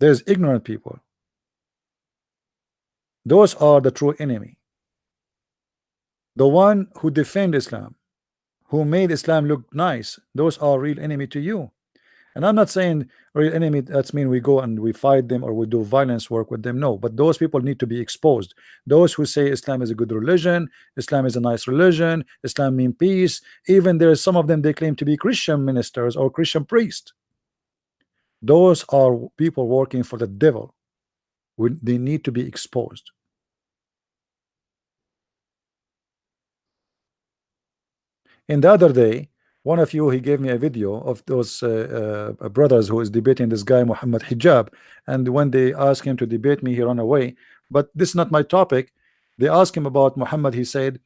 There's ignorant people. Those are the true enemy. The one who defend Islam, who made Islam look nice, those are real enemy to you. And I'm not saying real enemy, that's mean we go and we fight them or we do violence work with them. No, but those people need to be exposed. Those who say Islam is a good religion, Islam is a nice religion, Islam mean peace. Even there's some of them, they claim to be Christian ministers or Christian priests. Those are people working for the devil. They need to be exposed. In the other day, one of you, he gave me a video of those brothers who is debating this guy Muhammad Hijab, and when they asked him to debate me, he ran away. But this is not my topic. They asked him about Muhammad. He said,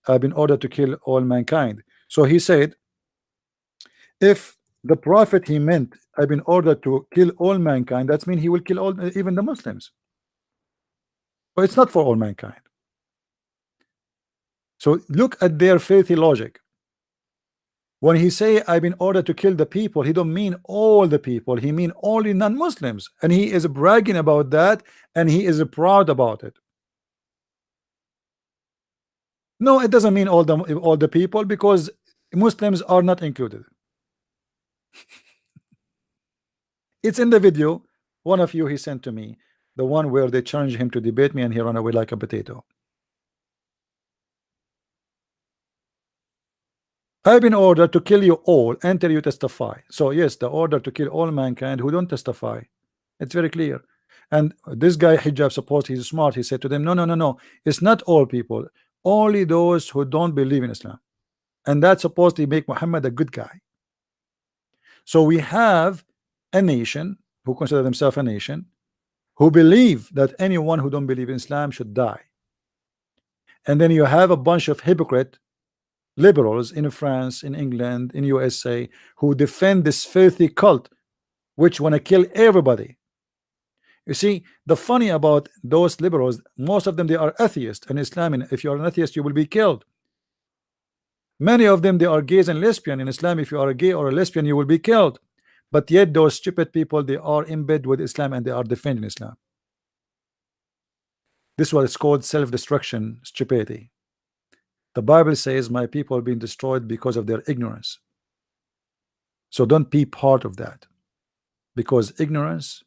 "I've been ordered to kill all mankind." So he said, if the prophet he meant, "I've been ordered to kill all mankind," that means he will kill all, even the Muslims. But it's not for all mankind. So look at their filthy logic. When he say I've been ordered to kill the people, he don't mean all the people, he mean only non-Muslims, and he is bragging about that, and he is proud about it. No, it doesn't mean all the people, because Muslims are not included. It's in the video. One of you he sent to me, the one where they challenged him to debate me and he ran away like a potato. I've been ordered to kill you all until you testify. So yes, the order to kill all mankind who don't testify. It's very clear. And this guy Hijab, suppose he's smart, he said to them, no, no, no, no, it's not all people, only those who don't believe in Islam. And that's supposed to make Muhammad a good guy. So we have a nation who consider themselves a nation who believe that anyone who don't believe in Islam should die. And then you have a bunch of hypocrite liberals in France, in England, in USA, who defend this filthy cult which want to kill everybody. You see, the funny about those liberals, most of them, they are atheists in Islam, and if you are an atheist you will be killed. Many of them, they are gays and lesbian. In Islam, if you are a gay or a lesbian you will be killed. But yet those stupid people, they are in bed with Islam and they are defending Islam. This is what it's called self-destruction stupidity. The Bible says my people are being destroyed because of their ignorance. So don't be part of that, because ignorance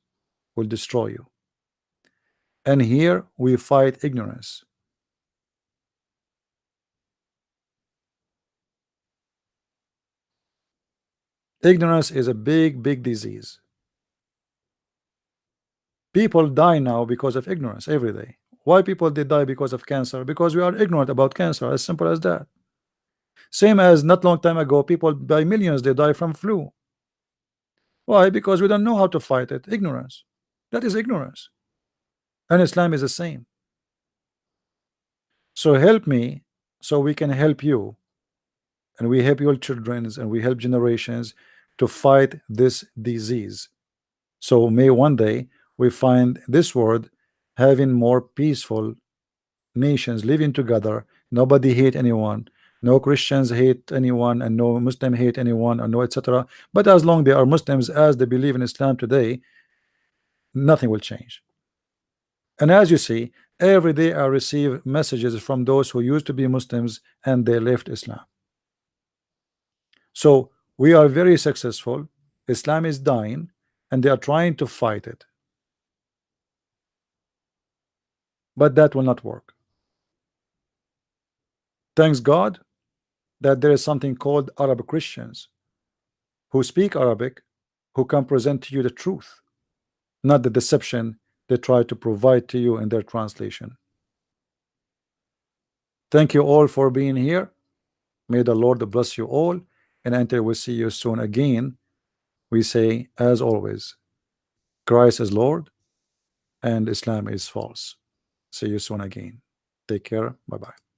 will destroy you. And here we fight ignorance. Ignorance is a big disease. People die now because of ignorance every day. Why people they die because of cancer? Because we are ignorant about cancer, as simple as that. Same as not long time ago, people by millions they die from flu. Why? Because we don't know how to fight it. Ignorance. That is ignorance. And Islam is the same. So help me so we can help you, and we help your children, and we help generations to fight this disease. So may one day we find this world having more peaceful nations living together. Nobody hate anyone, no Christians hate anyone, and no Muslim hate anyone, or no etc. But as long they are Muslims, as they believe in Islam today, nothing will change. And as you see, every day I receive messages from those who used to be Muslims and they left Islam. So we are very successful. Islam is dying and they are trying to fight it, but that will not work. Thanks God that there is something called Arab Christians who speak Arabic, who can present to you the truth, not the deception they try to provide to you in their translation. Thank you all for being here. May the Lord bless you all, and until we see you soon again, we say, as always, Christ is Lord and Islam is false. See you soon again. Take care. Bye bye.